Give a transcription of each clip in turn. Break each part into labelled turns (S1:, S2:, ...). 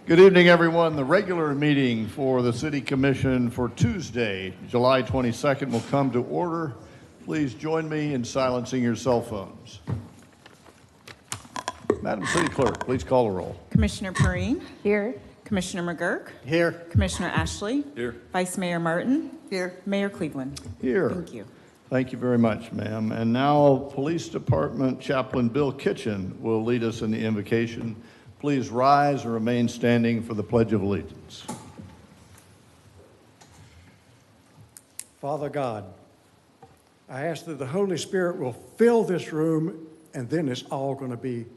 S1: Good evening, everyone. The regular meeting for the City Commission for Tuesday, July 22nd will come to order. Please join me in silencing your cell phones. Madam City Clerk, please call the roll.
S2: Commissioner Perrine.
S3: Here.
S2: Commissioner McGurk.
S1: Here.
S2: Commissioner Ashley.
S1: Here.
S2: Vice Mayor Martin.
S3: Here.
S2: Mayor Cleveland.
S1: Here.
S2: Thank you.
S1: Thank you very much, ma'am. And now, Police Department Chaplain Bill Kitchen will lead us in the invocation. Please rise and remain standing for the Pledge of Allegiance.
S4: Father God, I ask that the Holy Spirit will fill this room, and then it's all going to be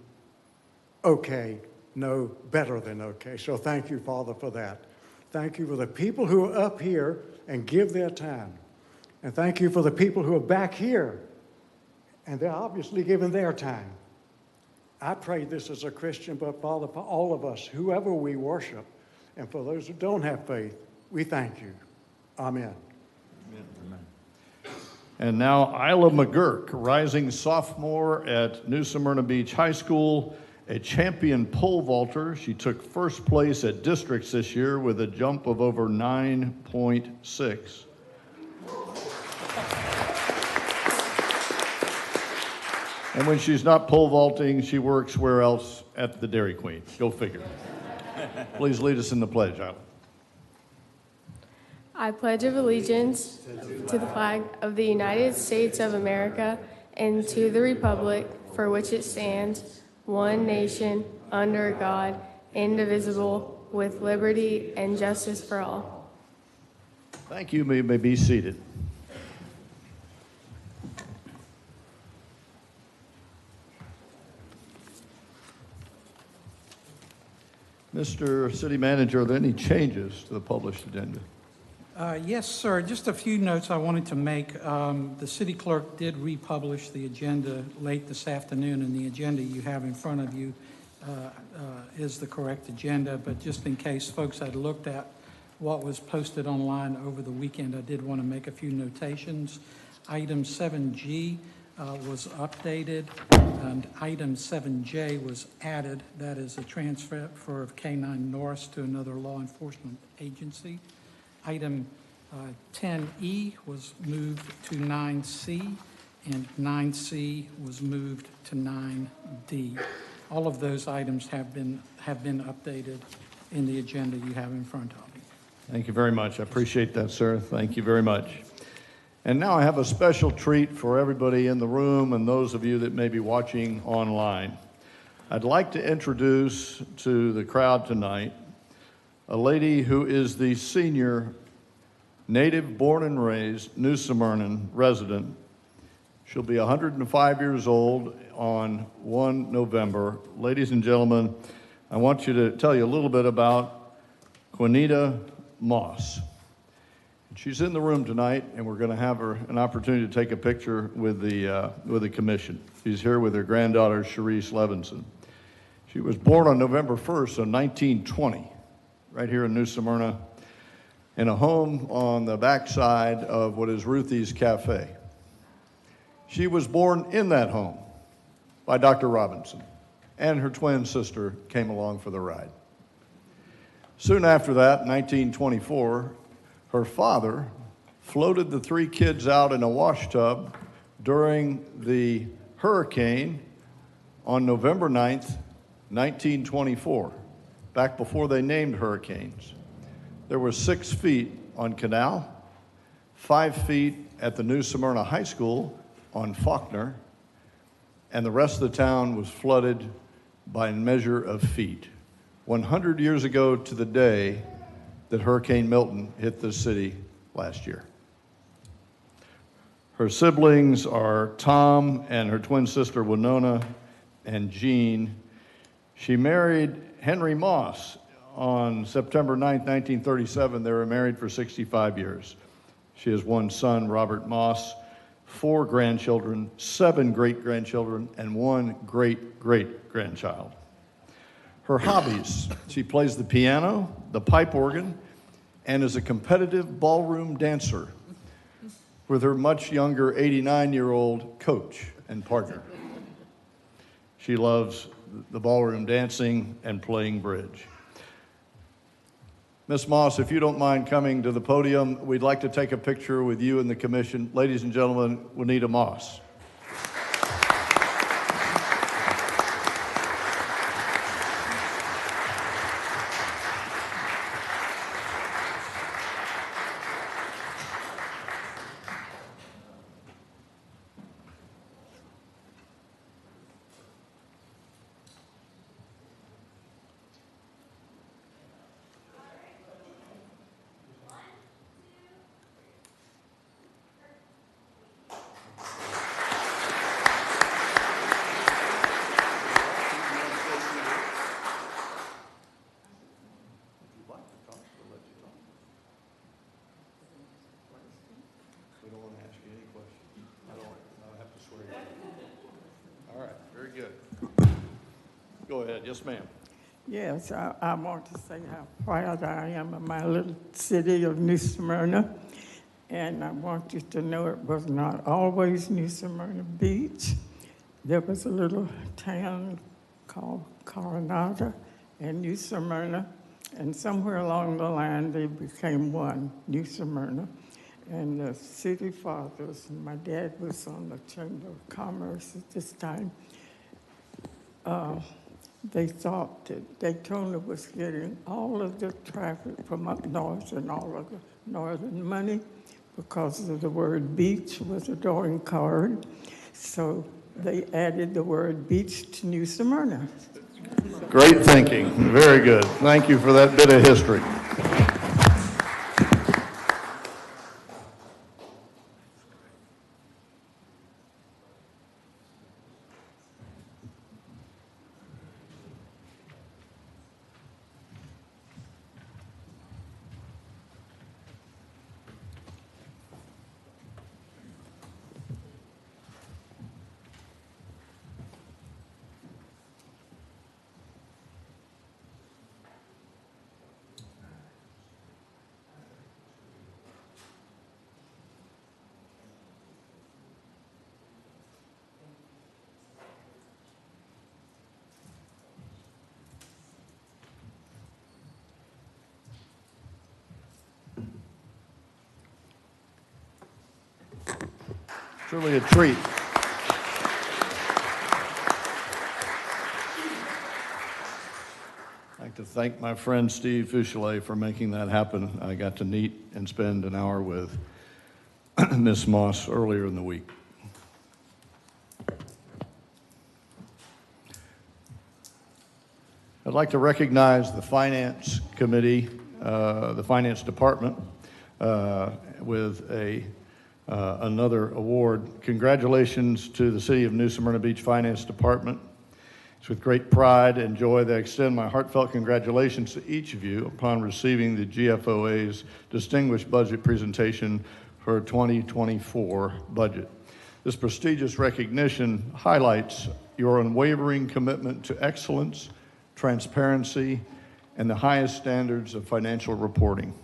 S4: okay, no, better than okay. So thank you, Father, for that. Thank you for the people who are up here and give their time. And thank you for the people who are back here, and they're obviously giving their time. I pray this as a Christian, but Father, for all of us, whoever we worship, and for those who don't have faith, we thank you. Amen.
S1: Amen. And now Isla McGurk, rising sophomore at New Smyrna Beach High School, a champion pole vaulter. She took first place at districts this year with a jump of over 9.6. And when she's not pole vaulting, she works where else? At the Dairy Queen. Go figure. Please lead us in the pledge, Isla.
S5: I pledge allegiance to the flag of the United States of America and to the republic for which it stands, one nation, under God, indivisible, with liberty and justice for all.
S1: Thank you. You may be seated. Mr. City Manager, are there any changes to the published agenda?
S6: Yes, sir. Just a few notes I wanted to make. The city clerk did republish the agenda late this afternoon, and the agenda you have in front of you is the correct agenda. But just in case folks had looked at what was posted online over the weekend, I did want to make a few notations. Item 7G was updated, and item 7J was added. That is a transfer of K-9 Norris to another law enforcement agency. Item 10E was moved to 9C, and 9C was moved to 9D. All of those items have been updated in the agenda you have in front of you.
S1: Thank you very much. I appreciate that, sir. Thank you very much. And now I have a special treat for everybody in the room and those of you that may be watching online. I'd like to introduce to the crowd tonight a lady who is the senior native born and raised New Smyrna resident. She'll be 105 years old on 1 November. Ladies and gentlemen, I want you to tell you a little bit about Juanita Moss. She's in the room tonight, and we're going to have her an opportunity to take a picture with the commission. She's here with her granddaughter, Sharice Levinson. She was born on November 1st of 1920, right here in New Smyrna, in a home on the backside of what is Ruthie's Cafe. She was born in that home by Dr. Robinson, and her twin sister came along for the ride. Soon after that, 1924, her father floated the three kids out in a wash tub during the hurricane on November 9th, 1924, back before they named hurricanes. There were 6 feet on Canal, 5 feet at the New Smyrna High School on Faulkner, and the rest of the town was flooded by a measure of feet. 100 years ago to the day that Hurricane Milton hit this city last year. Her siblings are Tom and her twin sister Winona and Jean. She married Henry Moss on September 9th, 1937. They were married for 65 years. She has 1 son, Robert Moss, 4 grandchildren, 7 great-grandchildren, and 1 great-great-grandchild. Her hobbies: she plays the piano, the pipe organ, and is a competitive ballroom dancer with her much younger 89-year-old coach and partner. She loves the ballroom dancing and playing bridge. Ms. Moss, if you don't mind coming to the podium, we'd like to take a picture with you and the commission. Ladies and gentlemen, Juanita Moss. We don't want to ask you any questions. I have to swear you. All right, very good. Go ahead, yes, ma'am.
S3: Yes, I want to say how proud I am of my little city of New Smyrna. And I want you to know it was not always New Smyrna Beach. There was a little town called Coronado and New Smyrna. And somewhere along the line, they became one, New Smyrna. And the city fathers, my dad was on the Chamber of Commerce at this time, they thought that Daytona was getting all of the traffic from up north and all of the northern money because of the word beach was a drawing card. So they added the word beach to New Smyrna.
S1: Great thinking, very good. Thank you for that bit of history. Truly a treat. I'd like to thank my friend Steve Fouchelet for making that happen. I got to meet and spend an hour with Ms. Moss earlier in the week. I'd like to recognize the Finance Committee, the Finance Department, with another award. Congratulations to the City of New Smyrna Beach Finance Department. It's with great pride and joy that I extend my heartfelt congratulations to each of you upon receiving the GFOA's Distinguished Budget Presentation for 2024 budget. This prestigious recognition highlights your unwavering commitment to excellence, transparency, and the highest standards of financial reporting.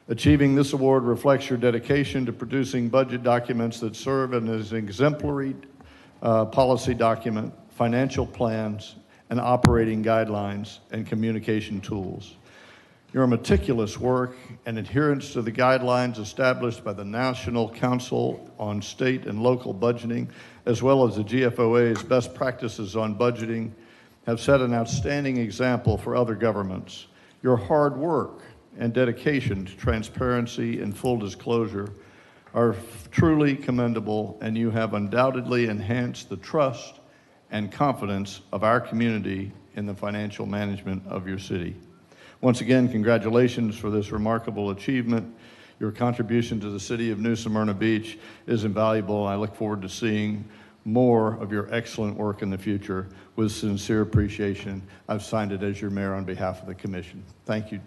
S1: Achieving this award reflects your dedication to producing budget documents that serve as an exemplary policy document, financial plans, and operating guidelines and communication tools. Your meticulous work and adherence to the guidelines established by the National Council on State and Local Budgeting, as well as the GFOA's best practices on budgeting, have set an outstanding example for other governments. Your hard work and dedication to transparency and full disclosure are truly commendable, and you have undoubtedly enhanced the trust and confidence of our community in the financial management of your city. Once again, congratulations for this remarkable achievement. Your contribution to the City of New Smyrna Beach is invaluable. I look forward to seeing more of your excellent work in the future. With sincere appreciation, I've signed it as your mayor on behalf of the commission. Thank you,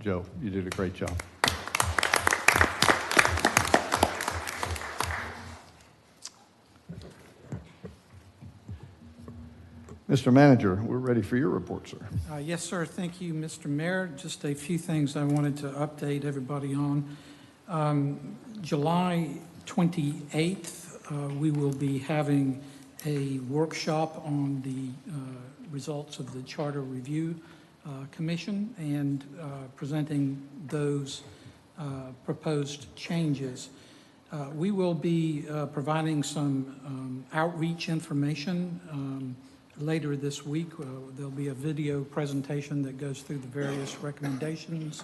S1: Joe. You did a great job. Mr. Manager, we're ready for your report, sir.
S6: Yes, sir. Thank you, Mr. Mayor. Just a few things I wanted to update everybody on. July 28th, we will be having a workshop on the results of the charter review Commission and presenting those proposed changes. We will be providing some outreach information later this week. There'll be a video presentation that goes through the various recommendations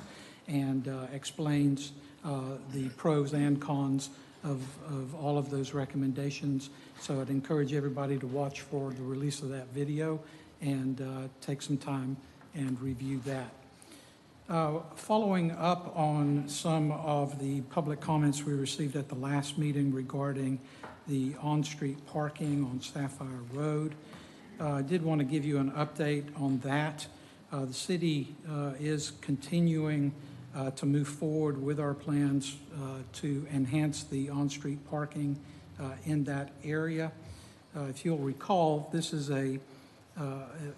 S6: and explains the pros and cons of all of those recommendations. So I'd encourage everybody to watch for the release of that video and take some time and review that. Following up on some of the public comments we received at the last meeting regarding the on-street parking on Sapphire Road, I did want to give you an update on that. The city is continuing to move forward with our plans to enhance the on-street parking in that area. If you'll recall, this is an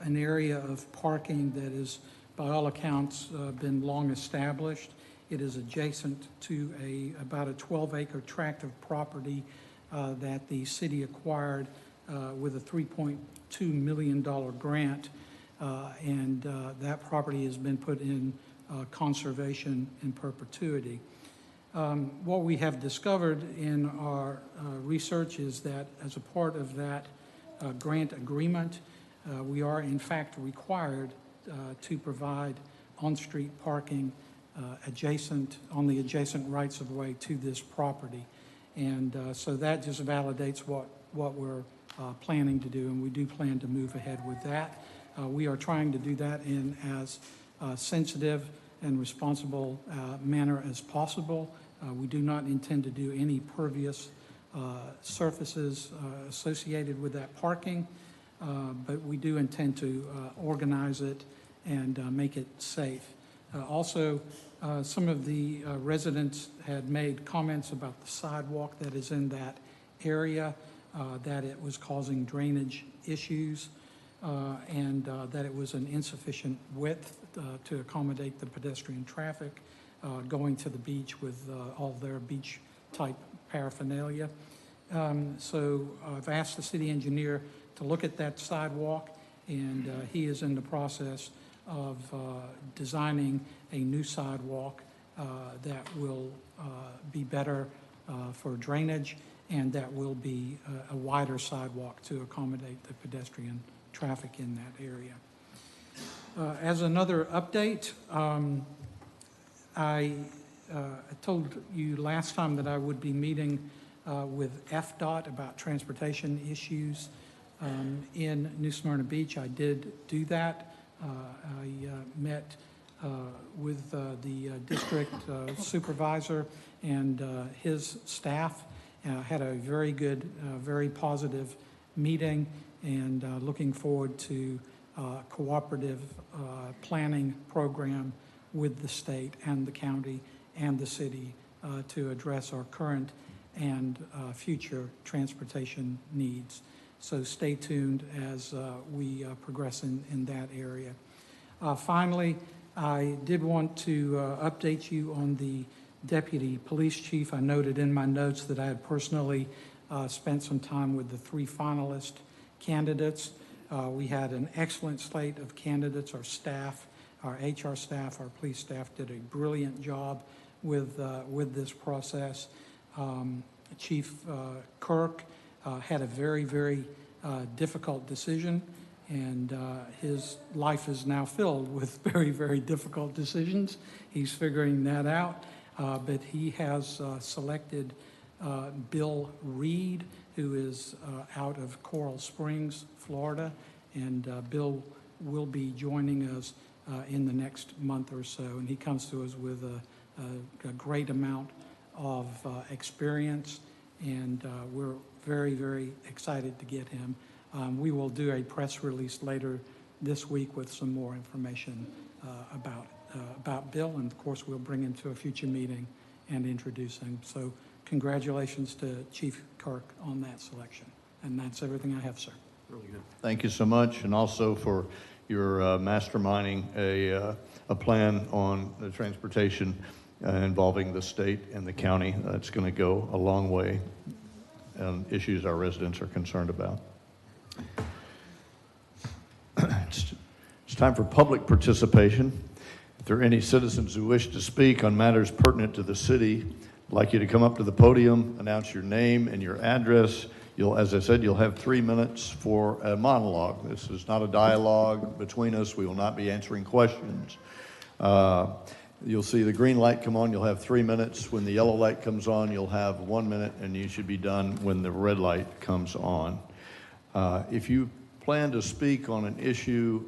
S6: area of parking that is, by all accounts, been long established. It is adjacent to about a 12-acre tract of property that the city acquired with a $3.2 million grant, and that property has been put in conservation in perpetuity. What we have discovered in our research is that as a part of that grant agreement, we are in fact required to provide on-street parking on the adjacent rights-of-way to this property. And so that just validates what we're planning to do, and we do plan to move ahead with that. We are trying to do that in as sensitive and responsible manner as possible. We do not intend to do any pervious surfaces associated with that parking, but we do intend to organize it and make it safe. Also, some of the residents had made comments about the sidewalk that is in that area, that it was causing drainage issues, and that it was an insufficient width to accommodate the pedestrian traffic going to the beach with all their beach-type paraphernalia. So I've asked the city engineer to look at that sidewalk, and he is in the process of designing a new sidewalk that will be better for drainage, and that will be a wider sidewalk to accommodate the pedestrian traffic in that area. As another update, I told you last time that I would be meeting with FDOT about transportation issues in New Smyrna Beach. I did do that. I met with the district supervisor and his staff. Had a very good, very positive meeting, and looking forward to cooperative planning program with the state and the county and the city to address our current and future transportation needs. So stay tuned as we progress in that area. Finally, I did want to update you on the deputy police chief. I noted in my notes that I had personally spent some time with the 3 finalist candidates. We had an excellent slate of candidates. Our staff, our HR staff, our police staff did a brilliant job with this process. Chief Kirk had a very, very difficult decision, and his life is now filled with very, very difficult decisions. He's figuring that out, but he has selected Bill Reed, who is out of Coral Springs, Florida, and Bill will be joining us in the next month or so, and he comes to us with a great amount of experience, and we're very, very excited to get him. We will do a press release later this week with some more information about Bill, and of course we'll bring him to a future meeting and introduce him. So congratulations to Chief Kirk on that selection. And that's everything I have, sir.
S1: Really good. Thank you so much, and also for your masterminding a plan on the transportation involving the state and the county. That's going to go a long way on issues our residents are concerned about. It's time for public participation. If there are any citizens who wish to speak on matters pertinent to the city, I'd like you to come up to the podium, announce your name and your address. As I said, you'll have 3 minutes for a monologue. This is not a dialogue between us. We will not be answering questions. You'll see the green light come on, you'll have 3 minutes. When the yellow light comes on, you'll have 1 minute, and you should be done when the red light comes on. If you plan to speak on an issue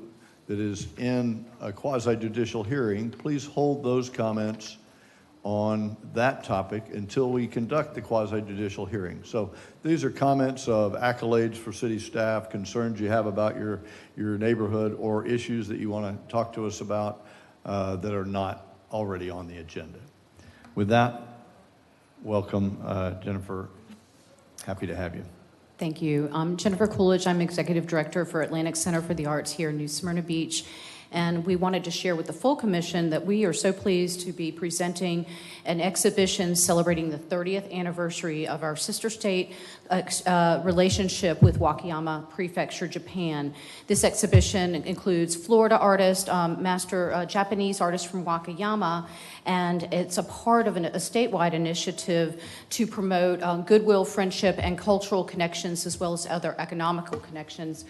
S1: that is in a quasi-judicial hearing, please hold those comments on that topic until we conduct the quasi-judicial hearing. So these are comments of accolades for city staff, concerns you have about your neighborhood, or issues that you want to talk to us about that are not already on the agenda. With that, welcome, Jennifer. Happy to have you.
S7: Thank you. I'm Jennifer Coolidge. I'm Executive Director for Atlantic Center for the Arts here in New Smyrna Beach. And we wanted to share with the full commission that we are so pleased to be presenting an exhibition celebrating the 30th anniversary of our sister state relationship with Wakayama Prefecture, Japan. This exhibition includes Florida artist, Japanese artist from Wakayama, and it's a part of a statewide initiative to promote goodwill, friendship, and cultural connections, as well as other economical connections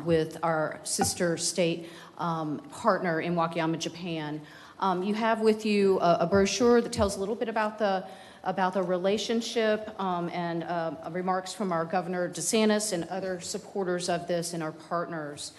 S7: with our sister state partner in Wakayama, Japan. You have with you a brochure that tells a little bit about the relationship and remarks from our Governor DeSantis and other supporters of this and our partners.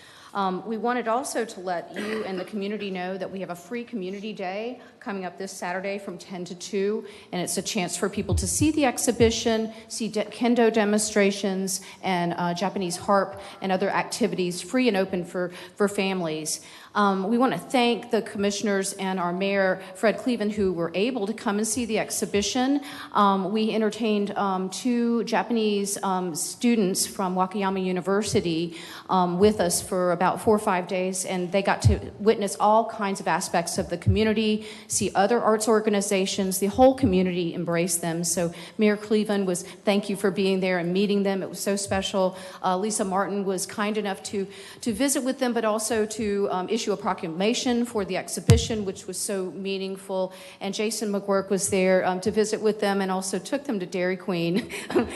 S7: We wanted also to let you and the community know that we have a free community day coming up this Saturday from 10 to 2, and it's a chance for people to see the exhibition, see kendo demonstrations, and Japanese harp and other activities, free and open for families. We want to thank the commissioners and our mayor, Fred Cleveland, who were able to come and see the exhibition. We entertained 2 Japanese students from Wakayama University with us for about 4 or 5 days, and they got to witness all kinds of aspects of the community, see other arts organizations. The whole community embraced them. So Mayor Cleveland thank you for being there and meeting them. It was so special. Lisa Martin was kind enough to visit with them, but also to issue a proclamation for the exhibition, which was so meaningful. And Jason McGurk was there to visit with them and also took them to Dairy Queen.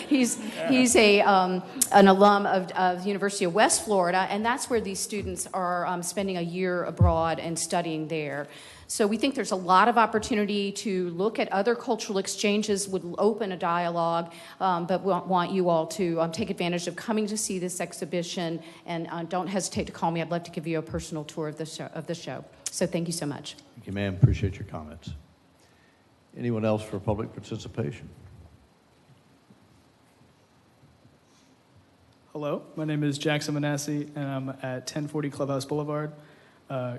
S7: he's an alum of the University of West Florida, and that's where these students are spending a year abroad and studying there. So we think there's a lot of opportunity to look at other cultural exchanges, would open a dialogue, but we want you all to take advantage of coming to see this exhibition, and don't hesitate to call me. I'd love to give you a personal tour of the show. So thank you so much.
S1: Thank you, ma'am. Appreciate your comments. Anyone else for public participation?
S8: Hello, my name is Jackson Manassi, and I'm at 1040 Clubhouse Boulevard.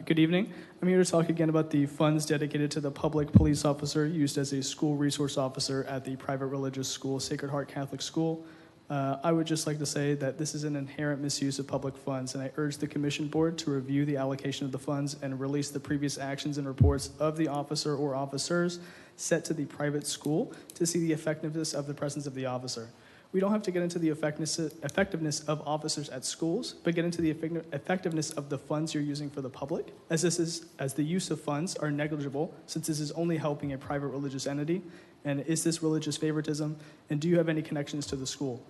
S8: Good evening. I'm here to talk again about the funds dedicated to the public police officer used as a school resource officer at the private religious school, Sacred Heart Catholic School. I would just like to say that this is an inherent misuse of public funds, and I urge the Commission Board to review the allocation of the funds and release the previous actions and reports of the officer or officers set to the private school to see the effectiveness of the presence of the officer. We don't have to get into the effectiveness of officers at schools, but get into the effectiveness of the funds you're using for the public, as the use of funds are negligible, since this is only helping a private religious entity. And is this religious favoritism? And do you have any connections to the school?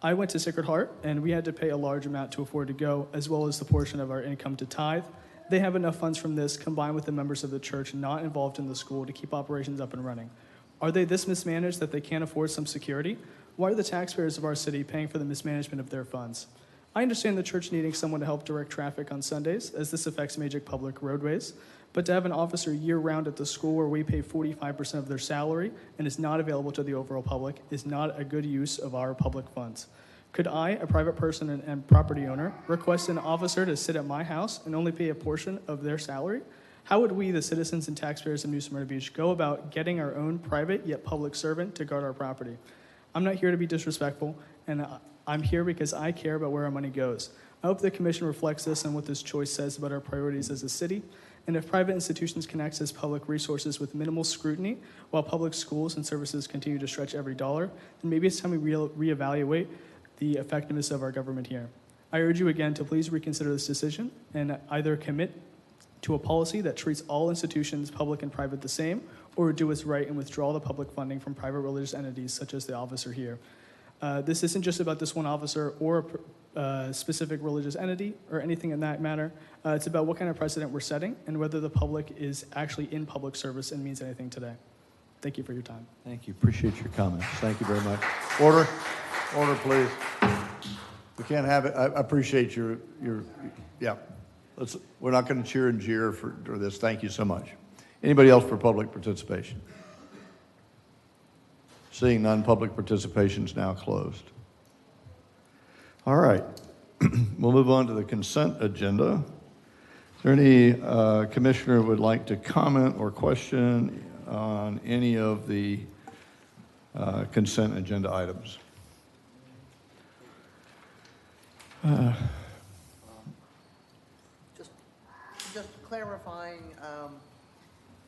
S8: I went to Sacred Heart, and we had to pay a large amount to afford to go, as well as the portion of our income to tithe. They have enough funds from this, combined with the members of the church not involved in the school, to keep operations up and running. Are they this mismanaged that they can't afford some security? Why are the taxpayers of our city paying for the mismanagement of their funds? I understand the church needing someone to help direct traffic on Sundays, as this affects major public roadways, but to have an officer year-round at the school where we pay 45% of their salary and is not available to the overall public is not a good use of our public funds. Could I, a private person and property owner, request an officer to sit at my house and only pay a portion of their salary? How would we, the citizens and taxpayers of New Smyrna Beach, go about getting our own private yet public servant to guard our property? I'm not here to be disrespectful, and I'm here because I care about where our money goes. I hope the Commission reflects this and what this choice says about our priorities as a city. And if private institutions can access public resources with minimal scrutiny, while public schools and services continue to stretch every dollar, then maybe it's time we reevaluate the effectiveness of our government here. I urge you again to please reconsider this decision and either commit to a policy that treats all institutions, public and private, the same, or do what's right and withdraw the public funding from private religious entities such as the officer here. This isn't just about this one officer or a specific religious entity or anything in that matter. It's about what kind of precedent we're setting and whether the public is actually in public service and means anything today. Thank you for your time.
S1: Thank you. Appreciate your comments. Thank you very much. Order. Order, please. We can't have it. I appreciate your yeah. We're not going to cheer and jeer for this. Thank you so much. Anybody else for public participation? Seeing none, public participation is now closed. All right. We'll move on to the consent agenda. Is there any commissioner who would like to comment or question on any of the consent agenda items?
S9: Just clarifying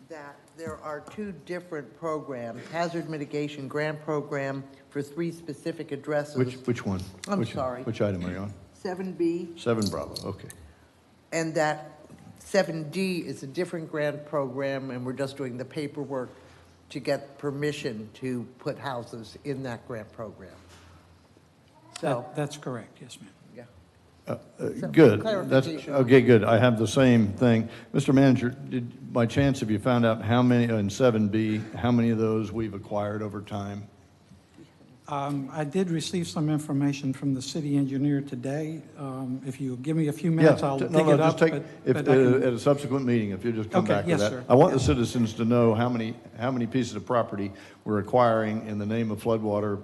S9: that there are two different programs, hazard mitigation grant program for 3 specific addresses.
S1: Which one?
S9: I'm sorry.
S1: Which item are you on?
S9: 7B,
S1: 7 Bravo, okay.
S9: and that 7D is a different grant program, and we're just doing the paperwork to get permission to put houses in that grant program. So,
S6: That's correct, yes, ma'am.
S9: yeah.
S1: Good. That's
S9: clarification.
S1: okay. Good. I have the same thing, Mr. Manager. By chance, have you found out how many in 7B? How many of those we've acquired over time?
S6: I did receive some information from the city engineer today. If you give me a few minutes, I'll dig it up.
S1: Just take
S6: but I can-
S1: at a subsequent meeting. If you just come
S6: Okay,
S1: back to
S6: yes,
S1: that.
S6: sir.
S1: I want the citizens to know how many pieces of property we're acquiring in the name of floodwater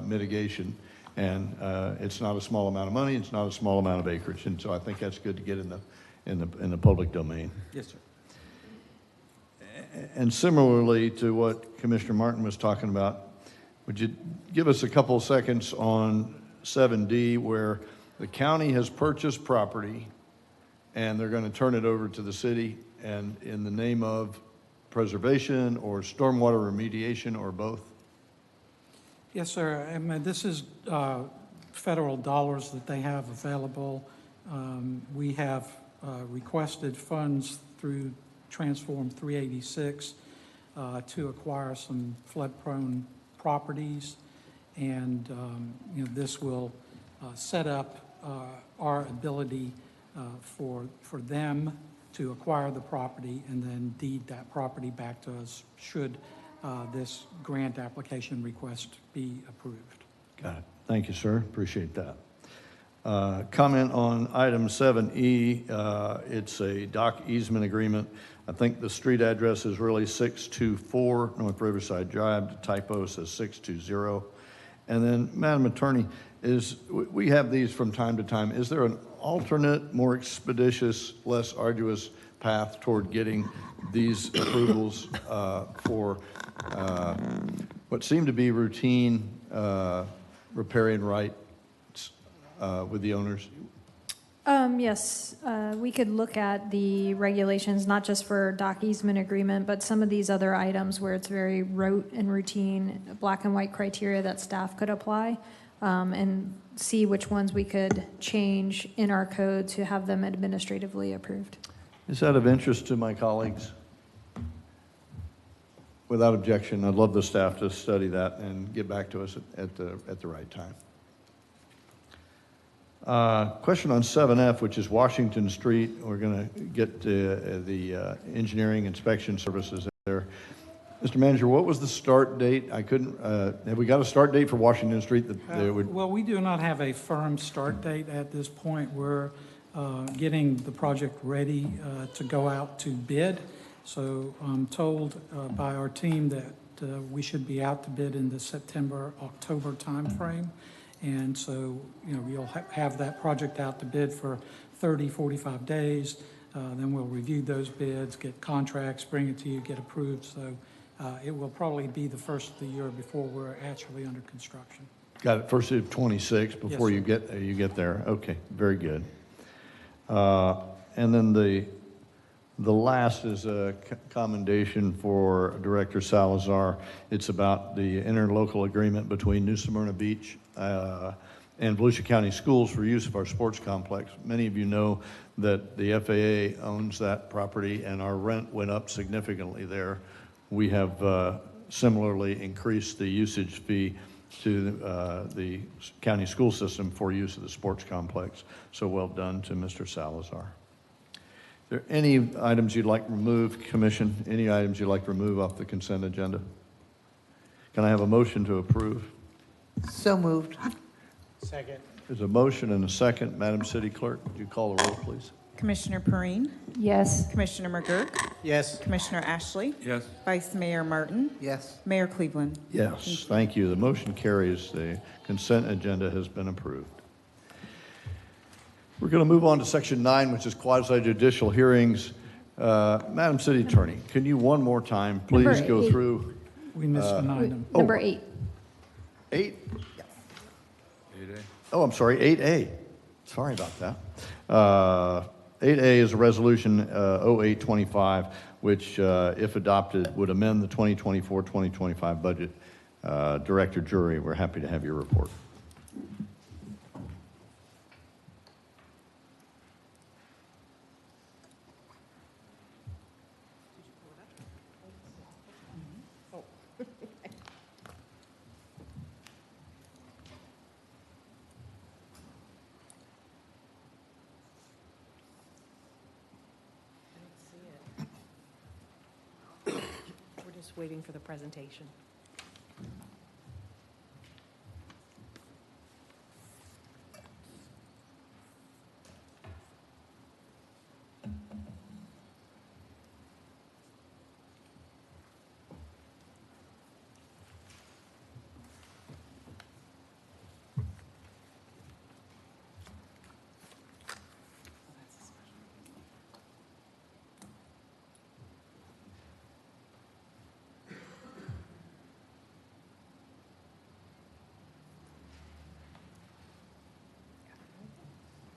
S1: mitigation. And it's not a small amount of money. It's not a small amount of acreage. And so I think that's good to get in the public domain.
S6: Yes, sir.
S1: And similarly to what Commissioner Martin was talking about, would you give us a couple of seconds on 7D, where the county has purchased property and they're going to turn it over to the city, and in the name of preservation or stormwater remediation or both?
S6: Yes, sir. This is federal dollars that they have available. We have requested funds through Transform 386 to acquire some flood-prone properties, and this will set up our ability for them to acquire the property and then deed that property back to us should this grant application request be approved.
S1: Got it. Thank you, sir. Appreciate that. Comment on item 7E. It's a dock easement agreement. I think the street address is really 624 North Riverside Drive. The typo says 620. And then, Madam Attorney, we have these from time to time. Is there an alternate, more expeditious, less arduous path toward getting these approvals for what seem to be routine riparian rights with the owners?
S10: Yes, we could look at the regulations, not just for dock easement agreement, but some of these other items where it's very rote and routine, black and white criteria that staff could apply, and see which ones we could change in our code to have them administratively approved.
S1: Is that of interest to my colleagues? Without objection, I'd love the staff to study that and get back to us at the right time. Question on 7F, which is Washington Street. We're going to get the engineering inspection services there. Mr. Manager, what was the start date? I couldn't, have we got a start date for Washington Street that would?
S6: Well, we do not have a firm start date at this point. We're getting the project ready to go out to bid. So I'm told by our team that we should be out to bid in the September-October timeframe. And so, you'll have that project out to bid for 30, 45 days. Then we'll review those bids, get contracts, bring it to you, get approved. So it will probably be the first of the year before we're actually under construction.
S1: Got it, first of 26 before
S6: Yes,
S1: you get there. Okay, very good. And then the last is a commendation for Director Salazar. It's about the interlocal agreement between New Smyrna Beach and Volusia County Schools for use of our sports complex. Many of you know that the FAA owns that property, and our rent went up significantly there. We have similarly increased the usage fee to the county school system for use of the sports complex. So well done to Mr. Salazar. Are there any items you'd like to remove, Commission? Any items you'd like to remove off the consent agenda? Can I have a motion to approve?
S9: So moved.
S11: Second.
S1: There's a motion and a second. Madam City Clerk, would you call the roll, please?
S2: Commissioner Perrine,
S10: Yes.
S2: Commissioner McGurk,
S11: Yes.
S2: Commissioner Ashley,
S11: Yes.
S2: Vice Mayor Martin,
S9: Yes.
S2: Mayor Cleveland.
S1: Yes, thank you. The motion carries. The consent agenda has been approved. We're going to move on to Section 9, which is quasi-judicial hearings. Madam City Attorney, can you one more time please
S10: Number
S1: go
S10: 8.
S1: through
S6: We missed an item.
S10: Number 8.
S1: 8? Oh, I'm sorry, 8A. Sorry about that. 8A is a resolution 0825, which, if adopted, would amend the 2024-2025 budget. Director Jury, we're happy to have your report.
S12: We're just waiting for the presentation.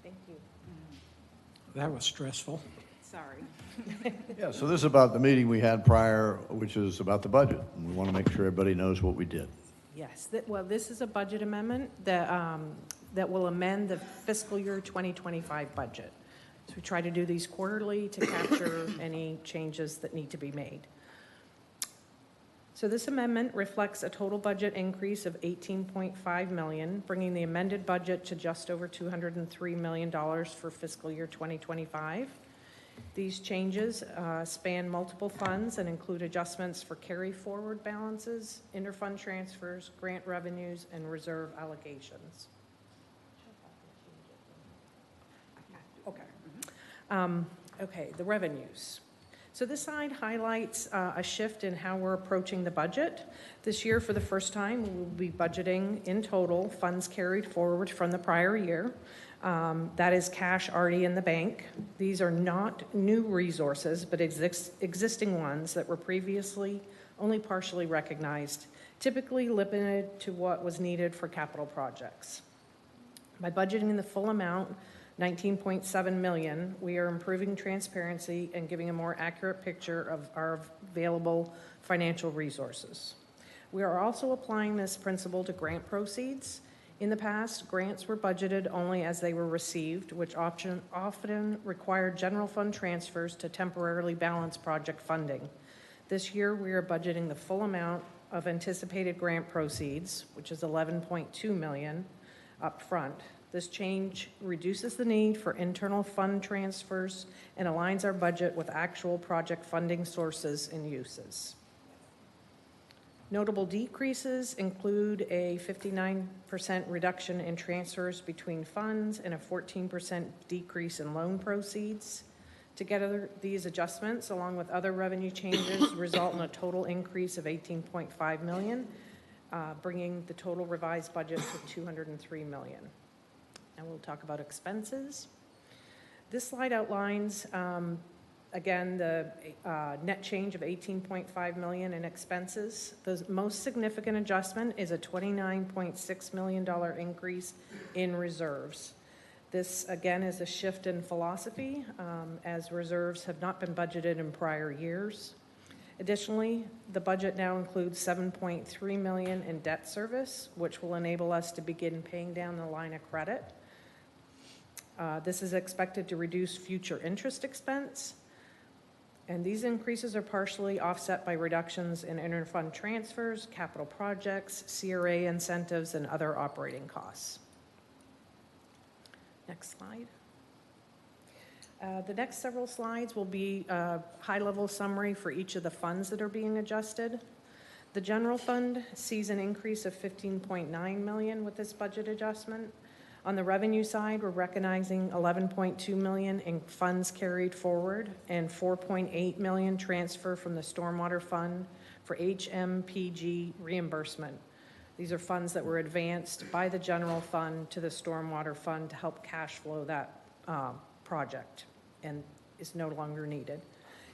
S12: Thank you.
S6: That was stressful.
S12: Sorry.
S1: Yeah, so this is about the meeting we had prior, which is about the budget. And we want to make sure everybody knows what we did.
S12: Yes, well, this is a budget amendment that will amend the fiscal year 2025 budget. So we try to do these quarterly to capture any changes that need to be made. So this amendment reflects a total budget increase of $18.5 million, bringing the amended budget to just over $203 million for fiscal year 2025. These changes span multiple funds and include adjustments for carry-forward balances, interfund transfers, grant revenues, and reserve allocations. Okay, the revenues. So this slide highlights a shift in how we're approaching the budget. This year, for the first time, we will be budgeting in total funds carried forward from the prior year. That is cash already in the bank. These are not new resources, but existing ones that were previously only partially recognized, typically limited to what was needed for capital projects. By budgeting the full amount, $19.7 million, we are improving transparency and giving a more accurate picture of our available financial resources. We are also applying this principle to grant proceeds. In the past, grants were budgeted only as they were received, which often required general fund transfers to temporarily balance project funding. This year, we are budgeting the full amount of anticipated grant proceeds, which is $11.2 million, up front. This change reduces the need for internal fund transfers and aligns our budget with actual project funding sources and uses. Notable decreases include a 59% reduction in transfers between funds and a 14% decrease in loan proceeds. Together, these adjustments, along with other revenue changes, result in a total increase of $18.5 million, bringing the total revised budget to $203 million. And we'll talk about expenses. This slide outlines, again, the net change of $18.5 million in expenses. The most significant adjustment is a $29.6 million increase in reserves. This, again, is a shift in philosophy, as reserves have not been budgeted in prior years. Additionally, the budget now includes $7.3 million in debt service, which will enable us to begin paying down the line of credit. This is expected to reduce future interest expense, and these increases are partially offset by reductions in interfund transfers, capital projects, CRA incentives, and other operating costs. Next slide. The next several slides will be a high-level summary for each of the funds that are being adjusted. The general fund sees an increase of $15.9 million with this budget adjustment. On the revenue side, we're recognizing $11.2 million in funds carried forward and $4.8 million transfer from the stormwater fund for HMPG reimbursement. These are funds that were advanced by the general fund to the stormwater fund to help cash flow that project and is no longer needed.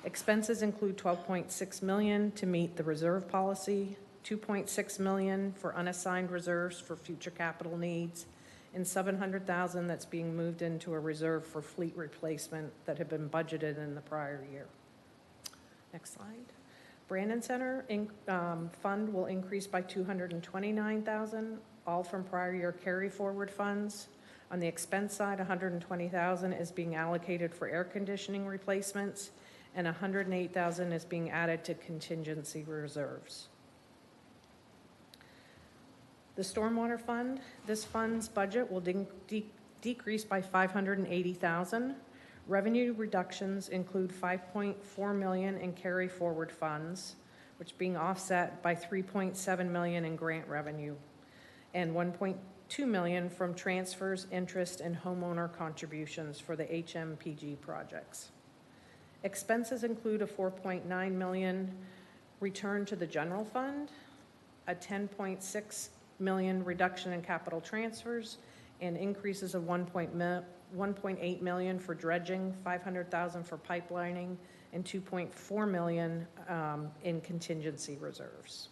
S12: Expenses include $12.6 million to meet the reserve policy, $2.6 million for unassigned reserves for future capital needs, and $700,000 that's being moved into a reserve for fleet replacement that had been budgeted in the prior year. Next slide. Brandon Center fund will increase by $229,000, all from prior year carry forward funds. On the expense side, $120,000 is being allocated for air conditioning replacements, and $108,000 is being added to contingency reserves. The stormwater fund, this fund's budget will decrease by $580,000. Revenue reductions include $5.4 million in carry forward funds, which being offset by $3.7 million in grant revenue and $1.2 million from transfers, interest, and homeowner contributions for the HMPG projects. Expenses include a $4.9 million return to the general fund, a $10.6 million reduction in capital transfers, and increases of $1.8 million for dredging, $500,000 for pipelining, and $2.4 million in contingency reserves.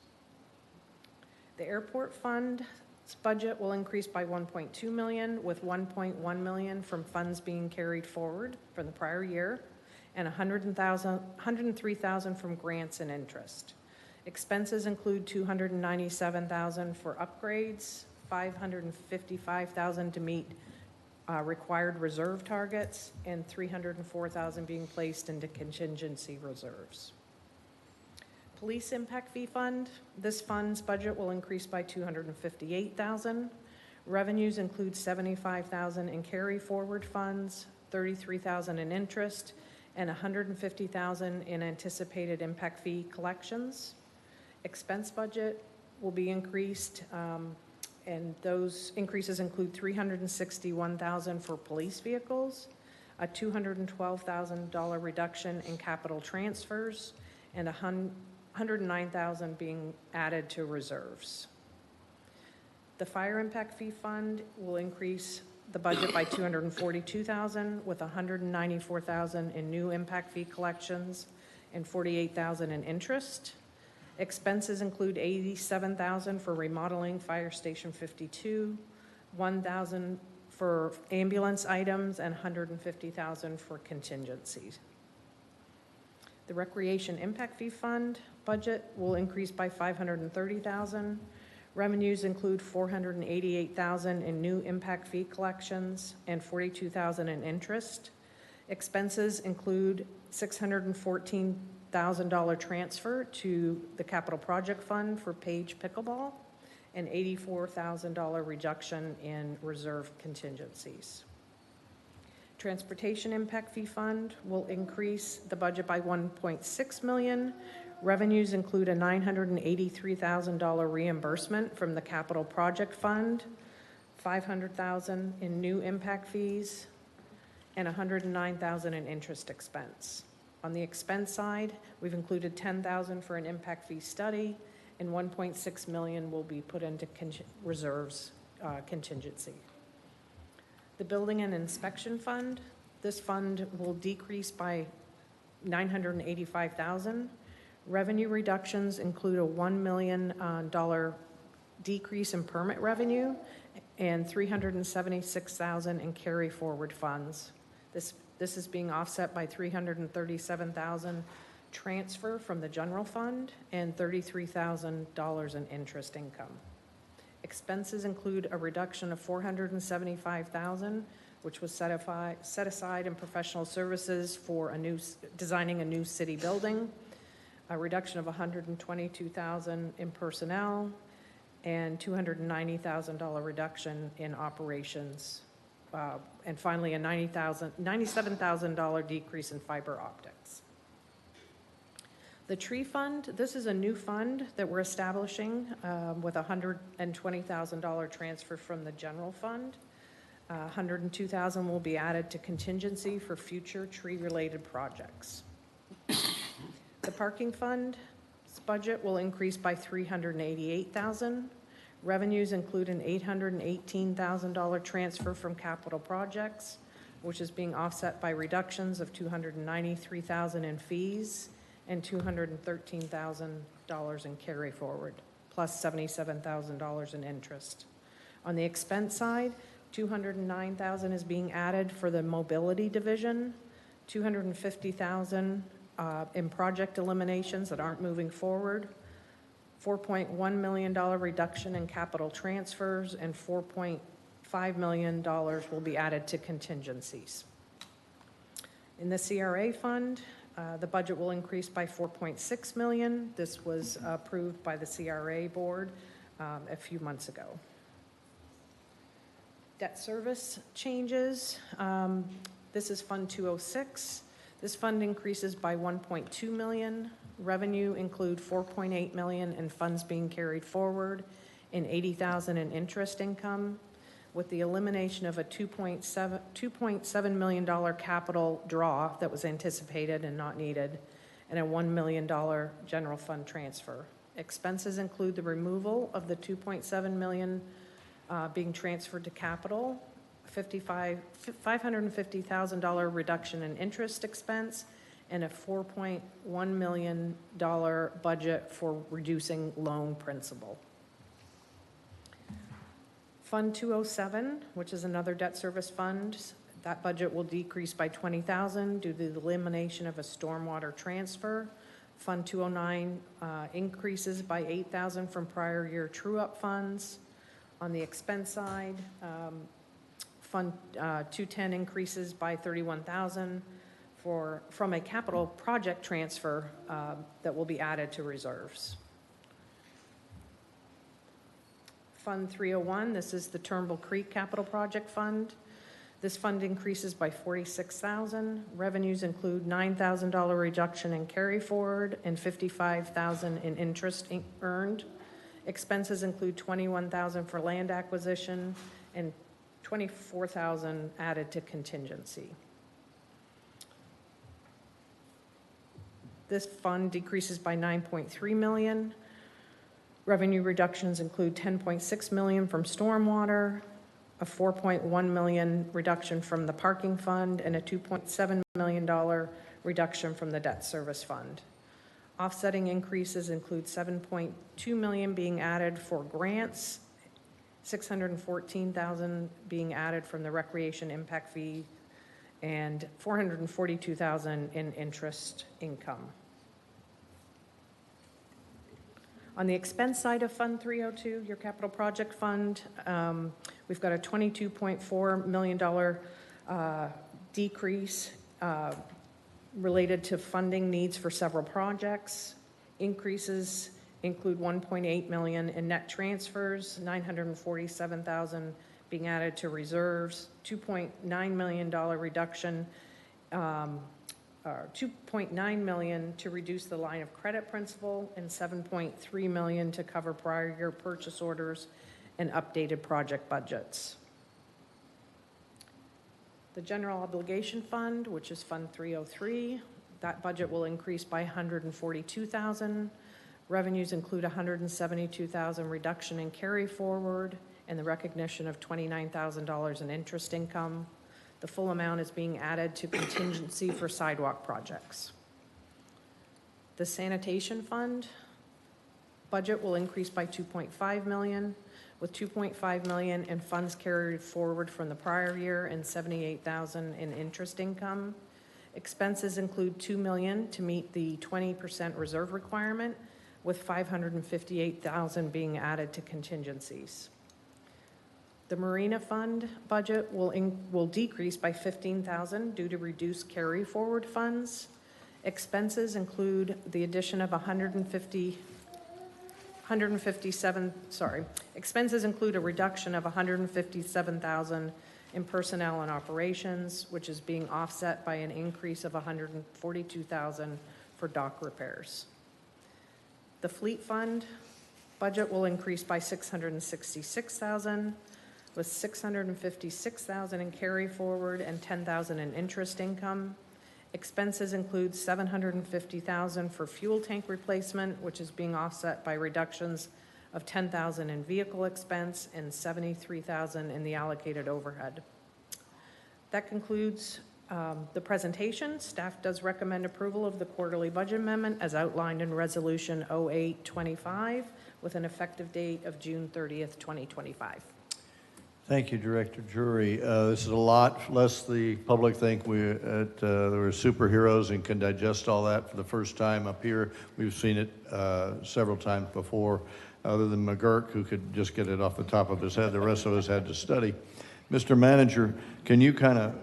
S12: The airport fund's budget will increase by $1.2 million, with $1.1 million from funds being carried forward from the prior year, and $103,000 from grants and interest. Expenses include $297,000 for upgrades, $555,000 to meet required reserve targets, and $304,000 being placed into contingency reserves. Police Impact Fee Fund, this fund's budget will increase by $258,000. Revenues include $75,000 in carry forward funds, $33,000 in interest, and $150,000 in anticipated impact fee collections. Expense budget will be increased, and those increases include $361,000 for police vehicles, a $212,000 reduction in capital transfers, and $109,000 being added to reserves. The Fire Impact Fee Fund will increase the budget by $242,000, with $194,000 in new impact fee collections and $48,000 in interest. Expenses include $87,000 for remodeling Fire Station 52, $1,000 for ambulance items, and $150,000 for contingencies. The Recreation Impact Fee Fund budget will increase by $530,000. Revenues include $488,000 in new impact fee collections and $42,000 in interest. Expenses include $614,000 transfer to the Capital Project Fund for Page Pickleball and $84,000 reduction in reserve contingencies. Transportation Impact Fee Fund will increase the budget by $1.6 million. Revenues include a $983,000 reimbursement from the Capital Project Fund, $500,000 in new impact fees, and $109,000 in interest expense. On the expense side, we've included $10,000 for an impact fee study, and $1.6 million will be put into reserves contingency. The Building and Inspection Fund, this fund will decrease by $985,000. Revenue reductions include a $1 million decrease in permit revenue and $376,000 in carry forward funds. This is being offset by $337,000 transfer from the general fund and $33,000 in interest income. Expenses include a reduction of $475,000, which was set aside in professional services for designing a new city building, a reduction of $122,000 in personnel, and $290,000 reduction in operations, and finally a $97,000 decrease in fiber optics. The tree fund, this is a new fund that we're establishing with a $120,000 transfer from the general fund. $102,000 will be added to contingency for future tree-related projects. The parking fund's budget will increase by $388,000. Revenues include an $818,000 transfer from capital projects, which is being offset by reductions of $293,000 in fees and $213,000 in carry forward, plus $77,000 in interest. On the expense side, $209,000 is being added for the mobility division, $250,000 in project eliminations that aren't moving forward, $4.1 million reduction in capital transfers, and $4.5 million will be added to contingencies. In the CRA fund, the budget will increase by $4.6 million. This was approved by the CRA board a few months ago. Debt service changes. This is Fund 206. This fund increases by $1.2 million. Revenue include $4.8 million in funds being carried forward and $80,000 in interest income, with the elimination of a $2.7 million capital draw that was anticipated and not needed, and a $1 million general fund transfer. Expenses include the removal of the $2.7 million being transferred to capital, $550,000 reduction in interest expense, and a $4.1 million budget for reducing loan principal. Fund 207, which is another debt service fund, that budget will decrease by $20,000 due to the elimination of a stormwater transfer. Fund 209 increases by $8,000 from prior year true-up funds. On the expense side, Fund 210 increases by $31,000 from a capital project transfer that will be added to reserves. Fund 301, this is the Turnbull Creek Capital Project Fund. This fund increases by $46,000. Revenues include $9,000 reduction in carry forward and $55,000 in interest earned. Expenses include $21,000 for land acquisition and $24,000 added to contingency. This fund decreases by $9.3 million. Revenue reductions include $10.6 million from stormwater, a $4.1 million reduction from the parking fund, and a $2.7 million reduction from the debt service fund. Offsetting increases include $7.2 million being added for grants, $614,000 being added from the recreation impact fee, and $442,000 in interest income. On the expense side of Fund 302, your capital project fund, we've got a $22.4 million decrease related to funding needs for several projects. Increases include $1.8 million in net transfers, $947,000 being added to reserves, $2.9 million reduction, $2.9 million to reduce the line of credit principal, and $7.3 million to cover prior year purchase orders and updated project budgets. The general obligation fund, which is Fund 303, that budget will increase by $142,000. Revenues include $172,000 reduction in carry forward and the recognition of $29,000 in interest income. The full amount is being added to contingency for sidewalk projects. The sanitation fund budget will increase by $2.5 million, with $2.5 million in funds carried forward from the prior year and $78,000 in interest income. Expenses include $2 million to meet the 20% reserve requirement, with $558,000 being added to contingencies. The Marina Fund budget will decrease by $15,000 due to reduced carry-forward funds. Expenses include the addition of expenses include a reduction of $157,000 in personnel and operations, which is being offset by an increase of $142,000 for dock repairs. The Fleet Fund budget will increase by $666,000, with $656,000 in carry forward and $10,000 in interest income. Expenses include $750,000 for fuel tank replacement, which is being offset by reductions of $10,000 in vehicle expense and $73,000 in the allocated overhead. That concludes the presentation. Staff does recommend approval of the quarterly budget amendment as outlined in Resolution 0825 with an effective date of June 30th, 2025.
S1: Thank you, Director Jury. This is a lot less the public think we're superheroes and can digest all that for the first time up here. We've seen it several times before, other than McGurk, who could just get it off the top of his head. The rest of us had to study. Mr. Manager, can you kind of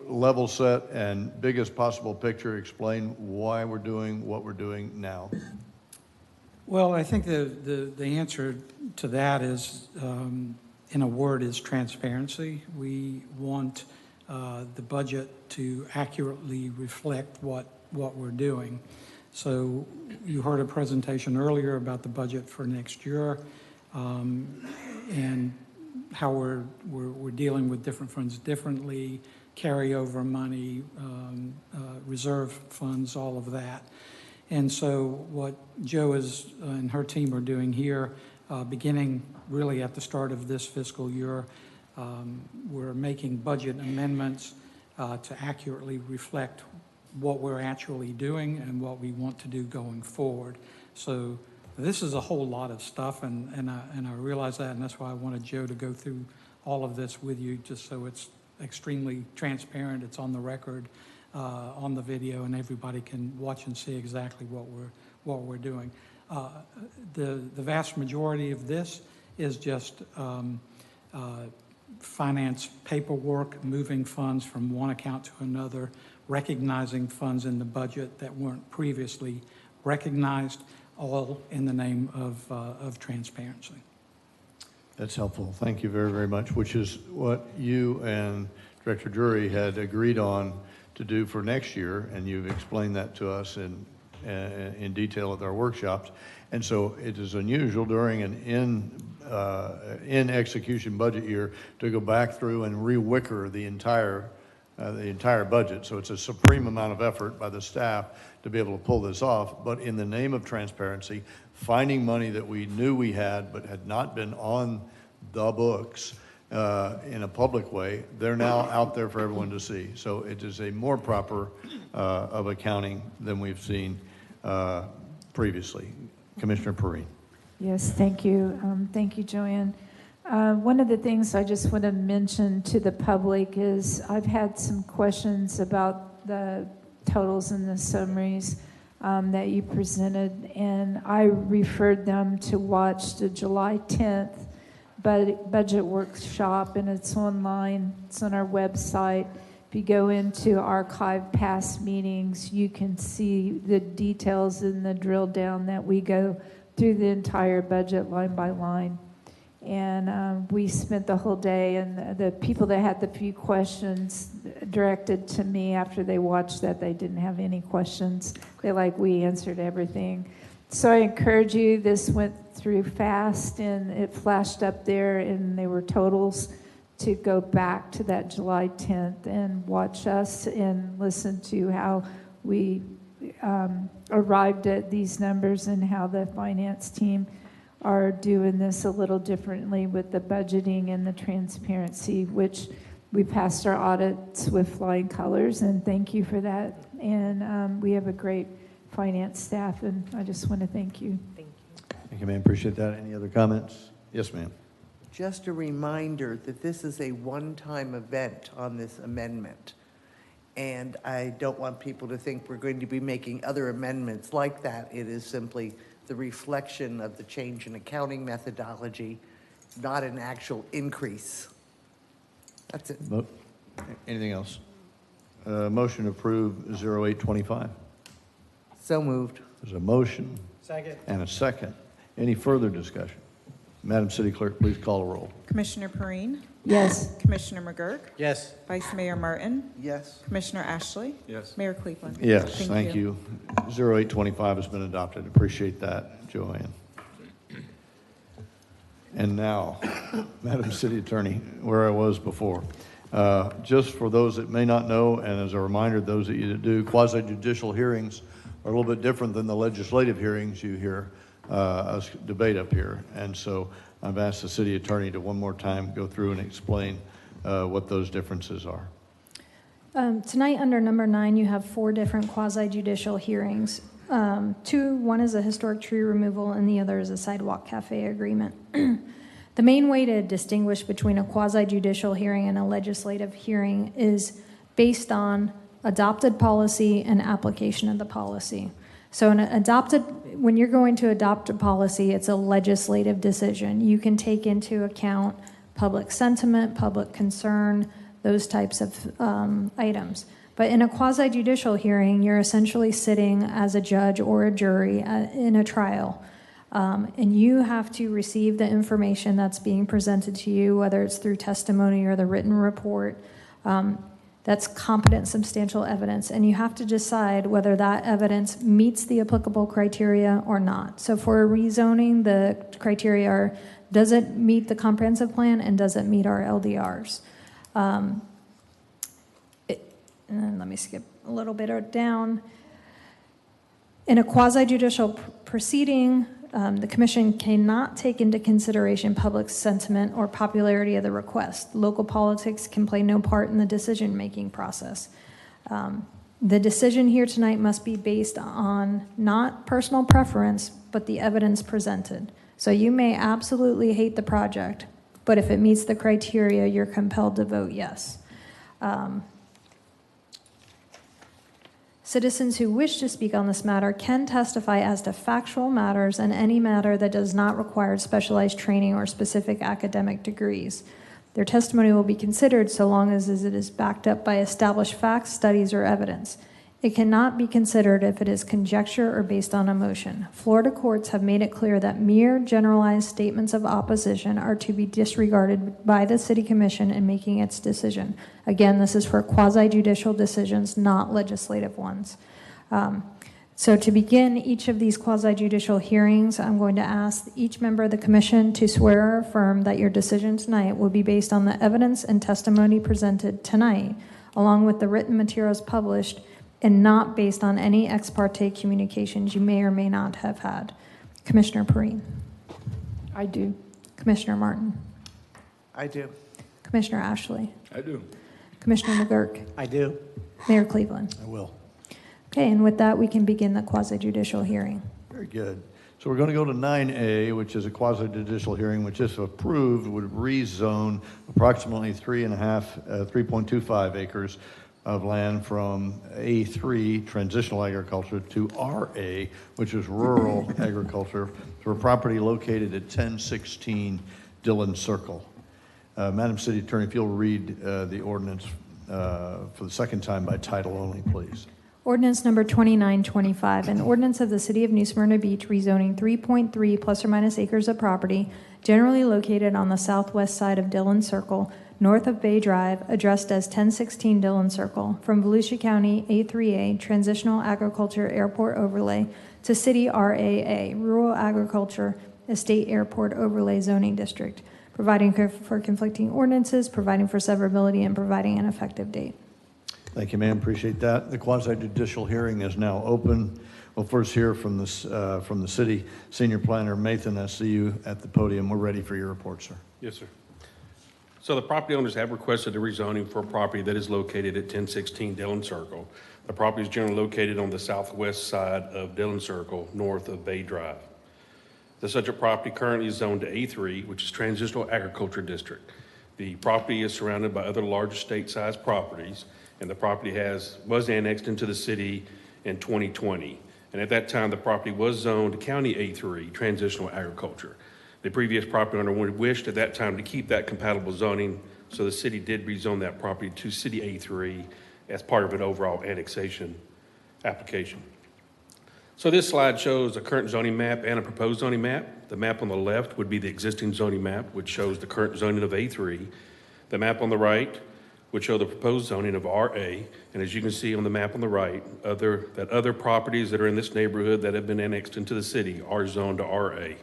S1: level set and biggest possible picture explain why we're doing what we're doing now?
S6: Well, I think the answer to that is, in a word, is transparency. We want the budget to accurately reflect what we're doing. So you heard a presentation earlier about the budget for next year and how we're dealing with different funds differently, carryover money, reserve funds, all of that. And so what Joe and her team are doing here, beginning really at the start of this fiscal year, we're making budget amendments to accurately reflect what we're actually doing and what we want to do going forward. So this is a whole lot of stuff, and I realize that, and that's why I wanted Joe to go through all of this with you, just so it's extremely transparent. It's on the record, on the video, and everybody can watch and see exactly what we're doing. The vast majority of this is just finance paperwork, moving funds from one account to another, recognizing funds in the budget that weren't previously recognized, all in the name of transparency.
S1: That's helpful. Thank you very, very much, which is what you and Director Drury had agreed on to do for next year, and you've explained that to us in detail at our workshops. And so it is unusual during an in execution budget year to go back through and re-wicker the entire budget. So it's a supreme amount of effort by the staff to be able to pull this off. But in the name of transparency, finding money that we knew we had but had not been on the books in a public way, they're now out there for everyone to see. So it is a more proper of accounting than we've seen previously. Commissioner Perrine.
S11: Yes, thank you. Thank you, Joanne. One of the things I just want to mention to the public is I've had some questions about the totals and the summaries that you presented, and I referred them to watch the July 10th budget workshop, and it's online. It's on our website. If you go into archive past meetings, you can see the details and the drill down that we go through the entire budget line by line. And we spent the whole day, and the people that had the few questions directed to me after they watched that, they didn't have any questions. We answered everything. So I encourage you, this went through fast, and it flashed up there, and they were totals, to go back to that July 10th and watch us and listen to how we arrived at these numbers and how the finance team are doing this a little differently with the budgeting and the transparency, which we passed our audits with flying colors, and thank you for that. And we have a great finance staff, and I just want to thank you.
S12: Thank you.
S1: Thank you, ma'am. Appreciate that. Any other comments? Yes, ma'am.
S9: Just a reminder that this is a one-time event on this amendment. And I don't want people to think we're going to be making other amendments like that. It is simply the reflection of the change in accounting methodology, not an actual increase. That's it.
S1: Anything else? Motion to approve 0825.
S9: So moved.
S1: There's a motion.
S13: Second.
S1: And a second. Any further discussion? Madam City Clerk, please call a roll.
S2: Commissioner Perrine,
S11: Yes.
S2: Commissioner McGurk,
S13: Yes.
S2: Vice Mayor Martin,
S9: Yes.
S2: Commissioner Ashley,
S13: Yes.
S2: Mayor Cleveland.
S1: Yes, thank you. 0825 has been adopted. Appreciate that, Joanne. And now, Madam City Attorney, where I was before. Just for those that may not know, and as a reminder, those of you that do, quasi-judicial hearings are a little bit different than the legislative hearings you hear us debate up here. And so I've asked the city attorney to one more time go through and explain what those differences are.
S10: Tonight, under number 9, you have 4 different quasi-judicial hearings. One is a historic tree removal, and the other is a sidewalk cafe agreement. The main way to distinguish between a quasi-judicial hearing and a legislative hearing is based on adopted policy and application of the policy. So when you're going to adopt a policy, it's a legislative decision. You can take into account public sentiment, public concern, those types of items. But in a quasi-judicial hearing, you're essentially sitting as a judge or a jury in a trial. And you have to receive the information that's being presented to you, whether it's through testimony or the written report. That's competent, substantial evidence. And you have to decide whether that evidence meets the applicable criteria or not. So for a rezoning, the criteria are, does it meet the comprehensive plan and does it meet our LDRs? And then let me skip a little bit down. In a quasi-judicial proceeding, the commission cannot take into consideration public sentiment or popularity of the request. Local politics can play no part in the decision-making process. The decision here tonight must be based on not personal preference, but the evidence presented. So you may absolutely hate the project, but if it meets the criteria, you're compelled to vote yes. Citizens who wish to speak on this matter can testify as to factual matters and any matter that does not require specialized training or specific academic degrees. Their testimony will be considered so long as it is backed up by established facts, studies, or evidence. It cannot be considered if it is conjecture or based on emotion. Florida courts have made it clear that mere generalized statements of opposition are to be disregarded by the City Commission in making its decision. Again, this is for quasi-judicial decisions, not legislative ones. So to begin each of these quasi-judicial hearings, I'm going to ask each member of the Commission to swear or affirm that your decision tonight will be based on the evidence and testimony presented tonight, along with the written materials published, and not based on any ex parte communications you may or may not have had. Commissioner Perrine.
S11: I do.
S10: Commissioner Martin.
S9: I do.
S10: Commissioner Ashley.
S13: I do.
S10: Commissioner McGurk.
S13: I do.
S10: Mayor Cleveland.
S1: I will.
S10: Okay, and with that, we can begin the quasi-judicial hearing.
S1: Very good. So we're going to go to 9A, which is a quasi-judicial hearing, which, if approved, would rezone approximately 3.25 acres of land from A3, transitional agriculture, to RA, which is rural agriculture, for a property located at 1016 Dillon Circle. Madam City Attorney, if you'll read the ordinance for the second time by title only, please.
S10: Ordinance number 2925, an ordinance of the City of New Smyrna Beach rezoning 3.3 plus or minus acres of property generally located on the southwest side of Dillon Circle, north of Bay Drive, addressed as 1016 Dillon Circle, from Volusia County A3A, Transitional Agriculture Airport Overlay, to City RAA, Rural Agriculture Estate Airport Overlay Zoning District, providing for conflicting ordinances, providing for severability, and providing an effective date.
S1: Thank you, ma'am. Appreciate that. The quasi-judicial hearing is now open. We'll first hear from the city senior planner, Mathan. I see you at the podium. We're ready for your report, sir.
S14: Yes, sir. So the property owners have requested a rezoning for a property that is located at 1016 Dillon Circle. The property is generally located on the southwest side of Dillon Circle, north of Bay Drive. The subject property currently is zoned to A3, which is Transitional Agriculture District. The property is surrounded by other large estate-sized properties, and the property was annexed into the city in 2020. And at that time, the property was zoned County A3, transitional agriculture. The previous property owner wished at that time to keep that compatible zoning, so the city did rezone that property to City A3 as part of an overall annexation application. So this slide shows a current zoning map and a proposed zoning map. The map on the left would be the existing zoning map, which shows the current zoning of A3. The map on the right would show the proposed zoning of RA. And as you can see on the map on the right, other properties that are in this neighborhood that have been annexed into the city are zoned to RA.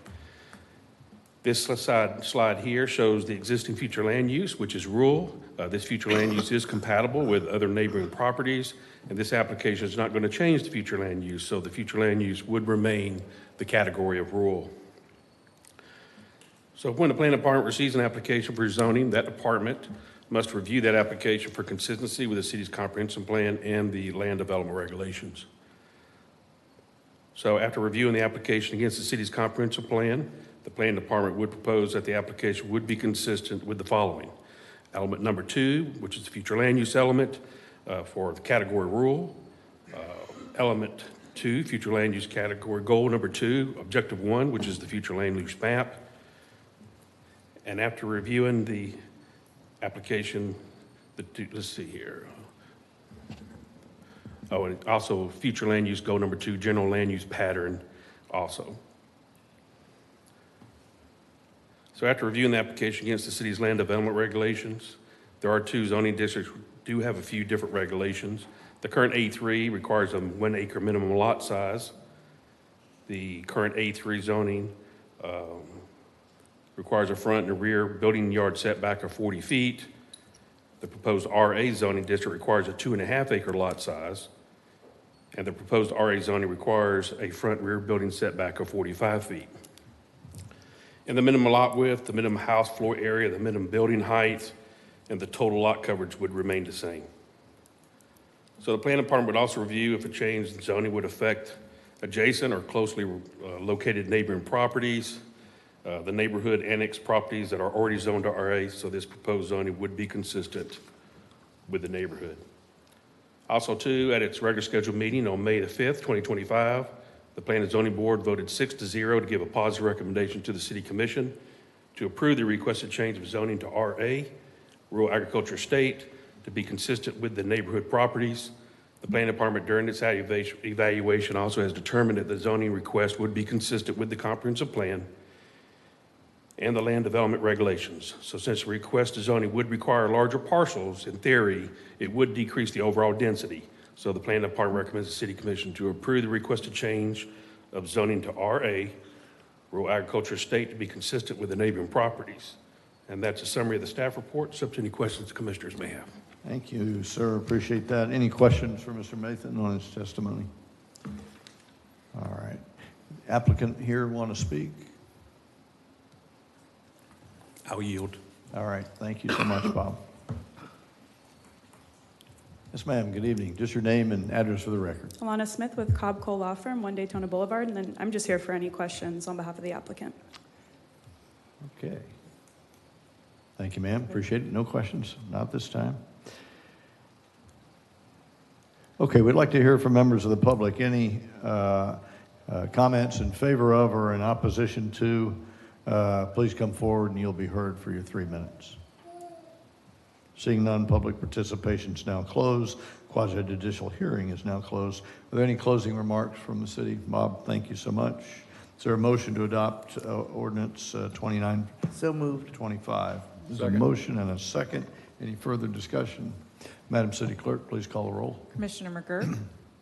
S14: This slide here shows the existing future land use, which is rural. This future land use is compatible with other neighboring properties, and this application is not going to change the future land use, so the future land use would remain the category of rural. So when the planning department receives an application for zoning, that department must review that application for consistency with the city's comprehensive plan and the land development regulations. So after reviewing the application against the city's comprehensive plan, the planning department would propose that the application would be consistent with the following. Element number 2, which is the future land use element for the category rural. Element 2, future land use category goal number 2, objective 1, which is the future land use map. And after reviewing the application, let's see here. Oh, and also future land use goal number 2, general land use pattern also. So after reviewing the application against the city's land development regulations, there are 2 zoning districts do have a few different regulations. The current A3 requires a 1 acre minimum lot size. The current A3 zoning requires a front and a rear building yard setback of 40 feet. The proposed RA zoning district requires a 2.5 acre lot size. And the proposed RA zoning requires a front and rear building setback of 45 feet. And the minimum lot width, the minimum house floor area, the minimum building height, and the total lot coverage would remain the same. So the planning department would also review if a change in zoning would affect adjacent or closely located neighboring properties, the neighborhood annex properties that are already zoned to RA, so this proposed zoning would be consistent with the neighborhood. Also, too, at its regular scheduled meeting on May the 5th, 2025, the Planning and Zoning Board voted 6-0 to give a positive recommendation to the City Commission to approve the requested change of zoning to RA, Rural Agriculture Estate, to be consistent with the neighborhood properties. The Planning Department, during its evaluation, also has determined that the zoning request would be consistent with the comprehensive plan and the land development regulations. So since the request to zoning would require larger parcels, in theory, it would decrease the overall density. So the Planning Department recommends the City Commission to approve the requested change of zoning to RA, Rural Agriculture Estate, to be consistent with the neighboring properties. And that's a summary of the staff report, subject to any questions the commissioners may have.
S1: Thank you, sir. Appreciate that. Any questions for Mr. Mathan on his testimony? All right. Applicant here want to speak?
S14: I'll yield.
S1: All right. Thank you so much, Bob. Yes, ma'am. Good evening. Just your name and address for the record.
S13: Alana Smith with Cobb Cole Law Firm, 1 Daytona Boulevard, and then I'm just here for any questions on behalf of the applicant.
S1: Okay. Thank you, ma'am. Appreciate it. No questions? Not this time. Okay, we'd like to hear from members of the public. Any comments in favor of or in opposition to, please come forward and you'll be heard for your 3 minutes. Seeing none, public participation is now closed. Quasi-judicial hearing is now closed. Are there any closing remarks from the city? Bob, thank you so much. Is there a motion to adopt ordinance 29?
S9: So moved.
S1: 25. There's a motion and a second. Any further discussion? Madam City Clerk, please call the roll.
S2: Commissioner McGurk?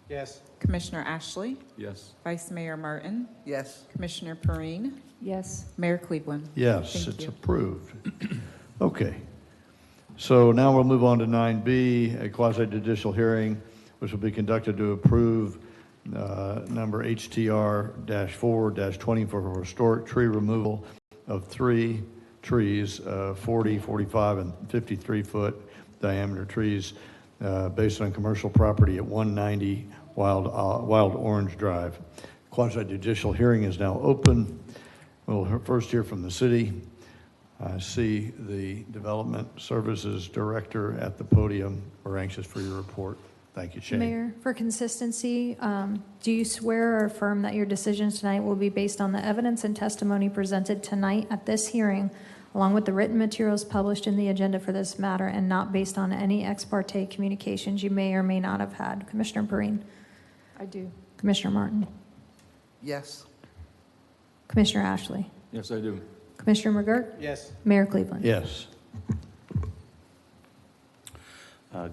S4: Yes.
S2: Commissioner Ashley?
S15: Yes.
S2: Vice Mayor Martin?
S9: Yes.
S2: Commissioner Perrine?
S11: Yes.
S2: Mayor Cleveland?
S1: Yes,
S2: Thank
S1: it's
S2: you.
S1: approved. Okay. So now we'll move on to 9B, a quasi-judicial hearing, which will be conducted to approve number HTR-4-20 for historic tree removal of 3 trees, 40, 45, and 53-foot diameter trees based on commercial property at 190 Wild Orange Drive. Quasi-judicial hearing is now open. We'll first hear from the city. I see the Development Services Director at the podium. We're anxious for your report. Thank you, Shane.
S10: Mayor, for consistency, do you swear or affirm that your decisions tonight will be based on the evidence and testimony presented tonight at this hearing, along with the written materials published in the agenda for this matter, and not based on any ex parte communications you may or may not have had? Commissioner Perrine?
S11: I do.
S10: Commissioner Martin?
S9: Yes.
S10: Commissioner Ashley?
S15: Yes, I do.
S10: Commissioner McGurk?
S15: Yes.
S10: Mayor Cleveland?
S1: Yes.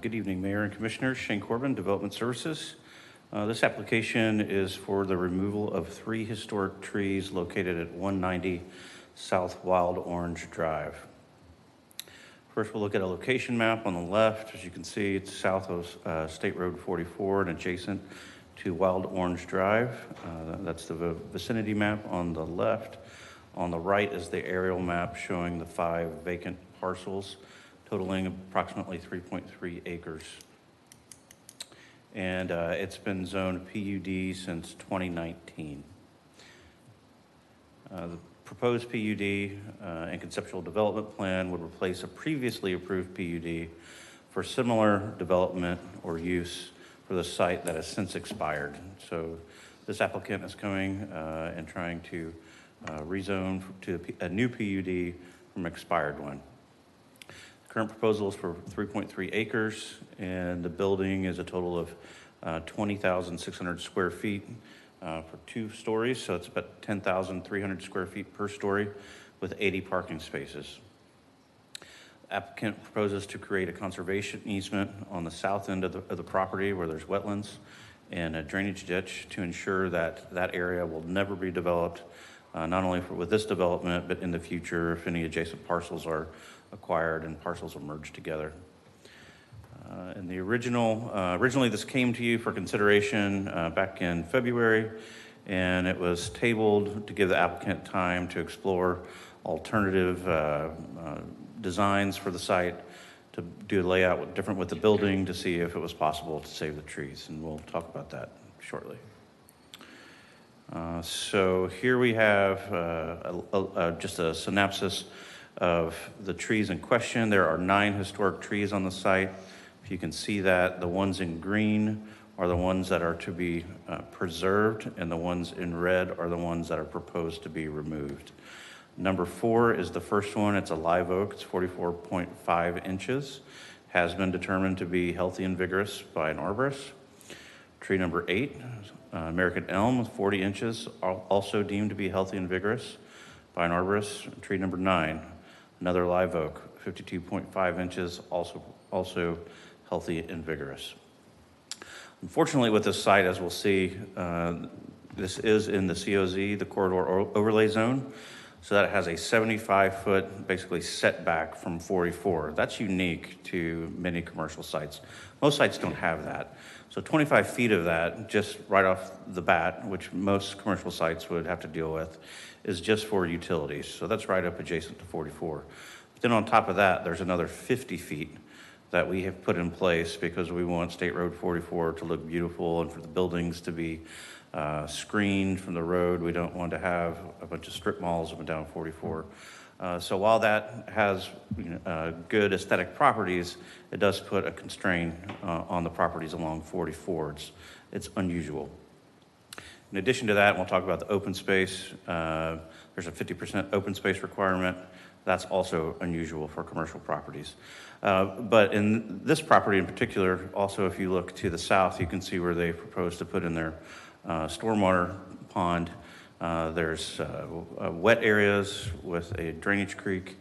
S16: Good evening, Mayor and Commissioners. Shane Corbin, Development Services. This application is for the removal of 3 historic trees located at 190 South Wild Orange Drive. First, we'll look at a location map on the left. As you can see, it's south of State Road 44 and adjacent to Wild Orange Drive. That's the vicinity map on the left. On the right is the aerial map showing the 5 vacant parcels, totaling approximately 3.3 acres. And it's been zoned PUD since 2019. The proposed PUD and conceptual development plan would replace a previously approved PUD for similar development or use for the site that has since expired. So this applicant is coming and trying to rezone to a new PUD from expired one. Current proposal is for 3.3 acres, and the building is a total of 20,600 square feet for 2 stories, so it's about 10,300 square feet per story with 80 parking spaces. The applicant proposes to create a conservation easement on the south end of the property where there's wetlands and a drainage ditch to ensure that that area will never be developed, not only with this development, but in the future if any adjacent parcels are acquired and parcels are merged together. And the originally this came to you for consideration back in February, and it was tabled to give the applicant time to explore alternative designs for the site, to do a layout different with the building to see if it was possible to save the trees, and we'll talk about that shortly. So here we have just a synopsis of the trees in question. There are 9 historic trees on the site. If you can see that, the ones in green are the ones that are to be preserved, and the ones in red are the ones that are proposed to be removed. Number 4 is the first one. It's a live oak. It's 44.5 inches. Has been determined to be healthy and vigorous by an arborist. Tree number 8, American elm, 40 inches, also deemed to be healthy and vigorous by an arborist. Tree number 9, another live oak, 52.5 inches, also healthy and vigorous. Unfortunately, with this site, as we'll see, this is in the COZ, the corridor overlay zone, so that has a 75-foot basically setback from 44. That's unique to many commercial sites. Most sites don't have that. So 25 feet of that, just right off the bat, which most commercial sites would have to deal with, is just for utilities. So that's right up adjacent to 44. But then on top of that, there's another 50 feet that we have put in place because we want State Road 44 to look beautiful and for the buildings to be screened from the road. We don't want to have a bunch of strip malls up and down 44. So while that has good aesthetic properties, it does put a constraint on the properties along 44. It's unusual. In addition to that, and we'll talk about the open space. There's a 50% open space requirement. That's also unusual for commercial properties. But in this property in particular, also if you look to the south, you can see where they propose to put in their stormwater pond. There's wet areas with a drainage creek,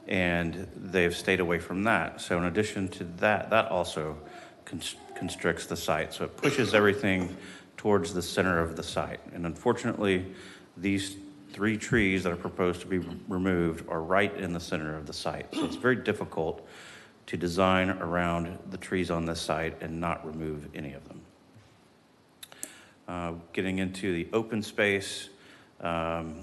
S16: and they've stayed away from that. So in addition to that, that also constricts the site. So it pushes everything towards the center of the site. And unfortunately, these 3 trees that are proposed to be removed are right in the center of the site. So it's very difficult to design around the trees on this site and not remove any of them. Getting into the open space, the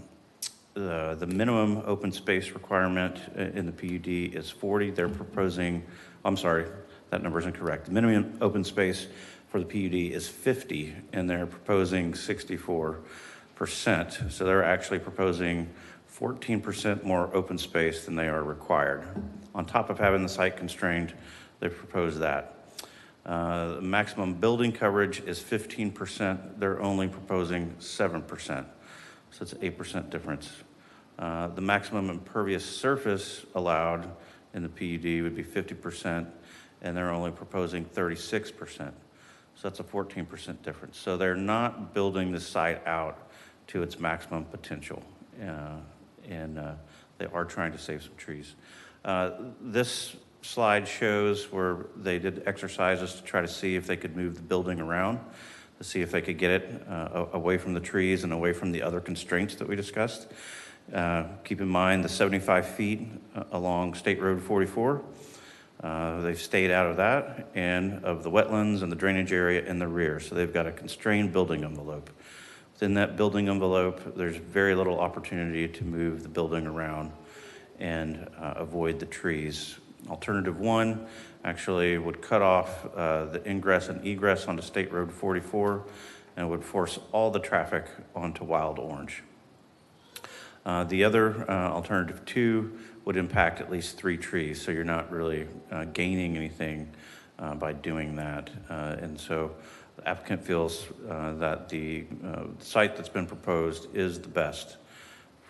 S16: minimum open space requirement in the PUD is 40. They're proposing, I'm sorry, that number is incorrect. The minimum open space for the PUD is 50, and they're proposing 64%. So they're actually proposing 14% more open space than they are required. On top of having the site constrained, they propose that. The maximum building coverage is 15%. They're only proposing 7%. So it's an 8% difference. The maximum impervious surface allowed in the PUD would be 50%, and they're only proposing 36%. So that's a 14% difference. So they're not building the site out to its maximum potential, and they are trying to save some trees. This slide shows where they did exercises to try to see if they could move the building around, to see if they could get it away from the trees and away from the other constraints that we discussed. Keep in mind the 75 feet along State Road 44. They've stayed out of that and of the wetlands and the drainage area in the rear. So they've got a constrained building envelope. Within that building envelope, there's very little opportunity to move the building around and avoid the trees. Alternative one actually would cut off the ingress and egress onto State Road 44 and would force all the traffic onto Wild Orange. The other alternative two would impact at least 3 trees, so you're not really gaining anything by doing that. And so the applicant feels that the site that's been proposed is the best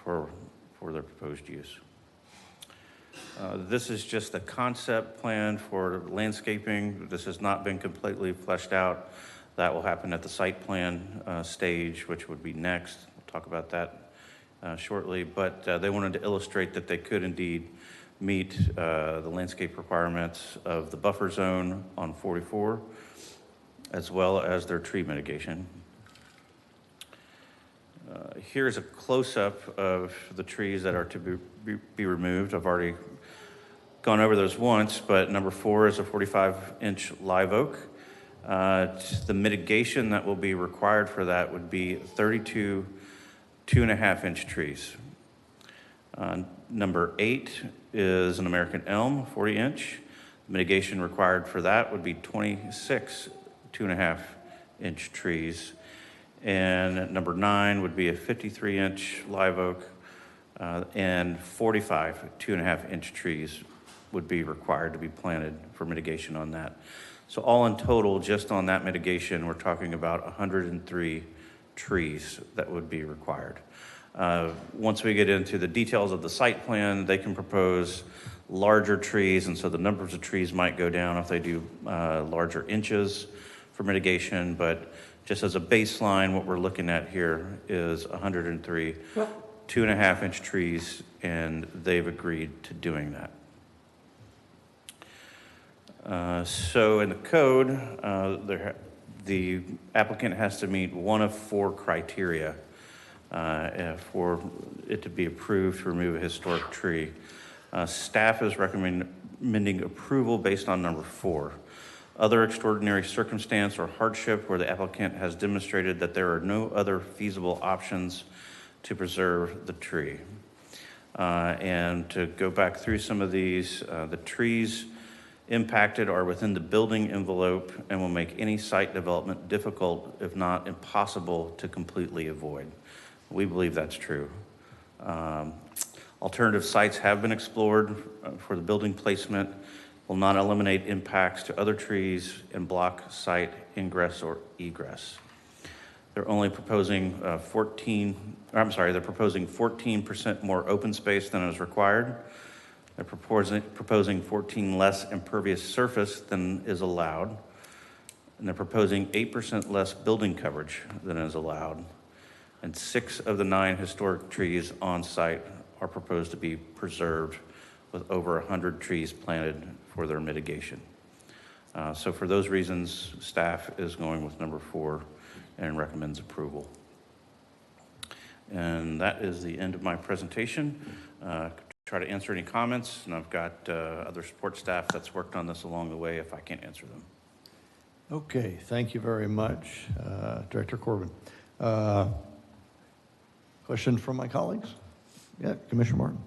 S16: for their proposed use. This is just a concept plan for landscaping. This has not been completely fleshed out. That will happen at the site plan stage, which would be next. We'll talk about that shortly. But they wanted to illustrate that they could indeed meet the landscape requirements of the buffer zone on 44, as well as their tree mitigation. Here's a close-up of the trees that are to be removed. I've already gone over those once, but number 4 is a 45-inch live oak. The mitigation that will be required for that would be 32 2.5-inch trees. Number 8 is an American elm, 40-inch. Mitigation required for that would be 26 2.5-inch trees. And number 9 would be a 53-inch live oak, and 45 2.5-inch trees would be required to be planted for mitigation on that. So all in total, just on that mitigation, we're talking about 103 trees that would be required. Once we get into the details of the site plan, they can propose larger trees, and so the numbers of trees might go down if they do larger inches for mitigation, but just as a baseline, what we're looking at here is 103 2.5-inch trees, and they've agreed to doing that. So in the code, the applicant has to meet one of 4 criteria for it to be approved to remove a historic tree. Staff is recommending approval based on number 4. Other extraordinary circumstance or hardship where the applicant has demonstrated that there are no other feasible options to preserve the tree. And to go back through some of these, the trees impacted are within the building envelope and will make any site development difficult, if not impossible, to completely avoid. We believe that's true. Alternative sites have been explored for the building placement, will not eliminate impacts to other trees and block site ingress or egress. They're only proposing 14% more open space than is required. They're proposing 14 less impervious surface than is allowed. And they're proposing 8% less building coverage than is allowed. And 6 of the 9 historic trees on site are proposed to be preserved, with over 100 trees planted for their mitigation. So for those reasons, staff is going with number 4 and recommends approval. And that is the end of my presentation. Try to answer any comments, and I've got other support staff that's worked on this along the way if I can't answer them.
S1: Okay, thank you very much, Director Corbin. Question from my colleagues? Yeah, Commissioner Martin.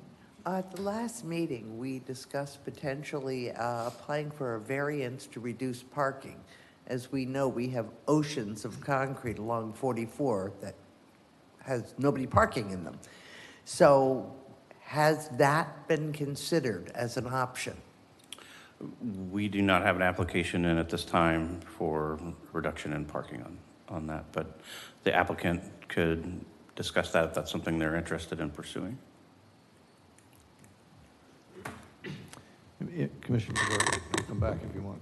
S9: At the last meeting, we discussed potentially applying for a variance to reduce parking. As we know, we have oceans of concrete along 44 that has nobody parking in them. So has that been considered as an option?
S16: We do not have an application in at this time for reduction in parking on that, but the applicant could discuss that if that's something they're interested in pursuing.
S1: Commissioner McGuire, come back if you want.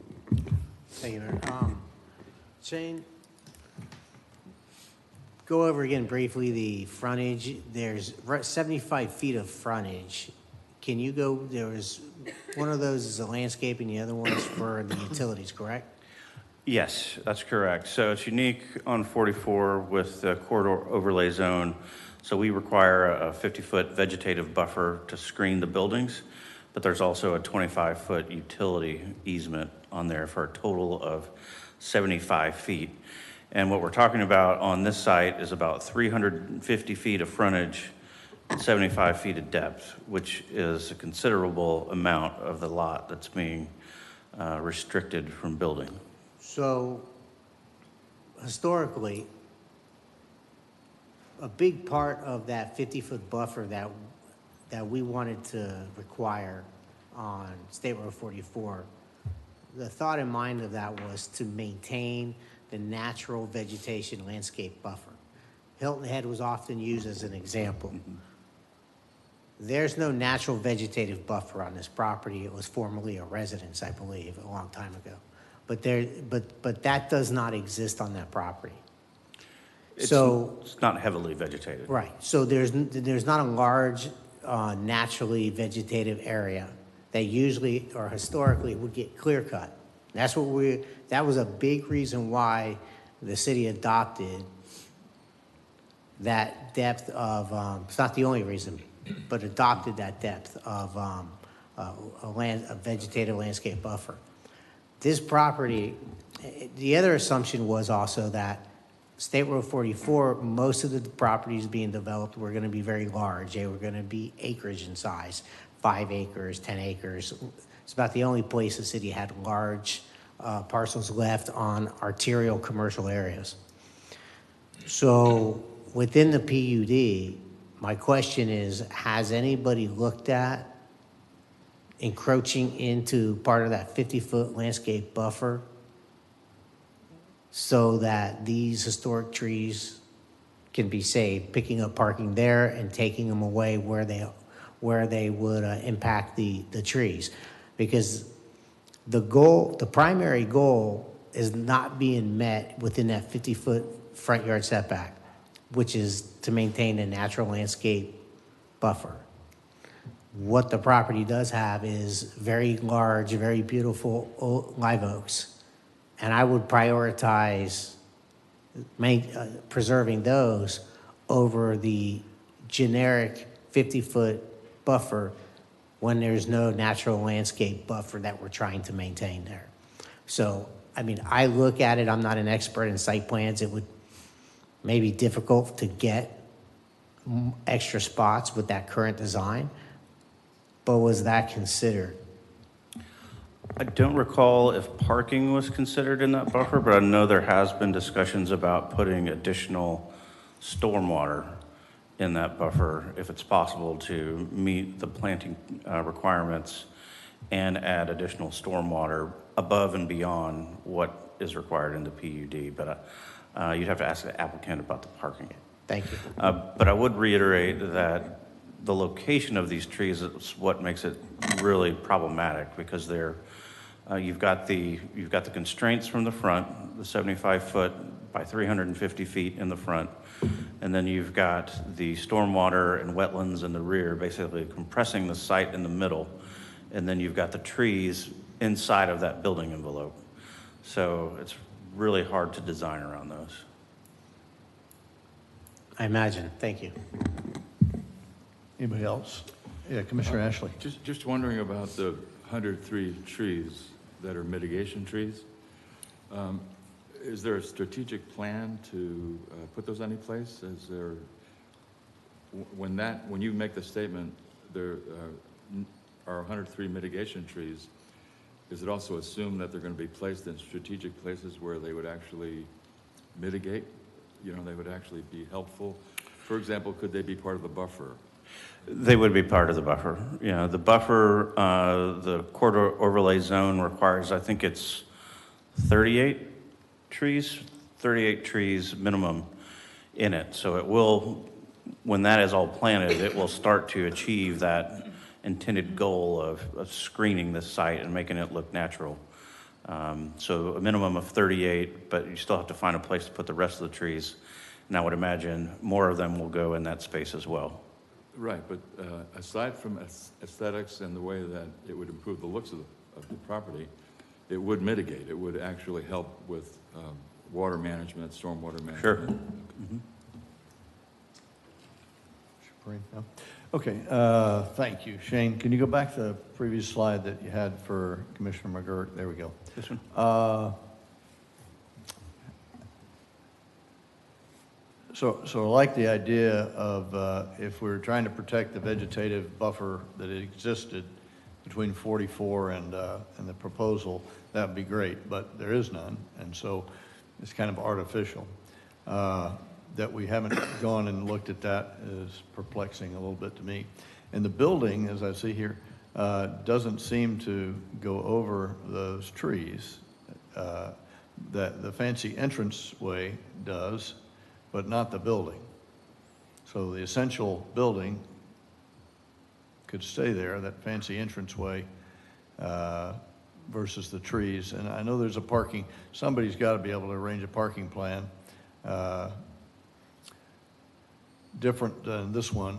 S15: Thank you, Mayor. Shane, go over again briefly the frontage. There's 75 feet of frontage. Can you go, there was, one of those is the landscaping, the other one is for the utilities, correct?
S16: Yes, that's correct. So it's unique on 44 with the corridor overlay zone. So we require a 50-foot vegetative buffer to screen the buildings, but there's also a 25-foot utility easement on there for a total of 75 feet. And what we're talking about on this site is about 350 feet of frontage and 75 feet of depth, which is a considerable amount of the lot that's being restricted from building.
S15: So historically, a big part of that 50-foot buffer that we wanted to require on State Road 44, the thought in mind of that was to maintain the natural vegetation landscape buffer. Hilton Head was often used as an example. There's no natural vegetative buffer on this property. It was formerly a residence, I believe, a long time ago. But that does not exist on that property.
S16: It's not heavily vegetated.
S15: Right. So there's not a large naturally vegetative area that usually or historically would get clear cut. That was a big reason why the city adopted that depth of, it's not the only reason, but adopted that depth of a vegetative landscape buffer. This property, the other assumption was also that State Road 44, most of the properties being developed were going to be very large. They were going to be acreage in size, 5 acres, 10 acres. It's about the only place the city had large parcels left on arterial commercial areas. So within the PUD, my question is, has anybody looked at encroaching into part of that 50-foot landscape buffer so that these historic trees can be saved, picking up parking there and taking them away where they would impact the trees? Because the primary goal is not being met within that 50-foot front yard setback, which is to maintain a natural landscape buffer. What the property does have is very large, very beautiful live oaks. And I would prioritize preserving those over the generic 50-foot buffer when there's no natural landscape buffer that we're trying to maintain there. So, I mean, I look at it, I'm not an expert in site plans. It would may be difficult to get extra spots with that current design, but was that considered?
S16: I don't recall if parking was considered in that buffer, but I know there has been discussions about putting additional stormwater in that buffer if it's possible to meet the planting requirements and add additional stormwater above and beyond what is required in the PUD. But you'd have to ask the applicant about the parking.
S15: Thank you.
S16: But I would reiterate that the location of these trees is what makes it really problematic, because you've got the constraints from the front, the 75-foot by 350 feet in the front, and then you've got the stormwater and wetlands in the rear, basically compressing the site in the middle, and then you've got the trees inside of that building envelope. So it's really hard to design around those.
S15: I imagine. Thank you.
S1: Anybody else? Yeah, Commissioner Ashley.
S17: Just wondering about the 103 trees that are mitigation trees. Is there a strategic plan to put those any place? Is there, when you make the statement, there are 103 mitigation trees, is it also assumed that they're going to be placed in strategic places where they would actually mitigate? You know, they would actually be helpful? For example, could they be part of the buffer?
S16: They would be part of the buffer. Yeah, the buffer, the corridor overlay zone requires, I think it's 38 trees minimum in it. So it will, when that is all planted, it will start to achieve that intended goal of screening the site and making it look natural. So a minimum of 38, but you still have to find a place to put the rest of the trees. And I would imagine more of them will go in that space as well.
S17: Right, but aside from aesthetics and the way that it would improve the looks of the property, it would mitigate. It would actually help with water management, stormwater management.
S16: Sure.
S17: Mm-hmm.
S1: No? Okay, thank you. Shane, can you go back to the previous slide that you had for Commissioner McGurk? There we go.
S16: This one?
S1: So I like the idea of if we're trying to protect the vegetative buffer that existed between 44 and the proposal, that would be great, but there is none, and so it's kind of artificial. That we haven't gone and looked at that is perplexing a little bit to me. And the building, as I see here, doesn't seem to go over those trees. That the fancy entranceway does, but not the building. So the essential building could stay there, that fancy entranceway, versus the trees. And I know there's a parking, somebody's got to be able to arrange a parking plan different than this one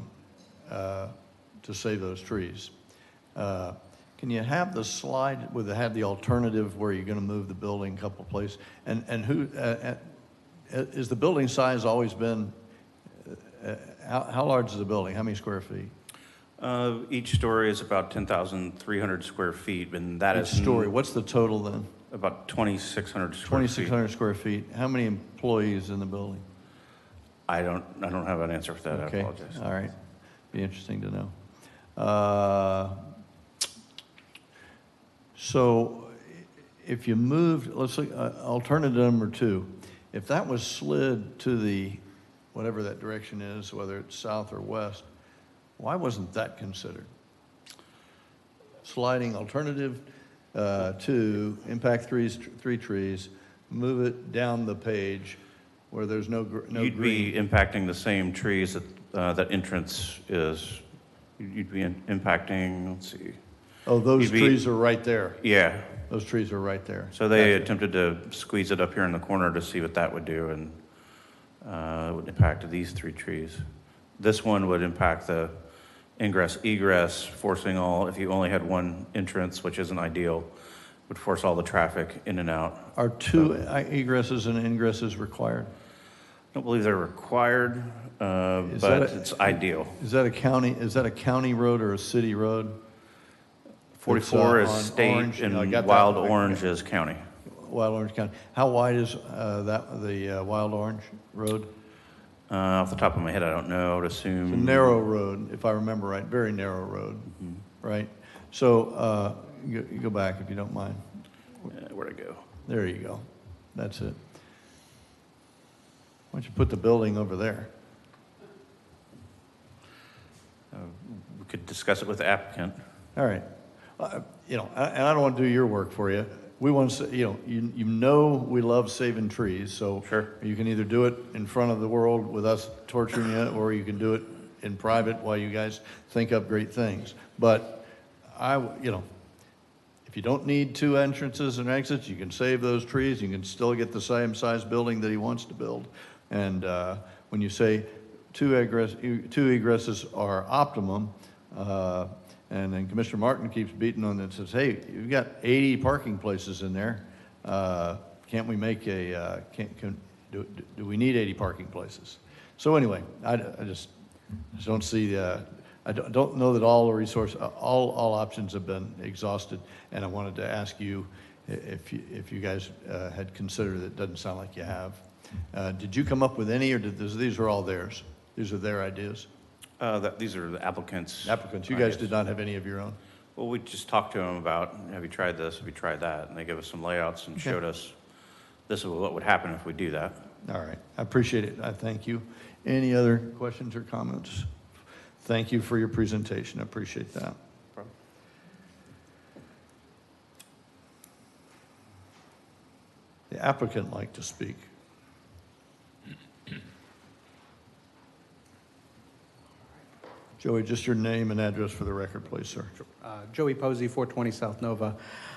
S1: to save those trees. Can you have the slide with have the alternative where you're going to move the building a couple places? And who is the building size always been? How large is the building? How many square feet?
S16: Each story is about 10,300 square feet, and that is
S1: Each story. What's the total then?
S16: About 2,600 square feet.
S1: 2,600 square feet. How many employees in the building?
S16: I don't have an answer for that.
S1: Okay.
S16: I apologize.
S1: All right. Be interesting to know. So if you moved, let's look, alternative number 2, if that was slid to the, whatever that direction is, whether it's south or west, why wasn't that considered? Sliding alternative 2, impact three trees, move it down the page where there's no
S16: You'd
S1: green.
S16: be impacting the same trees that entrance is. You'd be impacting, let's see.
S1: Oh, those trees are right there.
S16: Yeah.
S1: Those trees are right there.
S16: So they attempted to squeeze it up here in the corner to see what that would do, and it would impact these 3 trees. This one would impact the ingress, egress, forcing all, if you only had one entrance, which isn't ideal, would force all the traffic in and out.
S1: Are 2 egresses and ingresses required?
S16: I don't believe they're required, but it's ideal.
S1: Is that a county road or a city road?
S16: 44 is
S1: on
S16: state,
S1: Orange,
S16: and
S1: I got that
S16: Wild
S1: right.
S16: Orange is county.
S1: Wild Orange County. How wide is the Wild Orange Road?
S16: Off the top of my head, I don't know. I would assume.
S1: It's a narrow road, if I remember right, very narrow road, right? So you go back if you don't mind.
S16: Where'd it go?
S1: There you go. That's it. Why don't you put the building over there?
S16: We could discuss it with the applicant.
S1: All right. And I don't want to do your work for you. We want to, you know we love saving trees, so
S16: sure.
S1: You can either do it in front of the world with us torturing you, or you can do it in private while you guys think up great things. But if you don't need 2 entrances and exits, you can save those trees. You can still get the same size building that he wants to build. And when you say 2 egresses are optimum, and then Commissioner Martin keeps beating on it and says, hey, you've got 80 parking places in there. Can't we make do we need 80 parking places? So anyway, I just don't see, I don't know that all the all options have been exhausted. And I wanted to ask you if you guys had considered it. It doesn't sound like you have. Did you come up with any, or these are all theirs? These are their ideas?
S16: These are the applicants.
S1: Applicants. You guys did not have any of your own?
S16: Well, we just talked to them about, have you tried this, have you tried that? And they gave us some layouts and showed us this is what would happen if we do that.
S1: All right. I appreciate it. I thank you. Any other questions or comments? Thank you for your presentation. I appreciate that. The applicant like to speak. Joey, just your name and address for the record, please, sir.
S18: Joey Posey, 420 South Nova.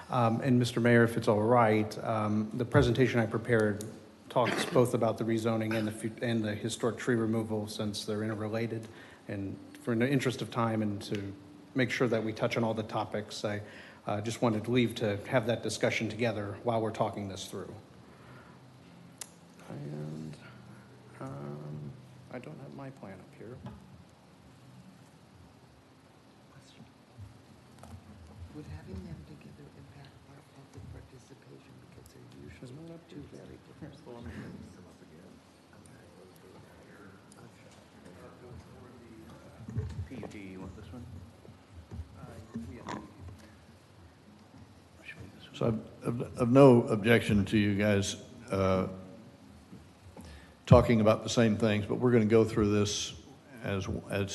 S18: And Mr. Mayor, if it's all right, the presentation I prepared talks both about the rezoning and the historic tree removal, since they're interrelated. And for the interest of time and to make sure that we touch on all the topics, I just wanted to leave to have that discussion together while we're talking this through. And I don't have my plan up here.
S9: Would having them together impact our public participation because they're usually two very different things?
S16: PUD, you want this one?
S1: So I've no objection to you guys talking about the same things, but we're going to go through this as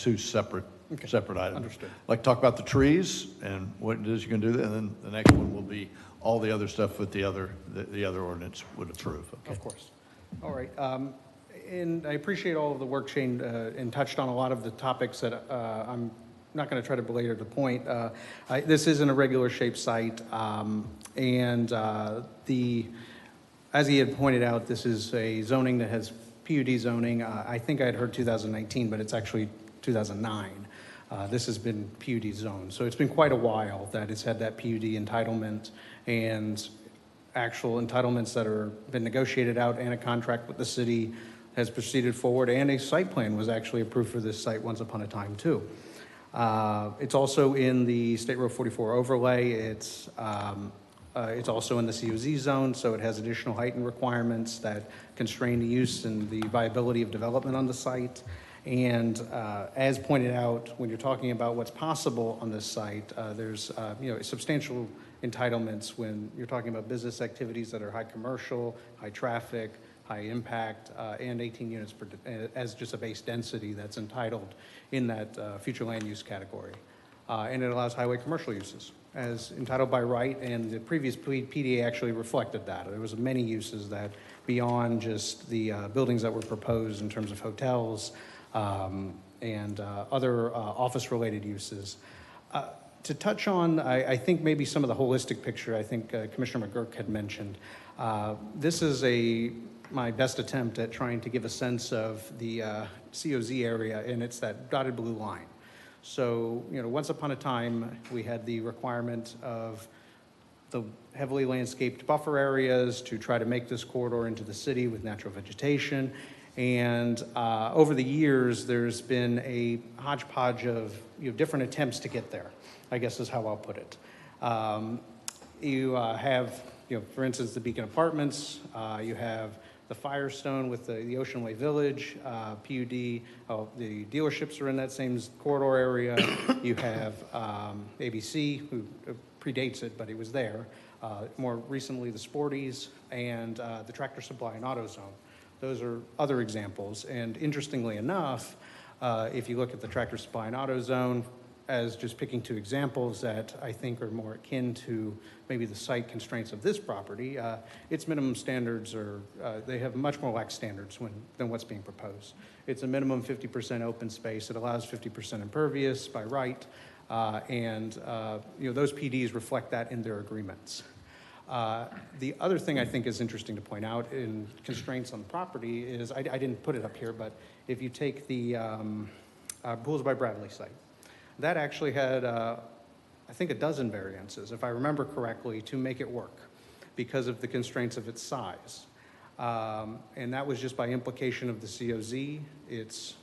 S1: two separate items.
S18: Understood.
S1: Like talk about the trees and what it is you're going to do, and then the next one will be all the other stuff that the other ordinance would approve. Okay.
S18: Of course. All right. And I appreciate all of the work, Shane, and touched on a lot of the topics that I'm not going to try to belabor the point. This isn't a regular shaped site, and as he had pointed out, this is a zoning that has PUD zoning. I think I had heard 2019, but it's actually 2009. This has been PUD zoned. So it's been quite a while that it's had that PUD entitlement and actual entitlements that are been negotiated out, and a contract with the city has proceeded forward, and a site plan was actually approved for this site once upon a time too. It's also in the State Road 44 overlay. It's also in the COZ zone, so it has additional height and requirements that constrain the use and the viability of development on the site. And as pointed out, when you're talking about what's possible on this site, there's substantial entitlements when you're talking about business activities that are high commercial, high traffic, high impact, and 18 units per, as just a base density that's entitled in that future land use category. And it allows highway commercial uses as entitled by right, and the previous PDA actually reflected that. There was many uses that beyond just the buildings that were proposed in terms of hotels and other office-related uses. To touch on, I think maybe some of the holistic picture, I think Commissioner McGurk had mentioned. This is my best attempt at trying to give a sense of the COZ area, and it's that dotted blue line. So, once upon a time, we had the requirement of the heavily landscaped buffer areas to try to make this corridor into the city with natural vegetation. And over the years, there's been a hodgepodge of different attempts to get there, I guess is how I'll put it. You have, for instance, the Beacon Apartments. You have the Firestone with the Ocean Way Village, PUD. The dealerships are in that same corridor area. You have ABC, who predates it, but it was there. More recently, the Sporties and the Tractor Supply and Auto Zone. Those are other examples. And interestingly enough, if you look at the Tractor Supply and Auto Zone, as just picking two examples that I think are more akin to maybe the site constraints of this property, its minimum standards are, they have much more lax standards than what's being proposed. It's a minimum 50% open space. It allows 50% impervious by right, and those PDs reflect that in their agreements. The other thing I think is interesting to point out in constraints on the property is, I didn't put it up here, but if you take the Pools by Bradley site, that actually had, I think, a dozen variances, if I remember correctly, to make it work because of the constraints of its size. And that was just by implication of the COZ. It's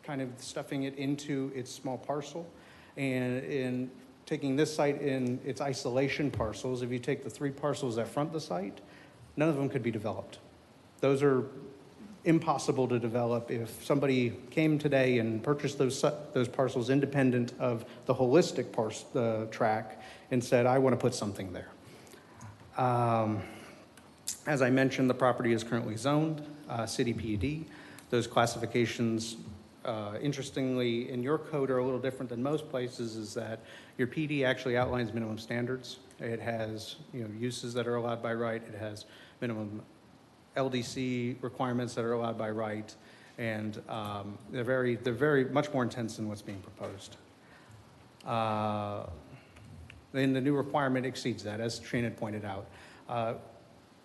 S18: kind of stuffing it into its small parcel. And in taking this site in its isolation parcels, if you take the 3 parcels that front the site, none of them could be developed. Those are impossible to develop. If somebody came today and purchased those parcels independent of the holistic track and said, I want to put something there. As I mentioned, the property is currently zoned, city PUD. Those classifications interestingly, in your code are a little different than most places, is that your PD actually outlines minimum standards. It has, uses that are allowed by right. It has minimum LDC requirements that are allowed by right, and they're very much more intense than what's being proposed. Then the new requirement exceeds that, as Shane had pointed out.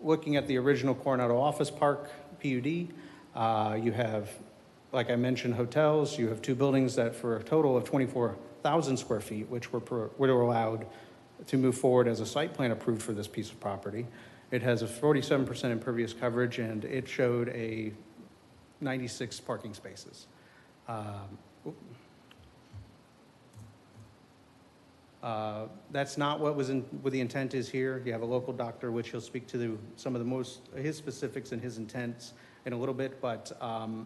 S18: Looking at the original Coronado Office Park PUD, you have, like I mentioned, hotels. You have two buildings that for a total of 24,000 square feet, which were allowed to move forward as a site plan approved for this piece of property. It has a 47% impervious coverage, and it showed a 96 parking spaces. That's not what the intent is here. You have a local doctor, which he'll speak to some of his specifics and his intents in a little bit, but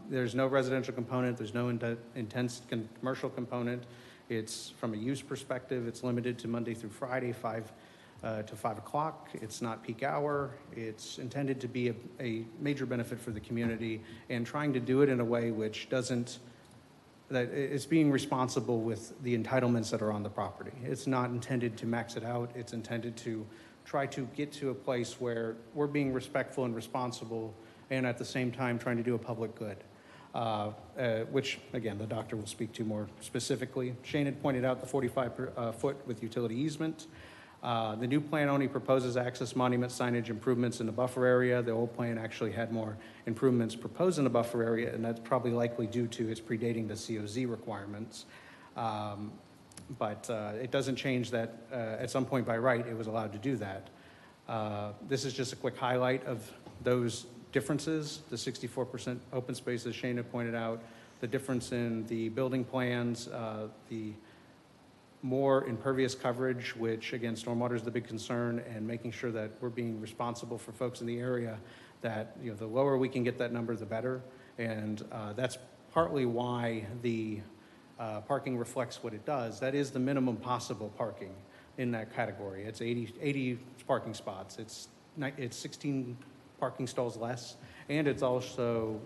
S18: there's no residential component, there's no intense commercial component. It's, from a use perspective, it's limited to Monday through Friday, 5 to 5 o'clock. It's not peak hour. It's intended to be a major benefit for the community, and trying to do it in a way which doesn't, that it's being responsible with the entitlements that are on the property. It's not intended to max it out. It's intended to try to get to a place where we're being respectful and responsible, and at the same time trying to do a public good, which, again, the doctor will speak to more specifically. Shane had pointed out the 45-foot with utility easement. The new plan only proposes access monument signage improvements in the buffer area. The old plan actually had more improvements proposed in the buffer area, and that's probably likely due to its predating the COZ requirements. But it doesn't change that at some point by right it was allowed to do that. This is just a quick highlight of those differences. The 64% open space, as Shane had pointed out, the difference in the building plans, the more impervious coverage, which, again, stormwater is the big concern, and making sure that we're being responsible for folks in the area, that the lower we can get that number, the better. And that's partly why the parking reflects what it does. That is the minimum possible parking in that category. It's 80 parking spots. It's 16 parking stalls less, and it's also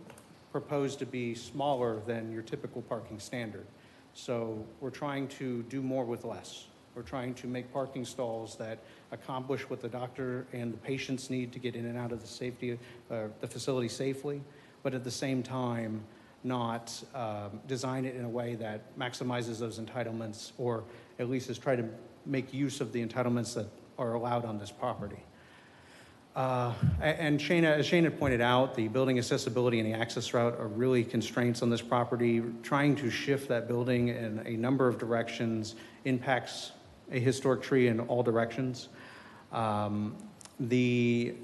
S18: proposed to be smaller than your typical parking standard. So we're trying to do more with less. We're trying to make parking stalls that accomplish what the doctor and the patients need to get in and out of the facility safely, but at the same time not design it in a way that maximizes those entitlements, or at least is try to make use of the entitlements that are allowed on this property. And as Shane had pointed out, the building accessibility and the access route are really constraints on this property. Trying to shift that building in a number of directions impacts a historic tree in all directions. The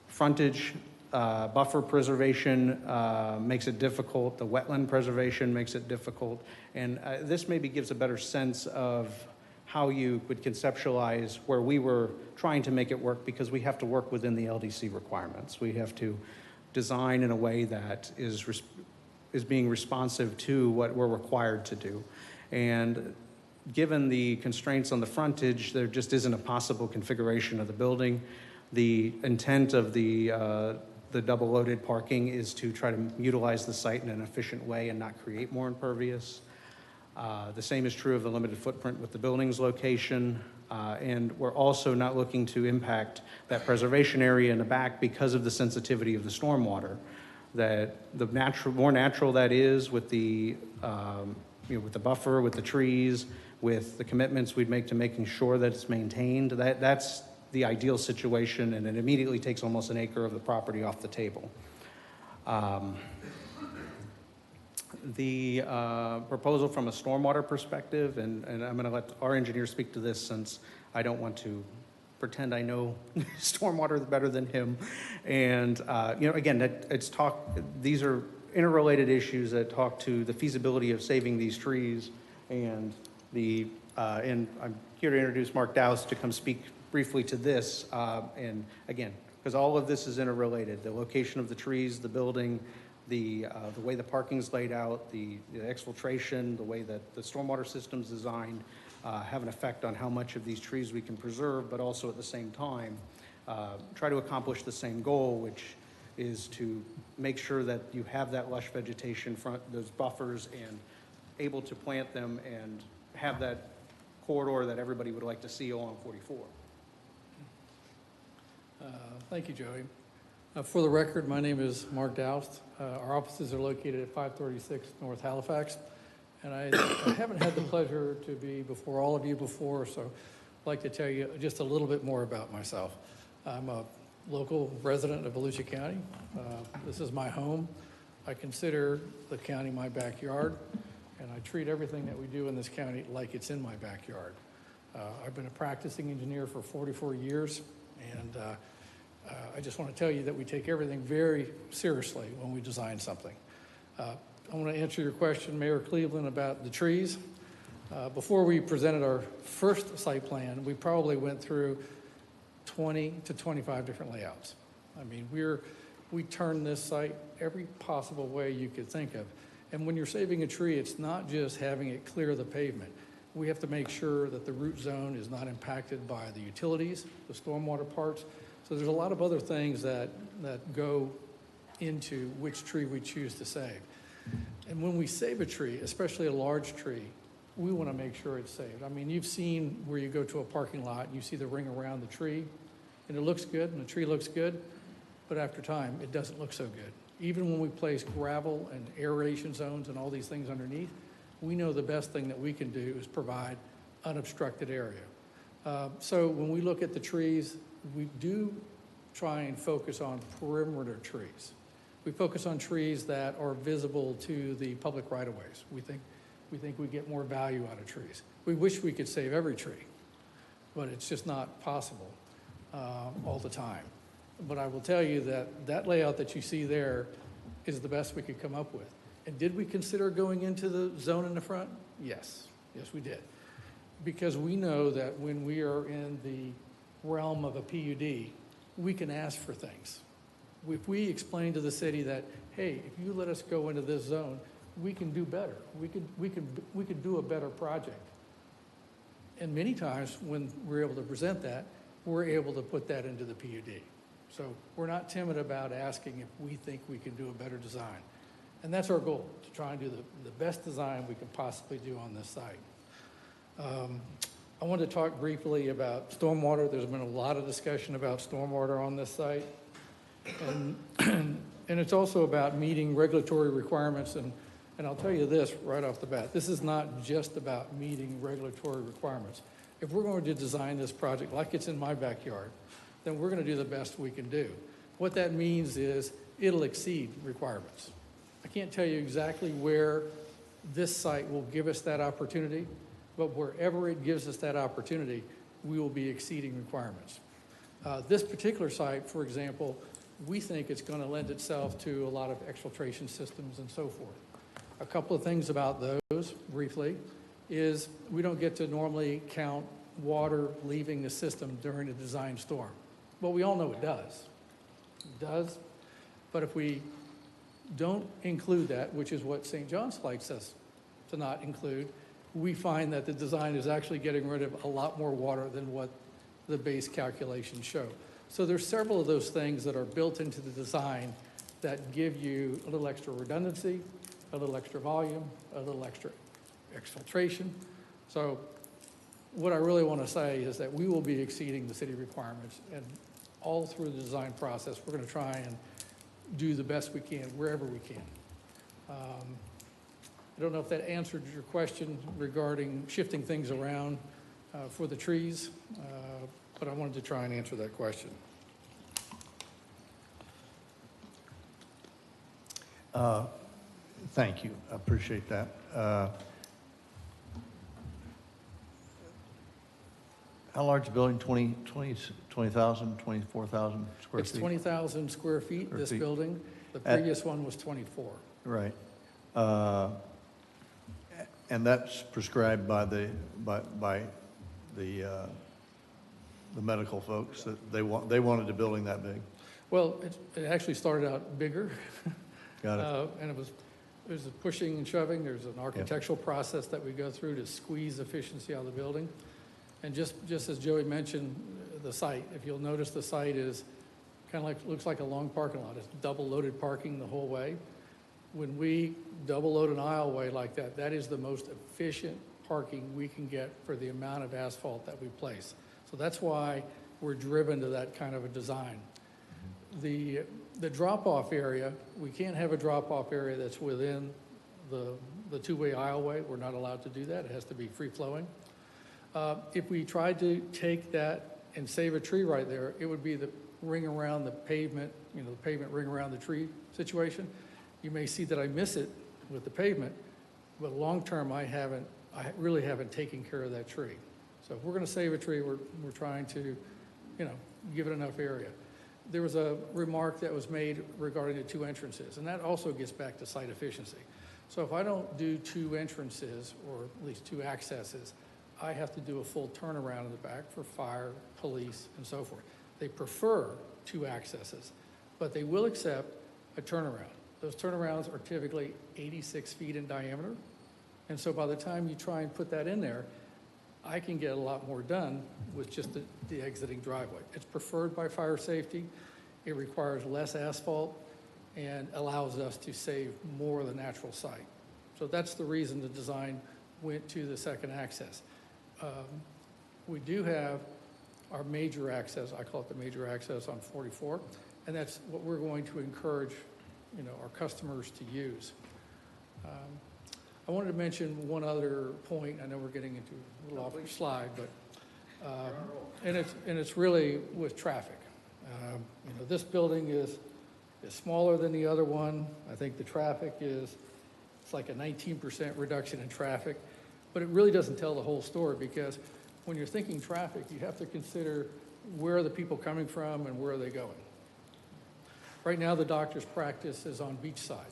S18: frontage buffer preservation makes it difficult. The wetland preservation makes it difficult. And this maybe gives a better sense of how you would conceptualize where we were trying to make it work, because we have to work within the LDC requirements. We have to design in a way that is being responsive to what we're required to do. And given the constraints on the frontage, there just isn't a possible configuration of the building. The intent of the double-loaded parking is to try to utilize the site in an efficient way and not create more impervious. The same is true of the limited footprint with the building's location, and we're also not looking to impact that preservation area in the back because of the sensitivity of the stormwater. That the more natural that is with the with the buffer, with the trees, with the commitments we'd make to making sure that it's maintained, that's the ideal situation, and it immediately takes almost an acre of the property off the table. The proposal from a stormwater perspective, and I'm going to let our engineer speak to this since I don't want to pretend I know stormwater better than him. And again, these are interrelated issues that talk to the feasibility of saving these trees, and and I'm here to introduce Mark Dowse to come speak briefly to this. And again, because all of this is interrelated: the location of the trees, the building, the way the parking is laid out, the exfiltration, the way that the stormwater system's designed, have an effect on how much of these trees we can preserve, but also at the same time try to accomplish the same goal, which is to make sure that you have that lush vegetation front, those buffers, and able to plant them and have that corridor that everybody would like to see along 44.
S19: Thank you, Joey. For the record, my name is Mark Doust. Our offices are located at 536 North Halifax, and I haven't had the pleasure to be before all of you before, so I'd like to tell you just a little bit more about myself. I'm a local resident of Volusia County. This is my home. I consider the county my backyard, and I treat everything that we do in this county like it's in my backyard. I've been a practicing engineer for 44 years, and I just want to tell you that we take everything very seriously when we design something. I want to answer your question, Mayor Cleveland, about the trees. Before we presented our first site plan, we probably went through 20 to 25 different layouts. I mean, we turned this site every possible way you could think of. And when you're saving a tree, it's not just having it clear the pavement. We have to make sure that the root zone is not impacted by the utilities, the stormwater parts. So there's a lot of other things that go into which tree we choose to save. And when we save a tree, especially a large tree, we want to make sure it's saved. I mean, you've seen where you go to a parking lot and you see the ring around the tree, and it looks good, and the tree looks good, but after time, it doesn't look so good. Even when we place gravel and aeration zones and all these things underneath, we know the best thing that we can do is provide unobstructed area. So when we look at the trees, we do try and focus on perimeter trees. We focus on trees that are visible to the public right-of-ways. We think we get more value out of trees. We wish we could save every tree, but it's just not possible all the time. But I will tell you that that layout that you see there is the best we could come up with. And did we consider going into the zone in the front? Yes. Yes, we did. Because we know that when we are in the realm of a PUD, we can ask for things. If we explain to the city that, hey, if you let us go into this zone, we can do better. We could do a better project. And many times when we're able to present that, we're able to put that into the PUD. So we're not timid about asking if we think we can do a better design. And that's our goal, to try and do the best design we can possibly do on this site. I wanted to talk briefly about stormwater. There's been a lot of discussion about stormwater on this site. And it's also about meeting regulatory requirements. And I'll tell you this right off the bat, this is not just about meeting regulatory requirements. If we're going to design this project like it's in my backyard, then we're going to do the best we can do. What that means is it'll exceed requirements. I can't tell you exactly where this site will give us that opportunity, but wherever it gives us that opportunity, we will be exceeding requirements. This particular site, for example, we think it's going to lend itself to a lot of exfiltration systems and so forth. A couple of things about those, briefly, is we don't get to normally count water leaving the system during a design storm. Well, we all know it does. It does. But if we don't include that, which is what St. John's likes us to not include, we find that the design is actually getting rid of a lot more water than what the base calculations show. So there's several of those things that are built into the design that give you a little extra redundancy, a little extra volume, a little extra exfiltration. So what I really want to say is that we will be exceeding the city requirements, and all through the design process, we're going to try and do the best we can wherever we can. I don't know if that answered your question regarding shifting things around for the trees, but I wanted to try and answer that question.
S1: Thank you. I appreciate that. How large a building? 20,000, 24,000 square
S19: It's
S1: feet?
S19: 20,000 square feet,
S1: Square
S19: this
S1: feet.
S19: building. The previous one was 24.
S1: Right. And that's prescribed by the medical folks, that they wanted the building that big.
S19: Well, it actually started out bigger.
S1: Got it.
S19: And there's a pushing and shoving. There's an architectural process that we go through to squeeze efficiency out of the building. And just as Joey mentioned, the site, if you'll notice, the site is kind of like, looks like a long parking lot. It's double-loaded parking the whole way. When we double-load an aisleway like that, that is the most efficient parking we can get for the amount of asphalt that we place. So that's why we're driven to that kind of a design. The drop-off area, we can't have a drop-off area that's within the two-way aisleway. We're not allowed to do that. It has to be free-flowing. If we tried to take that and save a tree right there, it would be the ring around the pavement, the pavement ring around the tree situation. You may see that I miss it with the pavement, but long-term, I really haven't taken care of that tree. So if we're going to save a tree, we're trying to, give it enough area. There was a remark that was made regarding the two entrances, and that also gets back to site efficiency. So if I don't do two entrances, or at least two accesses, I have to do a full turnaround in the back for fire, police, and so forth. They prefer two accesses, but they will accept a turnaround. Those turnarounds are typically 86 feet in diameter, and so by the time you try and put that in there, I can get a lot more done with just the exiting driveway. It's preferred by fire safety. It requires less asphalt and allows us to save more of the natural site. So that's the reason the design went to the second access. We do have our major access, I call it the major access on 44, and that's what we're going to encourage our customers to use. I wanted to mention one other point. I know we're getting into a little off the slide, but and it's really with traffic. This building is smaller than the other one. I think the traffic it's like a 19% reduction in traffic, but it really doesn't tell the whole story, because when you're thinking traffic, you have to consider where are the people coming from and where are they going. Right now, the doctor's practice is on Beachside.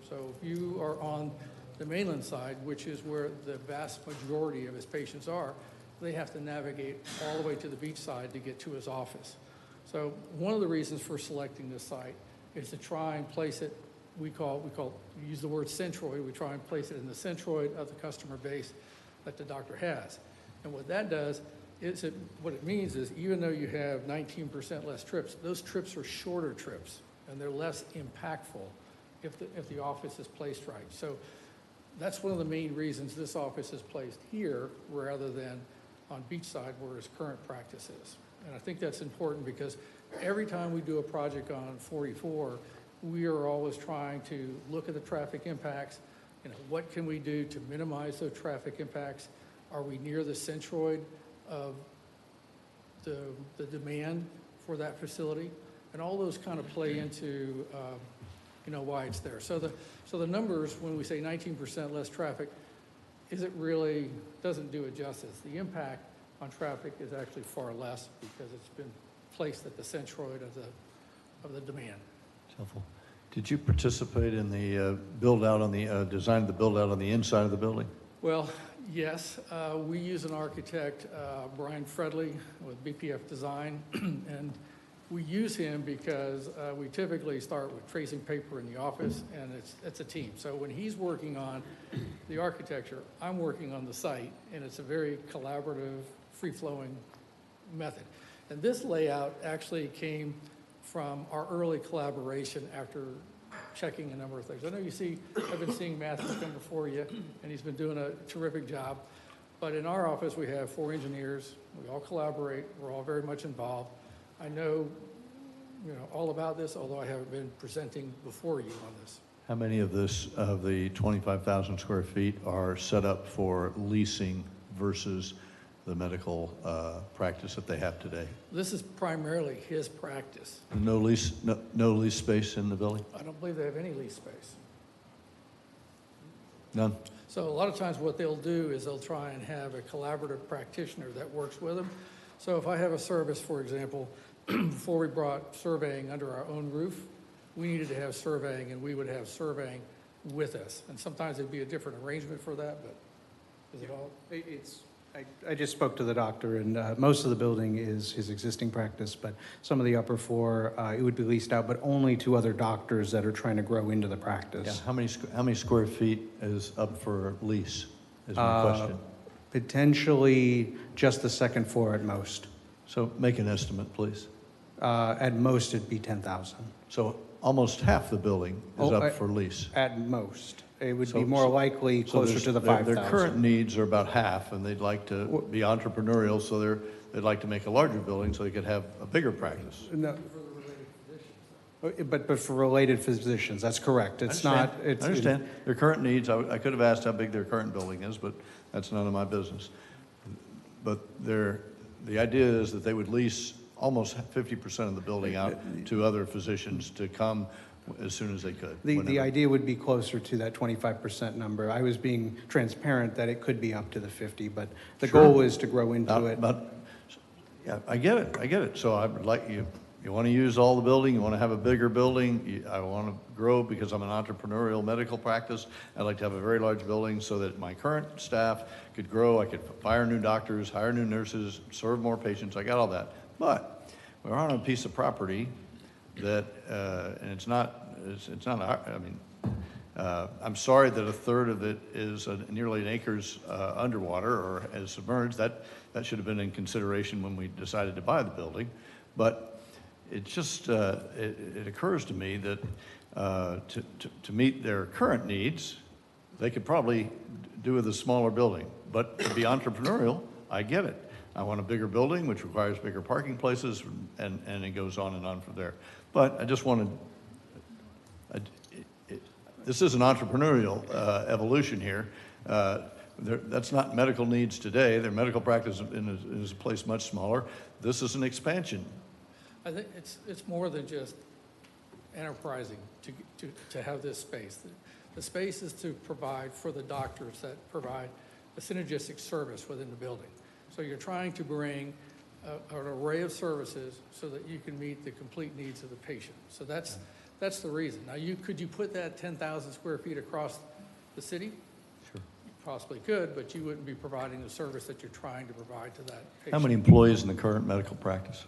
S19: So if you are on the mainland side, which is where the vast majority of his patients are, they have to navigate all the way to the beach side to get to his office. So one of the reasons for selecting this site is to try and place it, we use the word centroid, we try and place it in the centroid of the customer base that the doctor has. And what that does is what it means is, even though you have 19% less trips, those trips are shorter trips and they're less impactful if the office is placed right. So that's one of the main reasons this office is placed here rather than on Beachside where his current practice is. And I think that's important because every time we do a project on 44, we are always trying to look at the traffic impacts. What can we do to minimize those traffic impacts? Are we near the centroid of the demand for that facility? And all those kind of play into why it's there. So the numbers, when we say 19% less traffic, doesn't do it justice. The impact on traffic is actually far less because it's been placed at the centroid of the demand.
S1: That's helpful. Did you participate in the build-out on the design of the build-out on the inside of the building?
S19: Well, yes. We use an architect, Brian Fredley, with BPF Design, and we use him because we typically start with tracing paper in the office, and it's a team. So when he's working on the architecture, I'm working on the site, and it's a very collaborative, free-flowing method. And this layout actually came from our early collaboration after checking a number of things. I know I've been seeing Matthew come before you, and he's been doing a terrific job. But in our office, we have 4 engineers. We all collaborate. We're all very much involved. I know, all about this, although I haven't been presenting before you on this.
S1: How many of the 25,000 square feet are set up for leasing versus the medical practice that they have today?
S19: This is primarily his practice.
S1: No lease space in the building?
S19: I don't believe they have any lease space.
S1: None?
S19: So a lot of times what they'll do is they'll try and have a collaborative practitioner that works with them. So if I have a service, for example, before we brought surveying under our own roof, we needed to have surveying, and we would have surveying with us. And sometimes it'd be a different arrangement for that, but is it all?
S18: I just spoke to the doctor, and most of the building is his existing practice, but some of the upper floor, it would be leased out, but only to other doctors that are trying to grow into the practice.
S1: Yeah. How many square feet is up for lease, is my question.
S18: Potentially just the second floor at most.
S1: So make an estimate, please.
S18: At most, it'd be 10,000.
S1: So almost half the building is
S18: Oh,
S1: up for lease.
S18: At most. It would be
S1: So-
S18: more likely
S1: so
S18: closer
S1: there's-
S18: to the
S1: their-
S18: 5,000.
S1: Their current needs are about half, and they'd like to be entrepreneurial, so they'd like to make a larger building so they could have a bigger practice.
S18: No. But for related physicians, that's correct. It's not.
S1: I understand. Their current needs, I could have asked how big their current building is, but that's none of my business. But the idea is that they would lease almost 50% of the building out to other physicians to come as soon as they could.
S18: The
S1: whenever.
S18: idea would be closer to that 25% number. I was being transparent that it could be up to the 50, but the
S1: Sure.
S18: goal is to grow into it.
S1: But, yeah, I get it. So I would like you want to use all the building, you want to have a bigger building, I want to grow because I'm an entrepreneurial medical practice. I'd like to have a very large building so that my current staff could grow, I could fire new doctors, hire new nurses, serve more patients, I got all that. But we're on a piece of property that, and it's not, I'm sorry that a third of it is nearly an acre's underwater or is submerged. That should have been in consideration when we decided to buy the building. But it just, it occurs to me that to meet their current needs, they could probably do with a smaller building. But to be entrepreneurial, I get it. I want a bigger building, which requires bigger parking places, and it goes on and on from there. But I just wanted, this is an entrepreneurial evolution here. That's not medical needs today. Their medical practice is a place much smaller. This is an expansion.
S19: I think it's more than just enterprising to have this space. The space is to provide for the doctors that provide a synergistic service within the building. So you're trying to bring an array of services so that you can meet the complete needs of the patient. So that's the reason. Now, could you put that 10,000 square feet across the city?
S1: Sure.
S19: You possibly could, but you wouldn't be providing the service that you're trying to provide to that patient.
S1: How many employees in the current medical practice?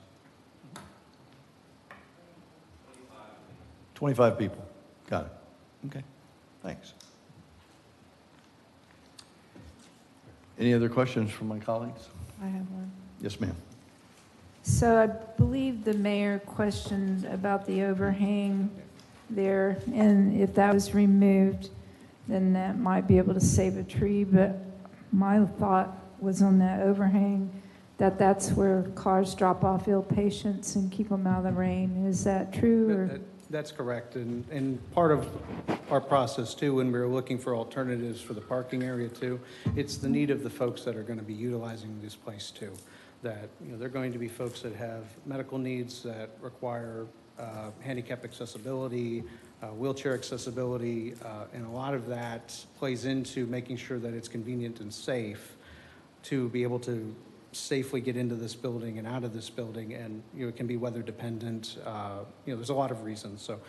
S1: 25 people. Got it. Okay. Thanks. Any other questions from my colleagues?
S11: I have one.
S1: Yes, ma'am.
S11: So I believe the mayor questioned about the overhang there, and if that was removed, then that might be able to save a tree. But my thought was on that overhang, that's where cars drop off ill patients and keep them out of the rain. Is that true? Or?
S18: That's correct. And part of our process, too, when we were looking for alternatives for the parking area, too, it's the need of the folks that are going to be utilizing this place, too. That, they're going to be folks that have medical needs that require handicap accessibility, wheelchair accessibility, and a lot of that plays into making sure that it's convenient and safe to be able to safely get into this building and out of this building, and it can be weather dependent. There's a lot of reasons. So,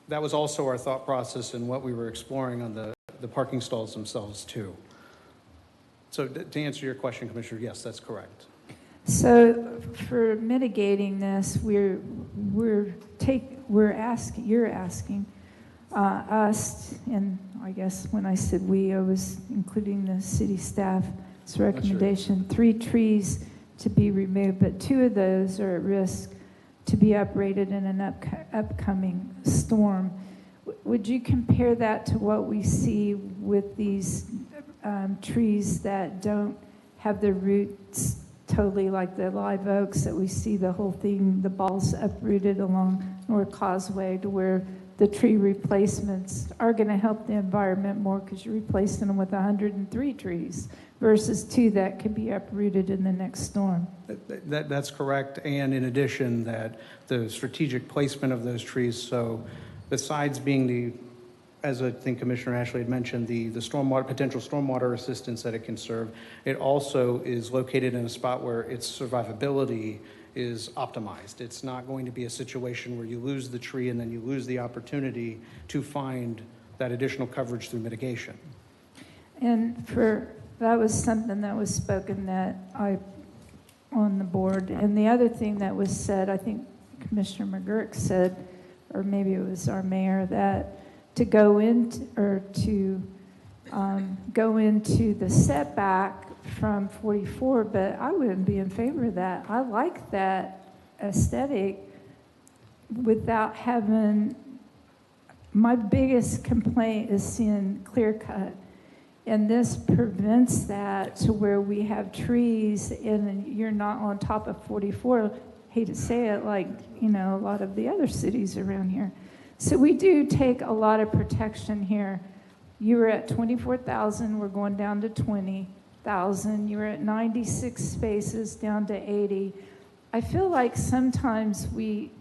S18: that was also our thought process and what we were exploring on the parking stalls themselves too. So to answer your question, Commissioner, yes, that's correct.
S11: So for mitigating this, you're asking us, and I guess when I said we, I was including the city staff's recommendation, 3 trees to be removed, but 2 of those are at risk to be uprooted in an upcoming storm. Would you compare that to what we see with these trees that don't have the roots totally like the live oaks, that we see the whole thing, the balls uprooted along North Causeway, to where the tree replacements are going to help the environment more because you're replacing them with 103 trees versus 2 that could be uprooted in the next storm?
S18: That's correct. And in addition, that the strategic placement of those trees, so besides being as I think Commissioner Ashley had mentioned, the potential stormwater assistance that it can serve, it also is located in a spot where its survivability is optimized. It's not going to be a situation where you lose the tree and then you lose the opportunity to find that additional coverage through mitigation.
S11: And that was something that was spoken on the board. And the other thing that was said, I think Commissioner McGurk said, or maybe it was our mayor, that to go into the setback from 44, but I wouldn't be in favor of that. I like that aesthetic without having, my biggest complaint is seeing clear cut. And this prevents that to where we have trees and you're not on top of 44, hate to say it, like, you know, a lot of the other cities around here. So we do take a lot of protection here. You were at 24,000, we're going down to 20,000. You were at 96 spaces, down to 80. I feel like sometimes we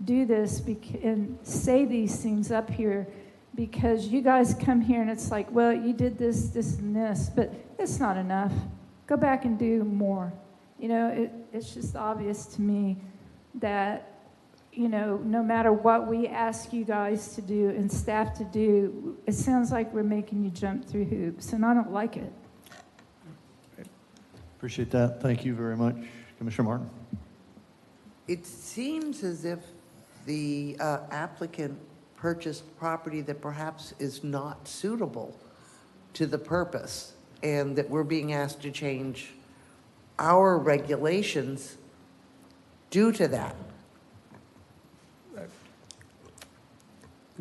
S11: do this and say these things up here because you guys come here and it's like, well, you did this, this, and this, but it's not enough. Go back and do more. You know, it's just obvious to me that, you know, no matter what we ask you guys to do and staff to do, it sounds like we're making you jump through hoops, and I don't like it.
S1: Appreciate that. Thank you very much. Commissioner Martin.
S9: It seems as if the applicant purchased property that perhaps is not suitable to the purpose, and that we're being asked to change our regulations due to that.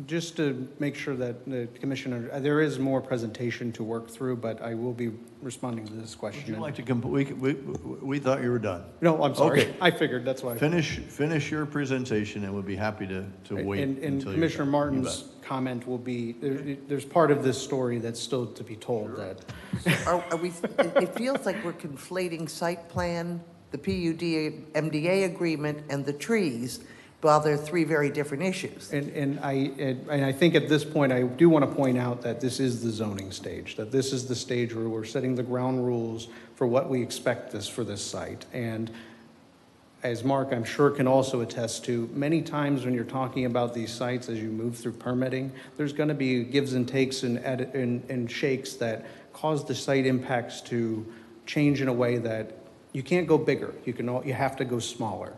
S18: Just to make sure that the Commissioner, there is more presentation to work through, but I will be responding to this question.
S1: Would you like to we thought you were done.
S18: No, I'm sorry.
S1: Okay.
S18: I figured, that's why.
S1: Finish your presentation, and we'll be happy to wait
S18: And
S1: until you're
S18: Commissioner
S1: done.
S18: Martin's comment will be, there's part of this story that's still to be told. That
S9: Are we, it feels like we're conflating site plan, the PUD MDA agreement, and the trees, while they're three very different issues.
S18: And I think at this point, I do want to point out that this is the zoning stage, that this is the stage where we're setting the ground rules for what we expect for this site. And as Mark, I'm sure, can also attest to, many times when you're talking about these sites, as you move through permitting, there's going to be gives and takes and shakes that cause the site impacts to change in a way that you can't go bigger. You have to go smaller.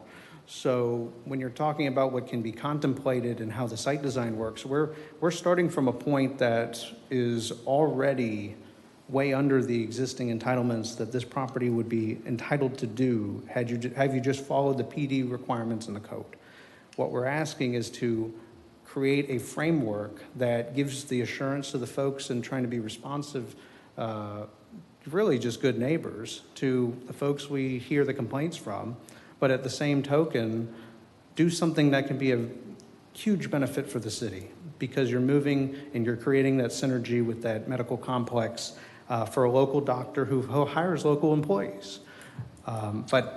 S18: So when you're talking about what can be contemplated and how the site design works, we're starting from a point that is already way under the existing entitlements that this property would be entitled to do have you just followed the PD requirements in the code. What we're asking is to create a framework that gives the assurance to the folks and trying to be responsive, really just good neighbors to the folks we hear the complaints from, but at the same token, do something that can be a huge benefit for the city, because you're moving and you're creating that synergy with that medical complex for a local doctor who hires local employees. But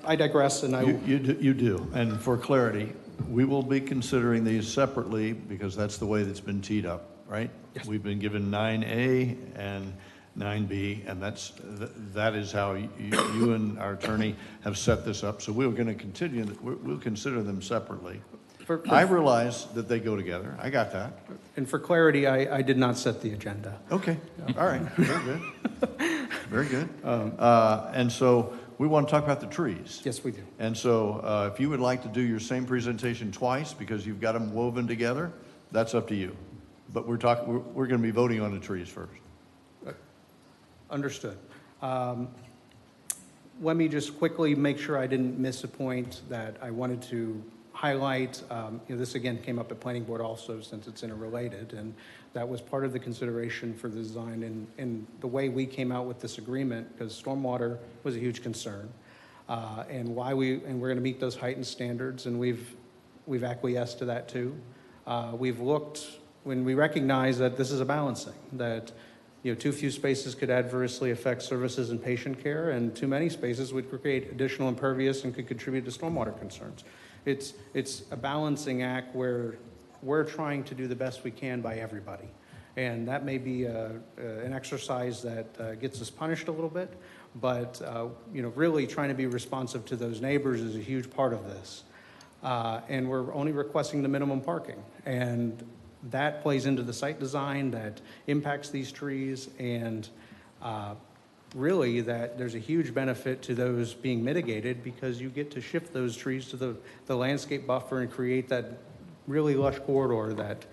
S18: I digress, and
S1: You do, and for clarity, we will be considering these separately because that's the way that's been teed up, right? Yes. We've been given 9A and 9B, and that is how you and our attorney have set this up. So we're going to continue, we'll consider them separately. I realize that they go together. I got that.
S18: And for clarity, I did not set the agenda.
S1: Okay, all right, very good. Very good. And so we want to talk about the trees.
S18: Yes, we do.
S1: And so if you would like to do your same presentation twice because you've got them woven together, that's up to you. But we're going to be voting on the trees first.
S18: Understood. Let me just quickly make sure I didn't miss a point that I wanted to highlight. This again came up at Planning Board also, since it's interrelated, and that was part of the consideration for the design and the way we came out with this agreement, because stormwater was a huge concern, and we're going to meet those heightened standards, and we've acquiesced to that too. We've looked when we recognize that this is a balancing, that too few spaces could adversely affect services and patient care, and too many spaces would create additional impervious and could contribute to stormwater concerns. It's a balancing act where we're trying to do the best we can by everybody. And that may be an exercise that gets us punished a little bit, but really trying to be responsive to those neighbors is a huge part of this. And we're only requesting the minimum parking. And that plays into the site design that impacts these trees, and really that there's a huge benefit to those being mitigated, because you get to shift those trees to the landscape buffer and create that really lush corridor that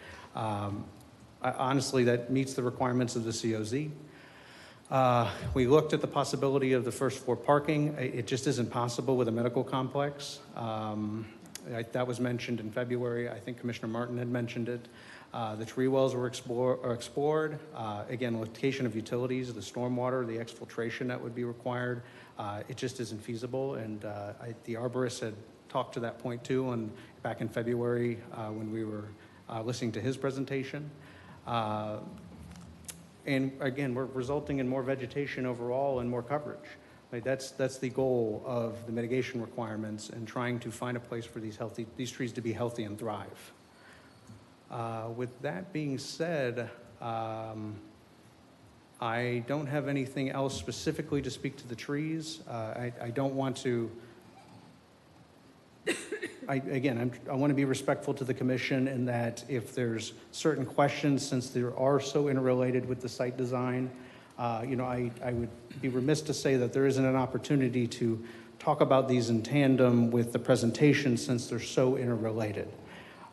S18: honestly that meets the requirements of the COZ. We looked at the possibility of the first floor parking. It just isn't possible with a medical complex. That was mentioned in February. I think Commissioner Martin had mentioned it. The tree wells were explored. Again, location of utilities, the stormwater, the exfiltration that would be required. It just isn't feasible. And the arborist had talked to that point too back in February when we were listening to his presentation. And again, we're resulting in more vegetation overall and more coverage. Right? That's the goal of the mitigation requirements and trying to find a place for these trees to be healthy and thrive. With that being said, I don't have anything else specifically to speak to the trees. I don't want to. I want to be respectful to the commission in that if there's certain questions, since they are so interrelated with the site design, I would be remiss to say that there isn't an opportunity to talk about these in tandem with the presentation since they're so interrelated.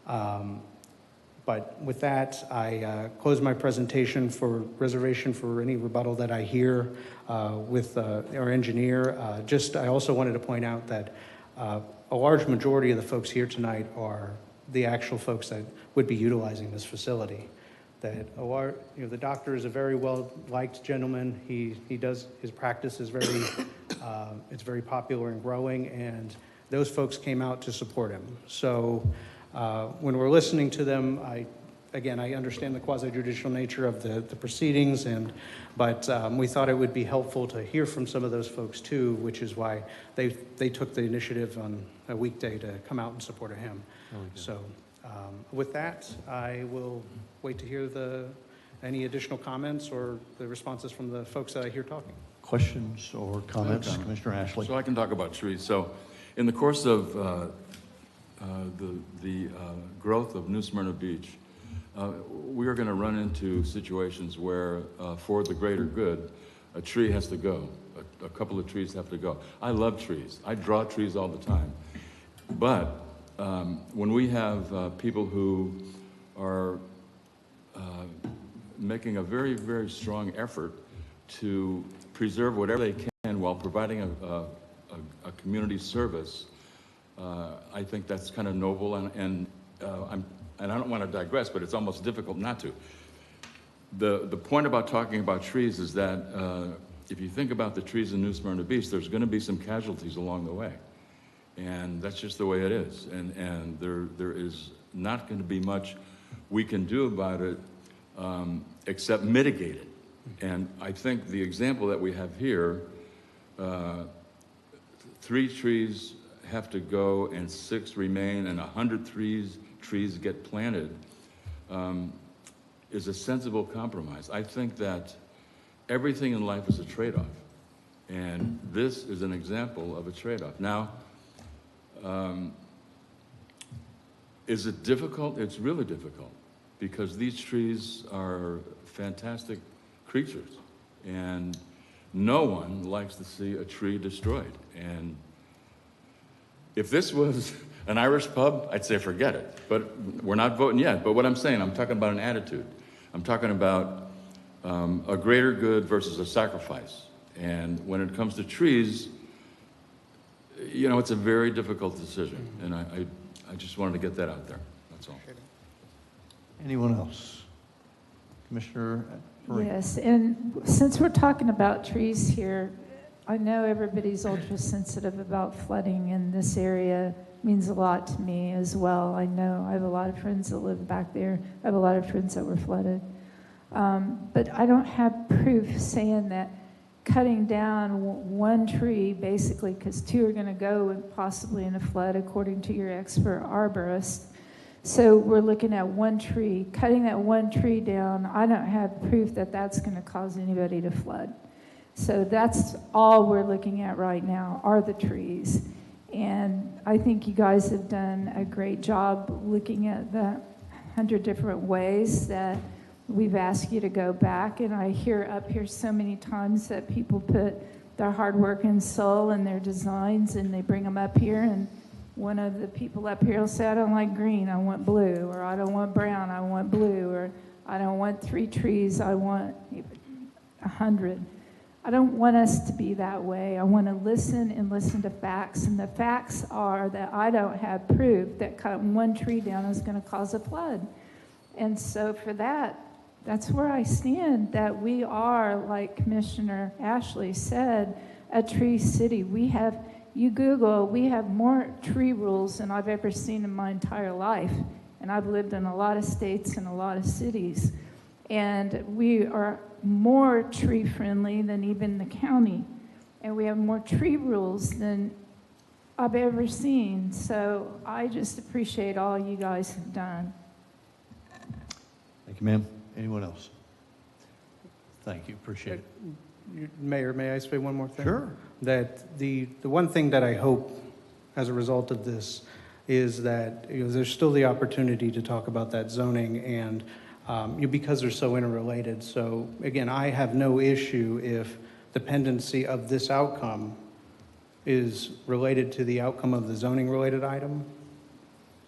S18: But with that, I close my presentation for reservation for any rebuttal that I hear with our engineer. I also wanted to point out that a large majority of the folks here tonight are the actual folks that would be utilizing this facility. The doctor is a very well-liked gentleman. He does, his practice is it's very popular and growing, and those folks came out to support him. So when we're listening to them, I understand the quasi-judicial nature of the proceedings, but we thought it would be helpful to hear from some of those folks too, which is why they took the initiative on a weekday to come out and support him. So with that, I will wait to hear any additional comments or the responses from the folks that I hear talking.
S1: Questions or comments, Commissioner Ashley?
S17: So I can talk about trees. So in the course of the growth of New Smyrna Beach, we are going to run into situations where, for the greater good, a tree has to go. A couple of trees have to go. I love trees. I draw trees all the time. But when we have people who are making a very, very strong effort to preserve whatever they can while providing a community service, I think that's kind of noble, and I don't want to digress, but it's almost difficult not to. The point about talking about trees is that if you think about the trees in New Smyrna Beach, there's going to be some casualties along the way. And that's just the way it is. And there is not going to be much we can do about it except mitigate it. And I think the example that we have here, 3 trees have to go and 6 remain and 100 trees get planted, is a sensible compromise. I think that everything in life is a trade-off. And this is an example of a trade-off. Now, is it difficult? It's really difficult because these trees are fantastic creatures and no one likes to see a tree destroyed. And if this was an Irish pub, I'd say forget it, but we're not voting yet. But what I'm saying, I'm talking about an attitude. I'm talking about a greater good versus a sacrifice. And when it comes to trees, it's a very difficult decision, and I just wanted to get that out there. That's all.
S1: Anyone else? Commissioner Perrine?
S11: Yes, and since we're talking about trees here, I know everybody's ultra sensitive about flooding in this area. It means a lot to me as well. I know I have a lot of friends that live back there. I have a lot of friends that were flooded. But I don't have proof saying that cutting down one tree, basically, because 2 are going to go possibly in a flood, according to your expert arborist. So we're looking at one tree. Cutting that one tree down, I don't have proof that that's going to cause anybody to flood. So that's all we're looking at right now are the trees. And I think you guys have done a great job looking at the 100 different ways that we've asked you to go back, and I hear up here so many times that people put their hard work and soul in their designs, and they bring them up here, and one of the people up here will say, I don't like green, I want blue, or I don't want brown, I want blue, or I don't want 3 trees, I want 100. I don't want us to be that way. I want to listen and listen to facts, and the facts are that I don't have proof that cutting one tree down is going to cause a flood. And so for that, that's where I stand, that we are, like Commissioner Ashley said, a tree city. We have, you Google, we have more tree rules than I've ever seen in my entire life. And I've lived in a lot of states and a lot of cities. And we are more tree friendly than even the county. And we have more tree rules than I've ever seen. So I just appreciate all you guys have done.
S1: Thank you, ma'am. Anyone else? Thank you. Appreciate it.
S18: Mayor, may I say one more thing?
S1: Sure.
S18: That the one thing that I hope as a result of this is that there's still the opportunity to talk about that zoning and because they're so interrelated. So again, I have no issue if the pendency of this outcome is related to the outcome of the zoning related item.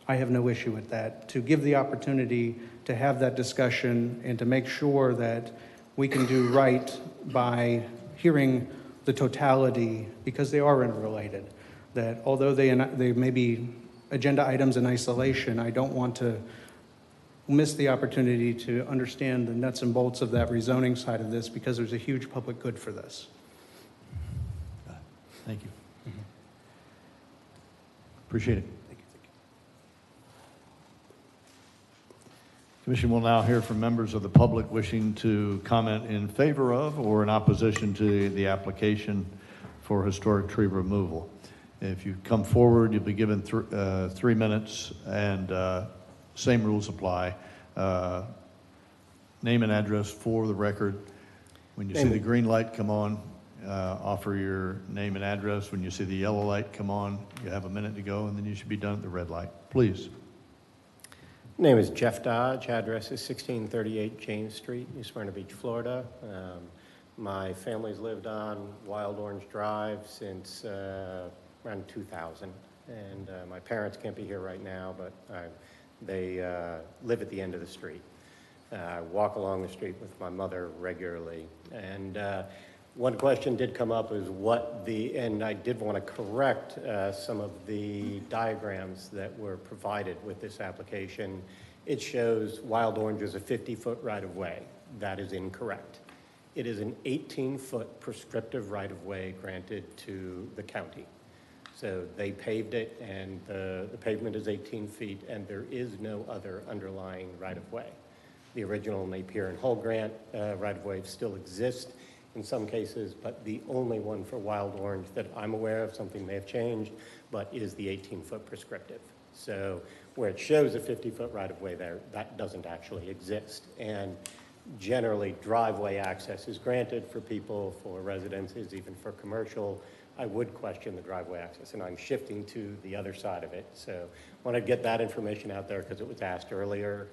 S18: I have no issue with that. To give the opportunity to have that discussion and to make sure that we can do right by hearing the totality, because they are interrelated. That although they may be agenda items in isolation, I don't want to miss the opportunity to understand the nuts and bolts of that rezoning side of this, because there's a huge public good for this.
S1: Thank you. Appreciate it. Commission will now hear from members of the public wishing to comment in favor of or in opposition to the application for historic tree removal. If you come forward, you'll be given 3 minutes, and same rules apply. Name and address for the record. When you see the green light come on, offer your name and address. When you see the yellow light come on, you have a minute to go, and then you should be done at the red light. Please.
S20: Name is Jeff Dodge. Address is 1638 James Street, New Smyrna Beach, Florida. My family's lived on Wild Orange Drive since around 2000, and my parents can't be here right now, but they live at the end of the street. I walk along the street with my mother regularly, and one question did come up is and I did want to correct some of the diagrams that were provided with this application. It shows Wild Orange as a 50-foot right-of-way. That is incorrect. It is an 18-foot prescriptive right-of-way granted to the county. So they paved it, and the pavement is 18 feet, and there is no other underlying right-of-way. The original Napier and Hull grant right-of-way still exists in some cases, but the only one for Wild Orange that I'm aware of, something may have changed, but is the 18-foot prescriptive. So where it shows a 50-foot right-of-way there, that doesn't actually exist. And generally, driveway access is granted for people, for residences, even for commercial. I would question the driveway access, and I'm shifting to the other side of it. So I want to get that information out there because it was asked earlier.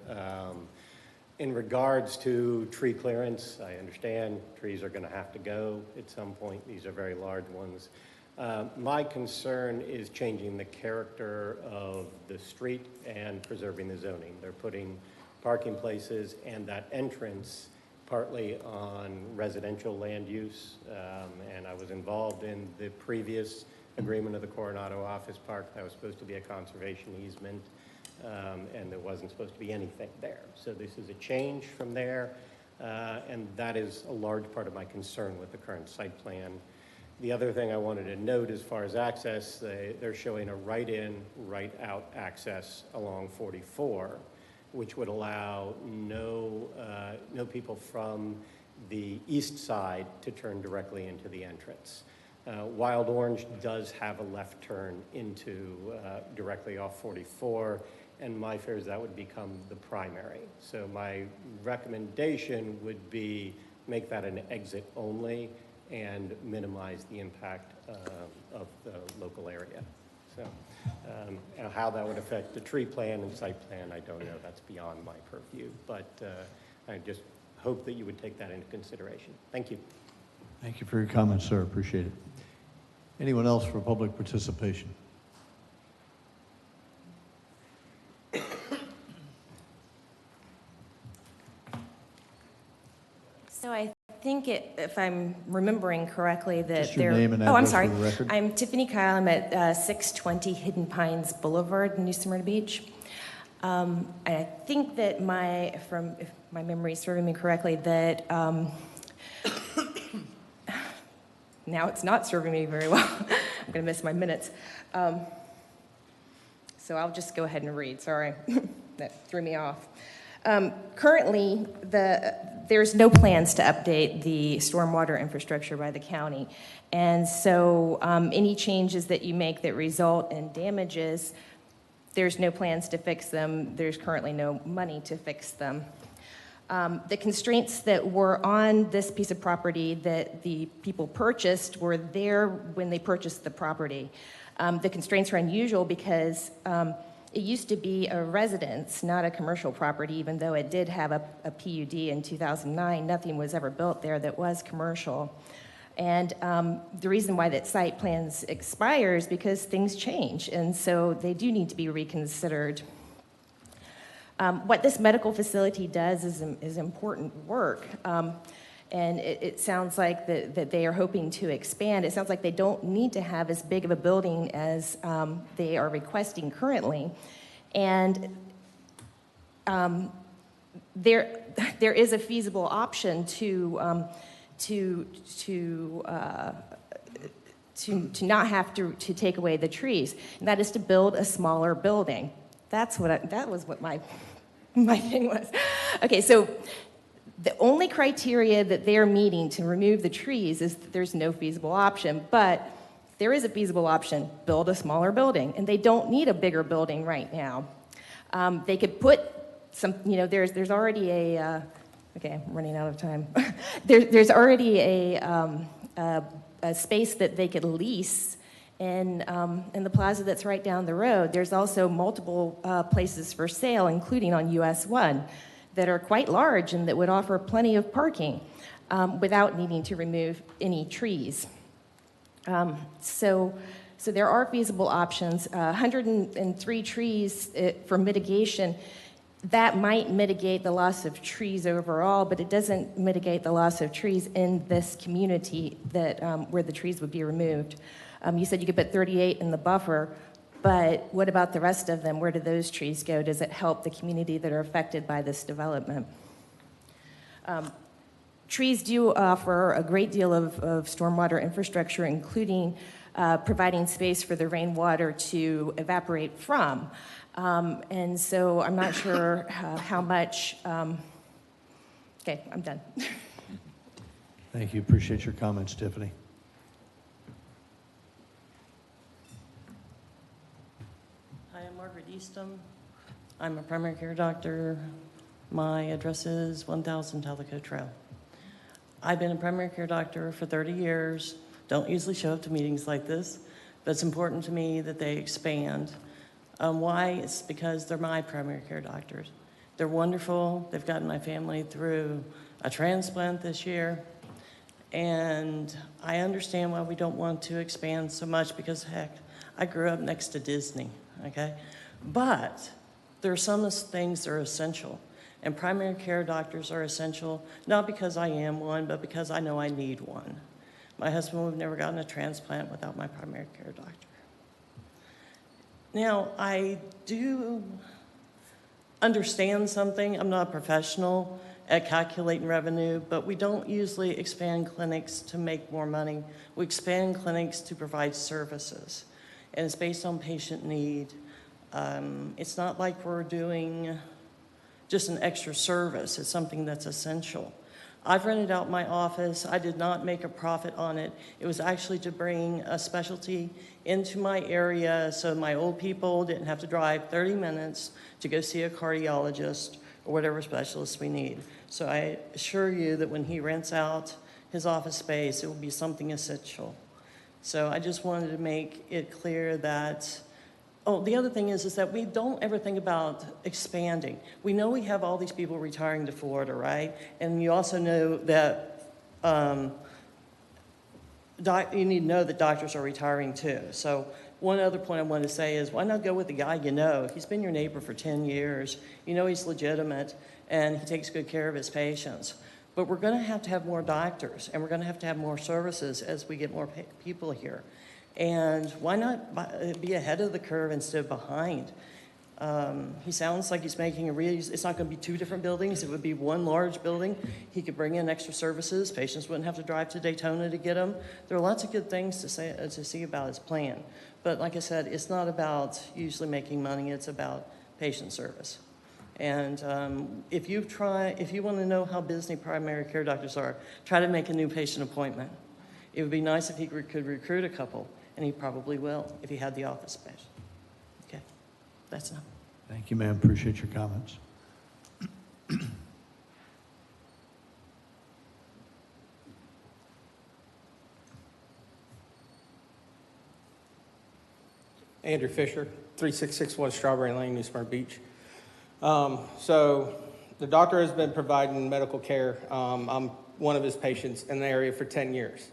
S20: In regards to tree clearance, I understand trees are going to have to go at some point. These are very large ones. My concern is changing the character of the street and preserving the zoning. They're putting parking places and that entrance partly on residential land use, and I was involved in the previous agreement of the Coronado Office Park. That was supposed to be a conservation easement, and there wasn't supposed to be anything there. So this is a change from there, and that is a large part of my concern with the current site plan. The other thing I wanted to note as far as access, they're showing a right-in, right-out access along 44, which would allow no people from the east side to turn directly into the entrance. Wild Orange does have a left turn into directly off 44, and my fear is that would become the primary. So my recommendation would be make that an exit only and minimize the impact of the local area. So how that would affect the tree plan and site plan, I don't know. That's beyond my purview. But I just hope that you would take that into consideration. Thank you.
S1: Thank you for your comments, sir. Appreciate it. Anyone else for public participation?
S21: So I think if I'm remembering correctly, that
S1: Just your name and
S21: I'm
S1: address
S21: sorry.
S1: for the record.
S21: I'm Tiffany Kyle. I'm at 620 Hidden Pines Boulevard in New Smyrna Beach. I think that if my memory is serving me correctly, that now it's not serving me very well. I'm going to miss my minutes. So I'll just go ahead and read. Sorry, that threw me off. Currently, there's no plans to update the stormwater infrastructure by the county. And so any changes that you make that result in damages, there's no plans to fix them. There's currently no money to fix them. The constraints that were on this piece of property that the people purchased were there when they purchased the property. The constraints are unusual because it used to be a residence, not a commercial property, even though it did have a PUD in 2009. Nothing was ever built there that was commercial. And the reason why that site plans expires because things change, and so they do need to be reconsidered. What this medical facility does is important work. And it sounds like that they are hoping to expand. It sounds like they don't need to have as big of a building as they are requesting currently. And there is a feasible option to not have to take away the trees, and that is to build a smaller building. That was what my thing was. Okay, so the only criteria that they're meeting to remove the trees is that there's no feasible option, but there is a feasible option: build a smaller building, and they don't need a bigger building right now. They could put some, there's already a. Okay, I'm running out of time. There's already a space that they could lease in the plaza that's right down the road. There's also multiple places for sale, including on US 1, that are quite large and that would offer plenty of parking without needing to remove any trees. So there are feasible options. 103 trees for mitigation. That might mitigate the loss of trees overall, but it doesn't mitigate the loss of trees in this community where the trees would be removed. You said you could put 38 in the buffer, but what about the rest of them? Where do those trees go? Does it help the community that are affected by this development? Trees do offer a great deal of stormwater infrastructure, including providing space for the rainwater to evaporate from. And so I'm not sure how much. Okay, I'm done.
S1: Thank you. Appreciate your comments, Tiffany.
S22: Hi, I'm Margaret Eastham. I'm a primary care doctor. My address is 1000 Tellico Trail. I've been a primary care doctor for 30 years. Don't usually show up to meetings like this, but it's important to me that they expand. Why? It's because they're my primary care doctors. They're wonderful. They've gotten my family through a transplant this year. And I understand why we don't want to expand so much because, heck, I grew up next to Disney, okay? But there are some things that are essential. And primary care doctors are essential, not because I am one, but because I know I need one. My husband would have never gotten a transplant without my primary care doctor. Now, I do understand something. I'm not a professional at calculating revenue, but we don't usually expand clinics to make more money. We expand clinics to provide services, and it's based on patient need. It's not like we're doing just an extra service. It's something that's essential. I've rented out my office. I did not make a profit on it. It was actually to bring a specialty into my area so my old people didn't have to drive 30 minutes to go see a cardiologist or whatever specialist we need. So I assure you that when he rents out his office space, it will be something essential. So I just wanted to make it clear that, the other thing is that we don't ever think about expanding. We know we have all these people retiring to Florida, right? And you also know that you need to know that doctors are retiring too. So one other point I want to say is, why not go with the guy you know? He's been your neighbor for 10 years. You know he's legitimate, and he takes good care of his patients. But we're going to have more doctors, and we're going to have more services as we get more people here. And why not be ahead of the curve instead of behind? He sounds like he's making it's not going to be two different buildings. It would be one large building. He could bring in extra services. Patients wouldn't have to drive to Daytona to get them. There are lots of good things to see about his plan. But like I said, it's not about usually making money. It's about patient service. And if you want to know how busy primary care doctors are, try to make a new patient appointment. It would be nice if he could recruit a couple, and he probably will if he had the office space. Okay, that's enough.
S1: Thank you, ma'am. Appreciate your comments.
S3: Andrew Fisher, 3661 Strawberry Lane, New Smyrna Beach. So the doctor has been providing medical care. I'm one of his patients in the area for 10 years.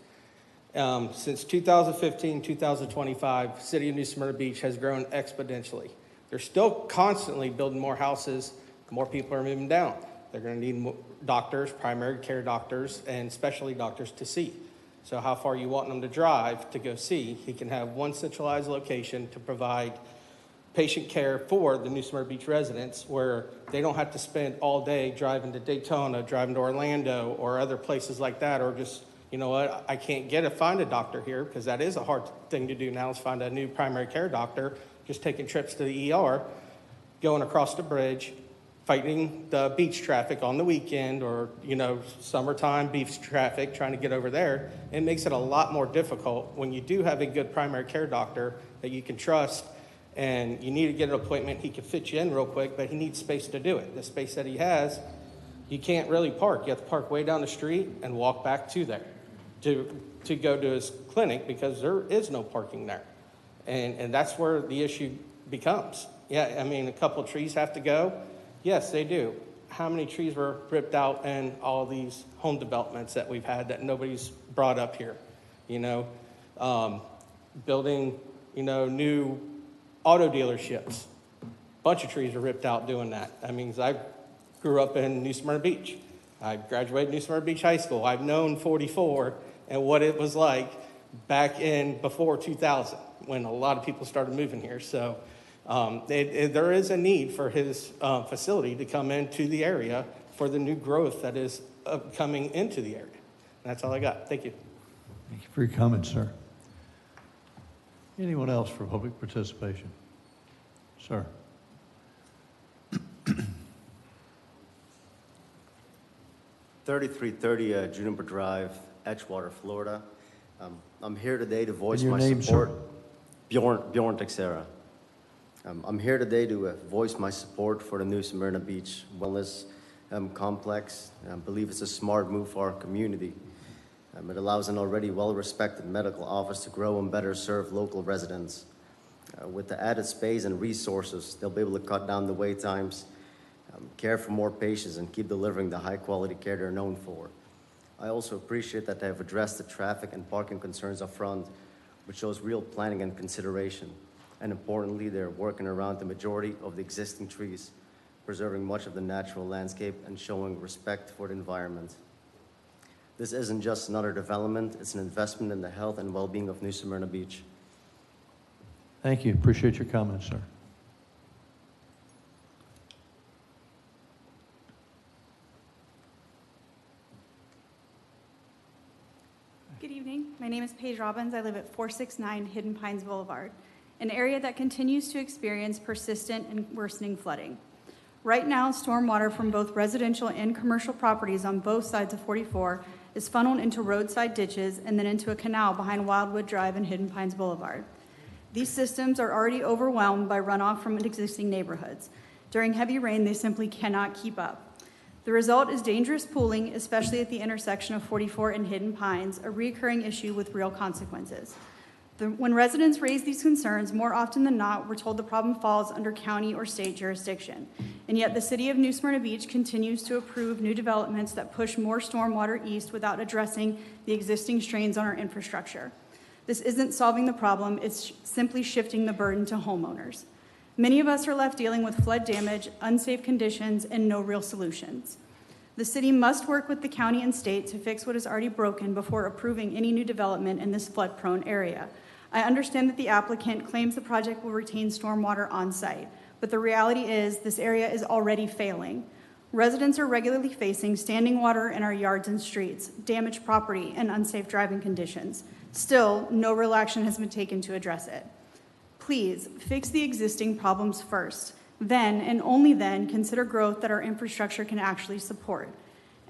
S3: Since 2015, 2025, City of New Smyrna Beach has grown exponentially. They're still constantly building more houses. More people are moving down. They're going to need more doctors, primary care doctors, and specialty doctors to see. So how far you want them to drive to go see, he can have one centralized location to provide patient care for the New Smyrna Beach residents, where they don't have to spend all day driving to Daytona, driving to Orlando, or other places like that, or just, you know what, I can't find a doctor here, because that is a hard thing to do now, is find a new primary care doctor, just taking trips to the ER, going across the bridge, fighting the beach traffic on the weekend, or, you know, summertime beach traffic, trying to get over there. It makes it a lot more difficult when you do have a good primary care doctor that you can trust, and you need to get an appointment. He can fit you in real quick, but he needs space to do it. The space that he has, you can't really park. You have to park way down the street and walk back to there to go to his clinic, because there is no parking there. And that's where the issue becomes. Yeah, I mean, a couple of trees have to go. Yes, they do. How many trees were ripped out in all these home developments that we've had that nobody's brought up here? You know, building, you know, new auto dealerships. Bunch of trees were ripped out doing that. I mean, I grew up in New Smyrna Beach. I graduated New Smyrna Beach High School. I've known 44 and what it was like back in before 2000, when a lot of people started moving here. So there is a need for his facility to come into the area for the new growth that is coming into the area. That's all I got. Thank you.
S1: Thank you for your comments, sir. Anyone else for public participation? Sir.
S5: 3330 Juniper Drive, Edgewater, Florida. I'm here today to voice
S1: And your
S5: my
S1: name,
S5: support.
S1: sir?
S5: Bjorn Texera. I'm here today to voice my support for the New Smyrna Beach Wellness Complex. I believe it's a smart move for our community. It allows an already well-respected medical office to grow and better serve local residents. With the added space and resources, they'll be able to cut down the wait times, care for more patients, and keep delivering the high-quality care they're known for. I also appreciate that they have addressed the traffic and parking concerns up front, which shows real planning and consideration. And importantly, they're working around the majority of the existing trees, preserving much of the natural landscape and showing respect for the environment. This isn't just another development, it's an investment in the health and well-being of New Smyrna Beach.
S1: Thank you. Appreciate your comments, sir.
S13: Good evening. My name is Paige Robbins. I live at 469 Hidden Pines Boulevard, an area that continues to experience persistent and worsening flooding. Right now, stormwater from both residential and commercial properties on both sides of 44 is funneled into roadside ditches and then into a canal behind Wildwood Drive and Hidden Pines Boulevard. These systems are already overwhelmed by runoff from existing neighborhoods. During heavy rain, they simply cannot keep up. The result is dangerous pooling, especially at the intersection of 44 and Hidden Pines, a recurring issue with real consequences. When residents raise these concerns, more often than not, we're told the problem falls under county or state jurisdiction. And yet the city of New Smyrna Beach continues to approve new developments that push more stormwater east without addressing the existing strains on our infrastructure. This isn't solving the problem, it's simply shifting the burden to homeowners. Many of us are left dealing with flood damage, unsafe conditions, and no real solutions. The city must work with the county and state to fix what is already broken before approving any new development in this flood-prone area. I understand that the applicant claims the project will retain stormwater on site, but the reality is this area is already failing. Residents are regularly facing standing water in our yards and streets, damaged property, and unsafe driving conditions. Still, no real action has been taken to address it. Please, fix the existing problems first. Then, and only then, consider growth that our infrastructure can actually support.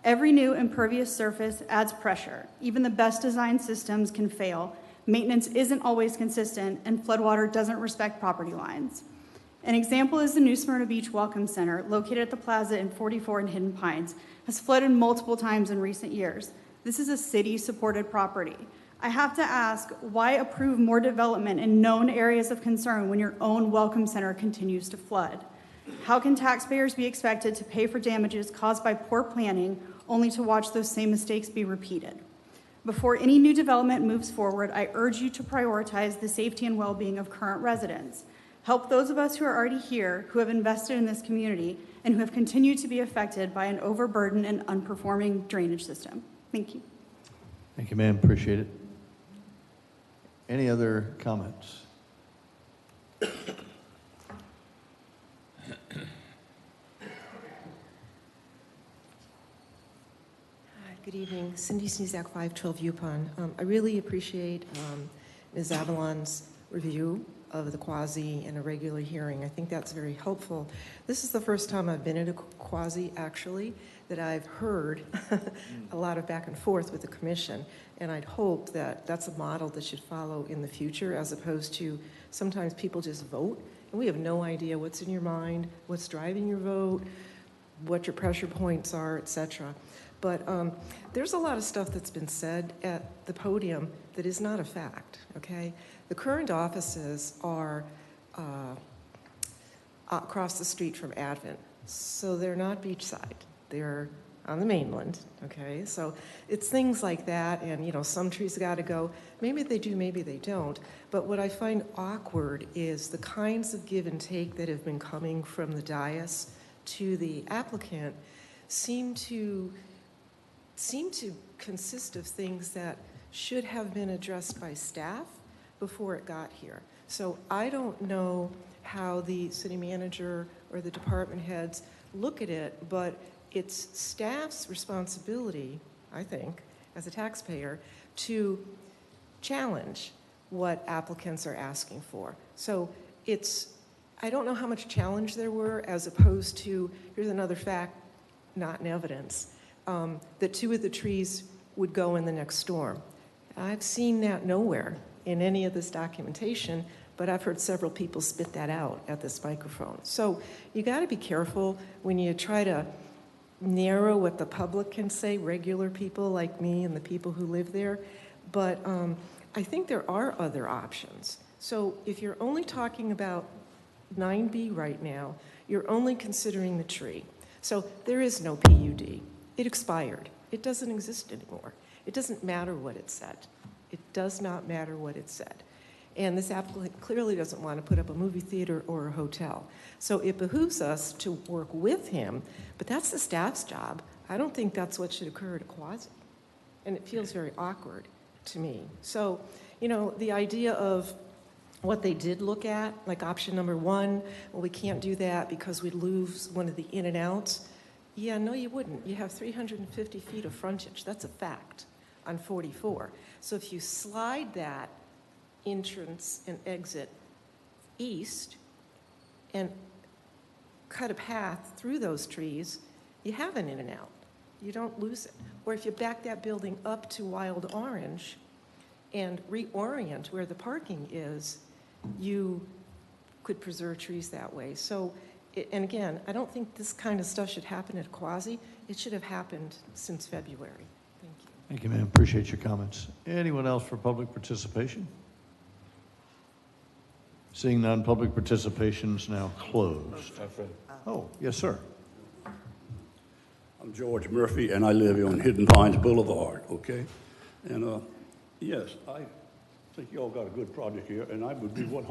S13: Every new impervious surface adds pressure. Even the best designed systems can fail. Maintenance isn't always consistent, and floodwater doesn't respect property lines. An example is the New Smyrna Beach Welcome Center, located at the Plaza in 44 in Hidden Pines, has flooded multiple times in recent years. This is a city-supported property. I have to ask, why approve more development in known areas of concern when your own Welcome Center continues to flood? How can taxpayers be expected to pay for damages caused by poor planning only to watch those same mistakes be repeated? Before any new development moves forward, I urge you to prioritize the safety and well-being of current residents. Help those of us who are already here, who have invested in this community, and who have continued to be affected by an overburdened and unperforming drainage system. Thank you.
S1: Thank you, ma'am. Appreciate it. Any other comments?
S7: Good evening. Cindy Snezak, 512 Yukon. I really appreciate Ms. Avalon's review of the quasi and a regular hearing. I think that's very helpful. This is the first time I've been in a quasi, actually, that I've heard a lot of back and forth with the commission, and I'd hope that that's a model that should follow in the future, as opposed to sometimes people just vote, and we have no idea what's in your mind, what's driving your vote, what your pressure points are, etc. But there's a lot of stuff that's been said at the podium that is not a fact, okay? The current offices are across the street from Advent, so they're not beachside. They're on the mainland, okay? So it's things like that, and you know, some trees got to go. Maybe they do, maybe they don't. But what I find awkward is the kinds of give and take that have been coming from the dais to the applicant seem to consist of things that should have been addressed by staff before it got here. So I don't know how the city manager or the department heads look at it, but it's staff's responsibility, I think, as a taxpayer, to challenge what applicants are asking for. So I don't know how much challenge there were, as opposed to, here's another fact, not in evidence, that 2 of the trees would go in the next storm. I've seen that nowhere in any of this documentation, but I've heard several people spit that out at this microphone. So you got to be careful when you try to narrow what the public can say, regular people like me and the people who live there. But I think there are other options. So if you're only talking about 9B right now, you're only considering the tree. So there is no PUD. It expired. It doesn't exist anymore. It doesn't matter what it said. It does not matter what it said. And this applicant clearly doesn't want to put up a movie theater or a hotel. So it behooves us to work with him, but that's the staff's job. I don't think that's what should occur at a quasi. And it feels very awkward to me. So, you know, the idea of what they did look at, like option number 1, well, we can't do that because we'd lose one of the in and outs. Yeah, no, you wouldn't. You have 350 feet of frontage. That's a fact on 44. So if you slide that entrance and exit east and cut a path through those trees, you have an in and out. You don't lose it. Or if you back that building up to Wild Orange and reorient where the parking is, you could preserve trees that way. So, and again, I don't think this kind of stuff should happen at a quasi. It should have happened since February. Thank you.
S1: Thank you, ma'am. Appreciate your comments. Anyone else for public participation? Seeing none, public participation is now closed. Oh, yes, sir.
S8: I'm George Murphy, and I live on Hidden Pines Boulevard, okay? And yes, I think you all got a good project here, and I would be 100%.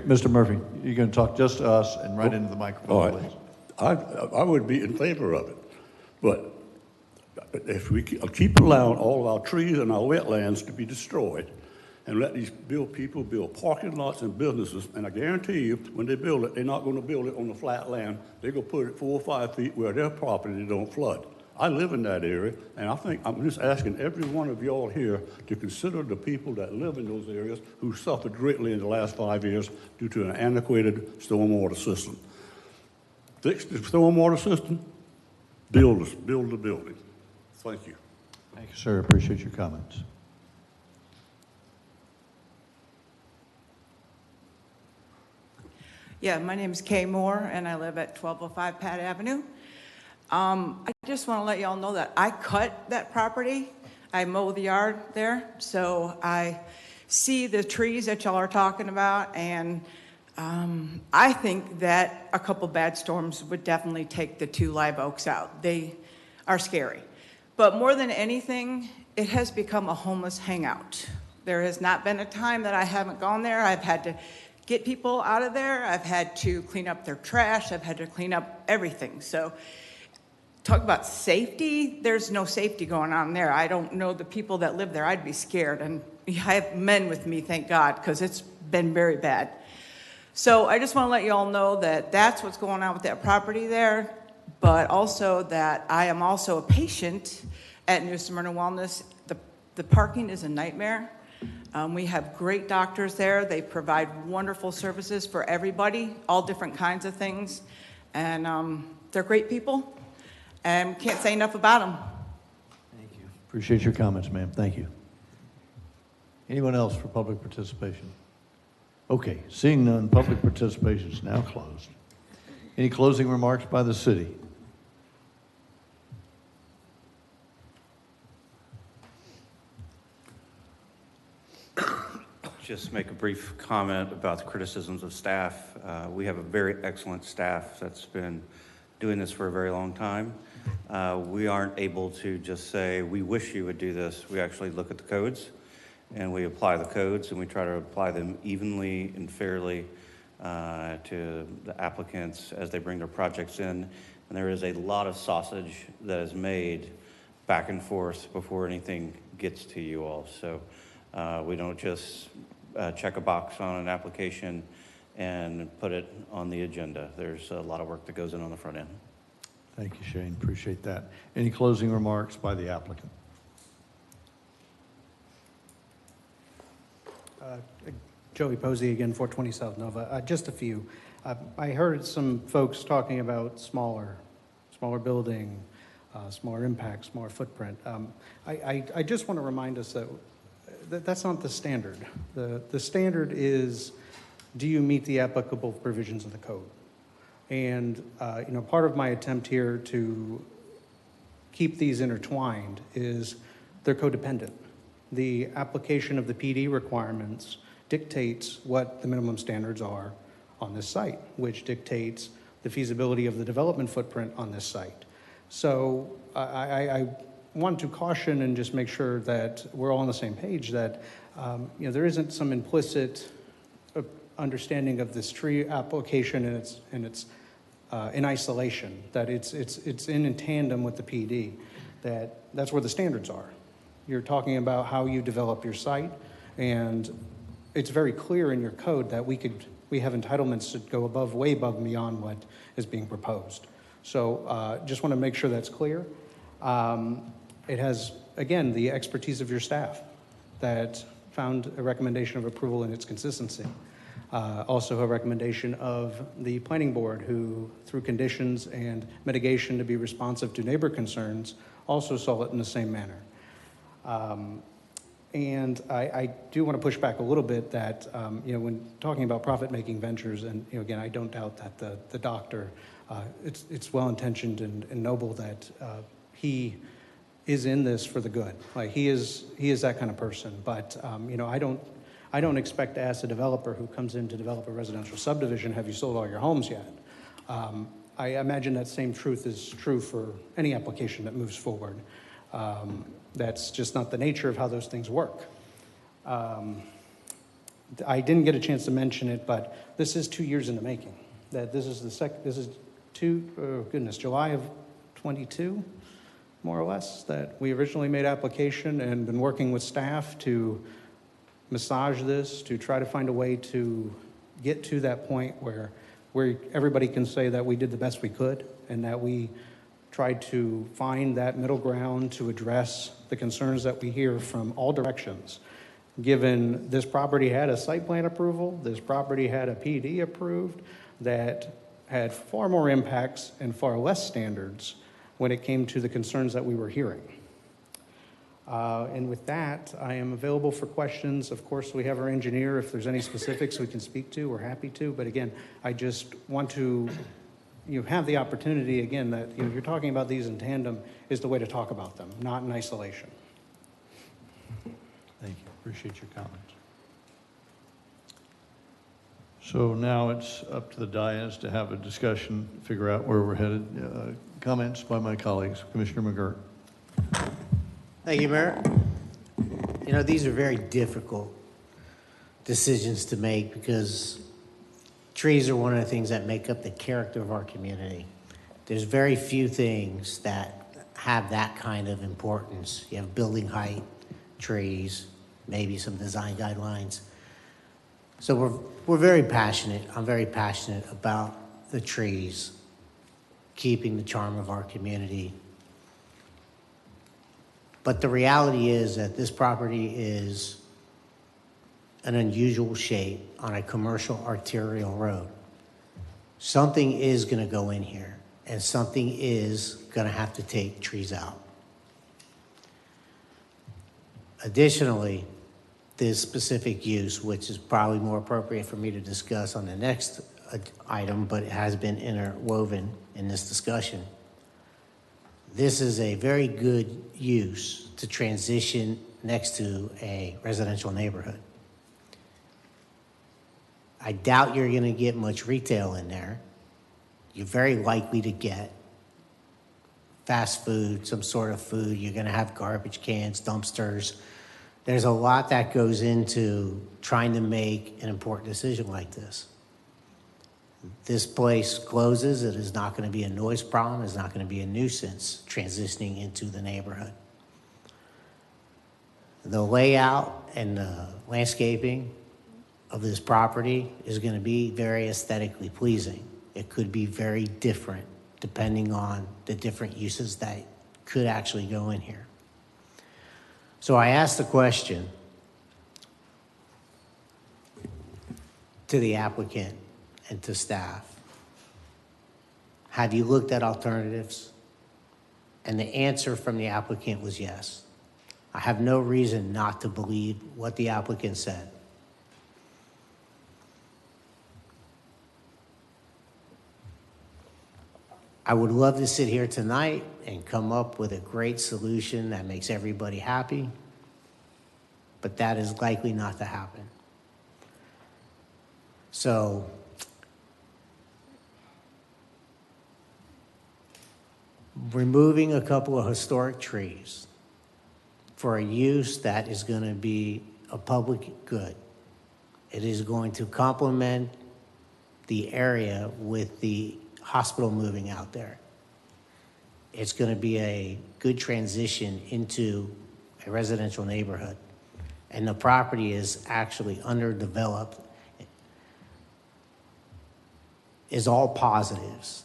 S1: Mr. Murphy, you're going to talk just to us and right into the microphone,
S8: all right.
S1: please.
S8: I would be in favor of it. But if we keep allowing all of our trees and our wetlands to be destroyed and let these people build parking lots and businesses, and I guarantee you, when they build it, they're not going to build it on the flat land. They're going to put it 4 or 5 feet where their property don't flood. I live in that area, and I think I'm just asking every one of y'all here to consider the people that live in those areas who suffered greatly in the last 5 years due to an antiquated stormwater system. Fix the stormwater system, build the building. Thank you.
S1: Thank you, sir. Appreciate your comments.
S6: Yeah, my name is Kay Moore, and I live at 1205 Pat Avenue. I just want to let you all know that I cut that property. I mow the yard there, so I see the trees that y'all are talking about, and I think that a couple bad storms would definitely take the 2 live oaks out. They are scary. But more than anything, it has become a homeless hangout. There has not been a time that I haven't gone there. I've had to get people out of there. I've had to clean up their trash. I've had to clean up everything. So talk about safety. There's no safety going on there. I don't know the people that live there. I'd be scared. And I have men with me, thank God, because it's been very bad. So I just want to let you all know that that's what's going on with that property there, but also that I am also a patient at New Smyrna Wellness. The parking is a nightmare. We have great doctors there. They provide wonderful services for everybody, all different kinds of things. And they're great people, and can't say enough about them.
S1: Appreciate your comments, ma'am. Thank you. Anyone else for public participation? Okay, seeing none, public participation is now closed. Any closing remarks by the city?
S16: Just make a brief comment about the criticisms of staff. We have a very excellent staff that's been doing this for a very long time. We aren't able to just say, we wish you would do this. We actually look at the codes and we apply the codes, and we try to apply them evenly and fairly to the applicants as they bring their projects in. And there is a lot of sausage that is made back and forth before anything gets to you all. So we don't just check a box on an application and put it on the agenda. There's a lot of work that goes in on the front end.
S1: Thank you, Shane. Appreciate that. Any closing remarks by the applicant?
S18: Joey Posey again, 420 South Nova. Just a few. I heard some folks talking about smaller building, smaller impact, smaller footprint. I just want to remind us that that's not the standard. The standard is, do you meet the applicable provisions of the code? And part of my attempt here to keep these intertwined is they're codependent. The application of the PD requirements dictates what the minimum standards are on this site, which dictates the feasibility of the development footprint on this site. So I want to caution and just make sure that we're all on the same page, that there isn't some implicit understanding of this tree application and it's in isolation, that it's in tandem with the PD, that's where the standards are. You're talking about how you develop your site, and it's very clear in your code that we have entitlements to go way above and beyond what is being proposed. So just want to make sure that's clear. It has, again, the expertise of your staff that found a recommendation of approval in its consistency. Also a recommendation of the planning board, who, through conditions and mitigation to be responsive to neighbor concerns, also saw it in the same manner. And I do want to push back a little bit that, when talking about profit-making ventures, and again, I don't doubt that the doctor, it's well-intentioned and noble that he is in this for the good. Like he is that kind of person. But I don't expect to ask a developer who comes in to develop a residential subdivision, have you sold all your homes yet? I imagine that same truth is true for any application that moves forward. That's just not the nature of how those things work. I didn't get a chance to mention it, but this is 2 years in the making. That this is July of 2022, more or less, that we originally made application and been working with staff to massage this, to try to find a way to get to that point where everybody can say that we did the best we could and that we tried to find that middle ground to address the concerns that we hear from all directions. Given this property had a site plan approval, this property had a PD approved that had far more impacts and far less standards when it came to the concerns that we were hearing. And with that, I am available for questions. Of course, we have our engineer. If there's any specifics we can speak to, we're happy to. But again, I just want to have the opportunity, again, that you're talking about these in tandem is the way to talk about them, not in isolation.
S1: Thank you. Appreciate your comments. So now it's up to the dais to have a discussion, figure out where we're headed. Comments by my colleagues. Commissioner McGirt.
S15: Thank you, Mayor. These are very difficult decisions to make because trees are one of the things that make up the character of our community. There's very few things that have that kind of importance. You have building height, trees, maybe some design guidelines. So we're very passionate. I'm very passionate about the trees, keeping the charm of our community. But the reality is that this property is an unusual shape on a commercial arterial road. Something is going to go in here, and something is going to have to take trees out. Additionally, this specific use, which is probably more appropriate for me to discuss on the next item, but it has been interwoven in this discussion. This is a very good use to transition next to a residential neighborhood. I doubt you're going to get much retail in there. You're very likely to get fast food, some sort of food. You're going to have garbage cans, dumpsters. There's a lot that goes into trying to make an important decision like this. This place closes, it is not going to be a noise problem, it's not going to be a nuisance transitioning into the neighborhood. The layout and the landscaping of this property is going to be very aesthetically pleasing. It could be very different depending on the different uses that could actually go in here. So I asked the question to the applicant and to staff, have you looked at alternatives? And the answer from the applicant was yes. I have no reason not to believe what the applicant said. I would love to sit here tonight and come up with a great solution that makes everybody happy, but that is likely not to happen. So, removing a couple of historic trees for a use that is going to be a public good. It is going to complement the area with the hospital moving out there. It's going to be a good transition into a residential neighborhood. And the property is actually underdeveloped. Is all positives.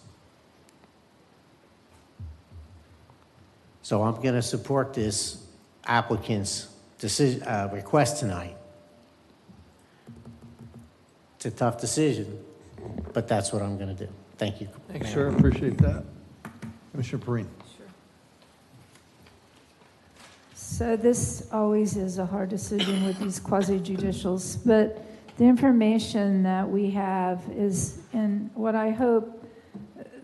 S15: So I'm going to support this applicant's request tonight. It's a tough decision, but that's what I'm going to do. Thank you.
S1: Thanks,
S15: Mayor.
S1: sir. Appreciate that. Commissioner Perine.
S11: So this always is a hard decision with these quasi-judicials, but the information that we have is, and what I hope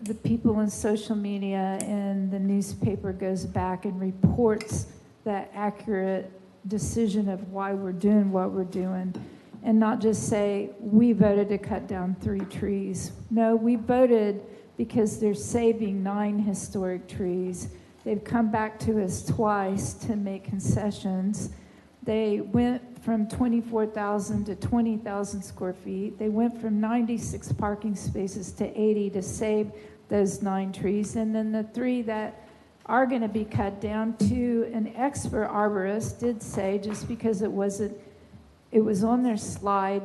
S11: the people in social media and the newspaper goes back and reports that accurate decision of why we're doing what we're doing, and not just say, we voted to cut down 3 trees. No, we voted because they're saving 9 historic trees. They've come back to us twice to make concessions. They went from 24,000 to 20,000 square feet. They went from 96 parking spaces to 80 to save those 9 trees. And then the 3 that are going to be cut down, to an expert arborist did say, just because it was on their slide,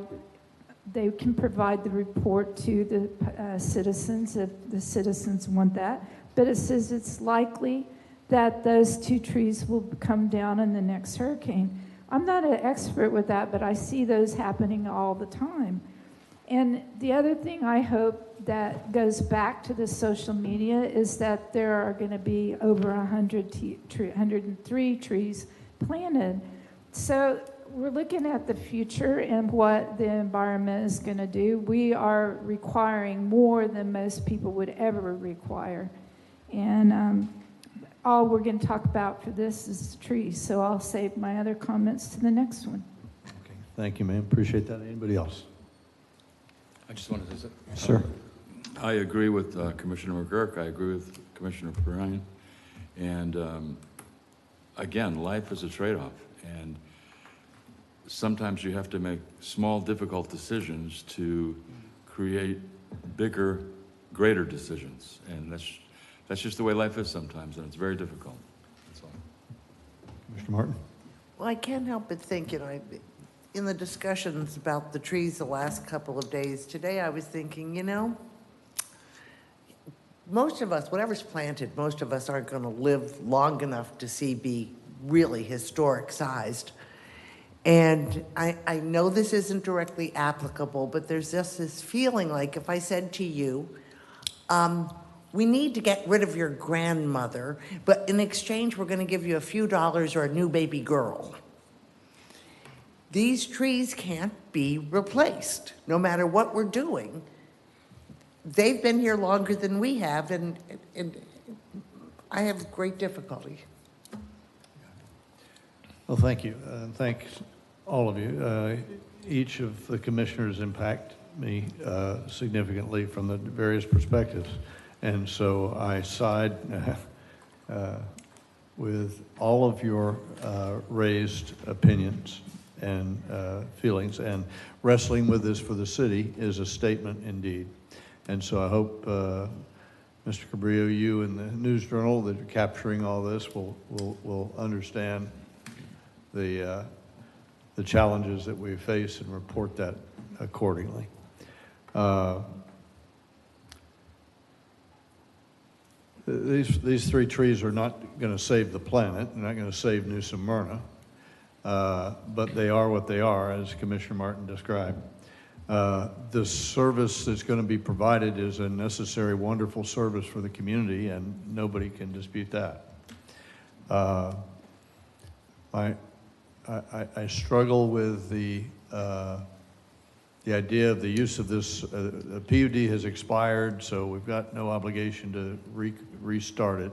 S11: they can provide the report to the citizens if the citizens want that. But it says it's likely that those 2 trees will come down in the next hurricane. I'm not an expert with that, but I see those happening all the time. And the other thing I hope that goes back to the social media is that there are going to be over 103 trees planted. So we're looking at the future and what the environment is going to do. We are requiring more than most people would ever require. And all we're going to talk about for this is trees. So I'll save my other comments to the next one.
S1: Okay. Thank you, ma'am. Appreciate that. Anybody else?
S17: I just wanted to say.
S1: Sir.
S17: I agree with Commissioner McGurk. I agree with Commissioner Perrine. And again, life is a trade-off. And sometimes you have to make small, difficult decisions to create bigger, greater decisions. And that's just the way life is sometimes, and it's very difficult. That's all.
S1: Commissioner Martin?
S9: Well, I can't help but think, in the discussions about the trees the last couple of days, today I was thinking, most of us, whatever's planted, most of us aren't going to live long enough to see be really historic sized. And I know this isn't directly applicable, but there's just this feeling like if I said to you, we need to get rid of your grandmother, but in exchange, we're going to give you a few dollars or a new baby girl. These trees can't be replaced, no matter what we're doing. They've been here longer than we have, and I have great difficulty.
S1: Well, thank you. Thanks, all of you. Each of the commissioners impact me significantly from the various perspectives. And so I side with all of your raised opinions and feelings. And wrestling with this for the city is a statement indeed. And so I hope, Mr. Cabrillo, you and the News Journal that are capturing all this will understand the challenges that we face and report that accordingly. These 3 trees are not going to save the planet. They're not going to save New Smyrna, but they are what they are, as Commissioner Martin described. The service that's going to be provided is a necessary, wonderful service for the community, and nobody can dispute that. I struggle with the idea of the use of this. The PUD has expired, so we've got no obligation to restart it.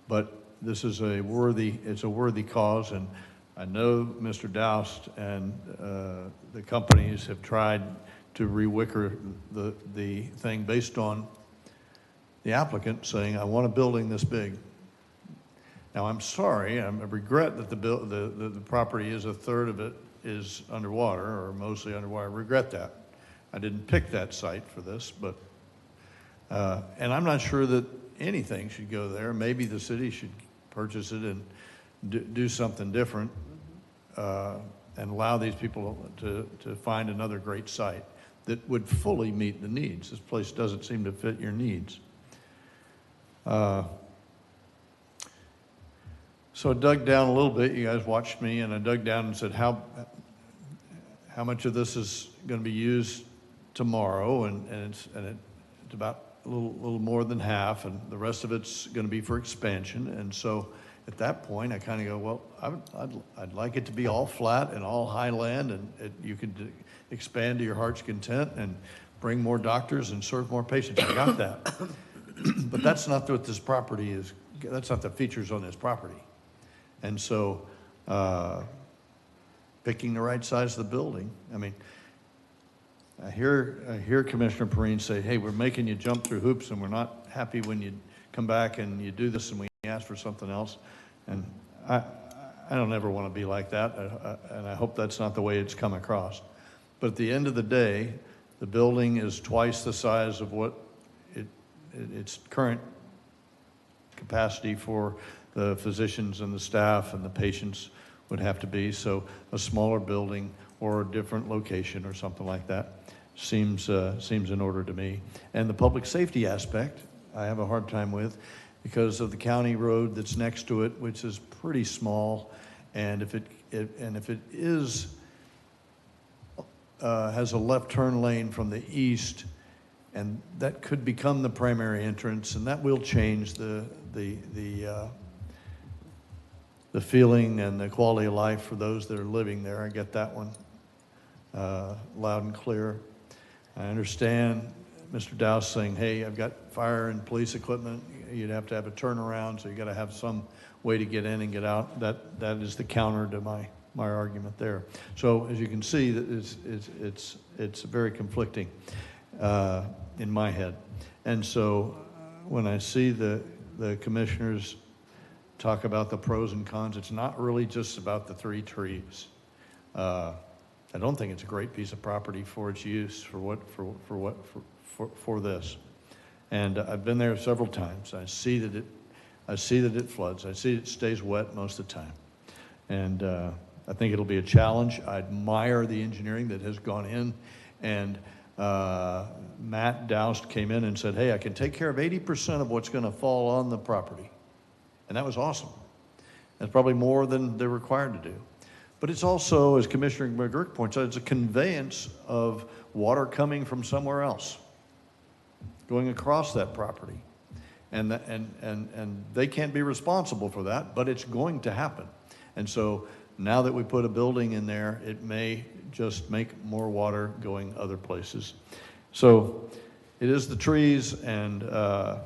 S1: But this is it's a worthy cause, and I know Mr. Doust and the companies have tried to re-wicker the thing based on the applicant saying, I want a building this big. Now, I'm sorry, I regret that the property is a third of it is underwater, or mostly underwater. I regret that. I didn't pick that site for this, but, and I'm not sure that anything should go there. Maybe the city should purchase it and do something different, and allow these people to find another great site that would fully meet the needs. This place doesn't seem to fit your needs. So I dug down a little bit. You guys watched me, and I dug down and said, how much of this is going to be used tomorrow? And it's about a little more than half, and the rest of it's going to be for expansion. And so at that point, I kind of go, well, I'd like it to be all flat and all highland, and you could expand to your heart's content and bring more doctors and serve more patients. I got that. But that's not what this property is. That's not the features on this property. And so picking the right size of the building, I mean, I hear Commissioner Perrine say, hey, we're making you jump through hoops, and we're not happy when you come back and you do this and we ask for something else. And I don't ever want to be like that, and I hope that's not the way it's come across. But at the end of the day, the building is twice the size of what its current capacity for the physicians and the staff and the patients would have to be. So a smaller building or a different location or something like that seems in order to me. And the public safety aspect, I have a hard time with because of the county road that's next to it, which is pretty small. And if it has a left turn lane from the east, and that could become the primary entrance, and that will change the feeling and the quality of life for those that are living there. I get that one loud and clear. I understand Mr. Dowse saying, hey, I've got fire and police equipment. You'd have to have a turnaround, so you got to have some way to get in and get out. That is the counter to my argument there. So as you can see, it's very conflicting in my head. And so when I see the commissioners talk about the pros and cons, it's not really just about the 3 trees. I don't think it's a great piece of property for its use for this. And I've been there several times. I see that it floods. I see it stays wet most of the time. And I think it'll be a challenge. I admire the engineering that has gone in. And Matt Dowse came in and said, hey, I can take care of 80% of what's going to fall on the property. And that was awesome. That's probably more than they're required to do. But it's also, as Commissioner McGurk points out, it's a conveyance of water coming from somewhere else, going across that property. And they can't be responsible for that, but it's going to happen. And so now that we put a building in there, it may just make more water going other places. So it is the trees, and I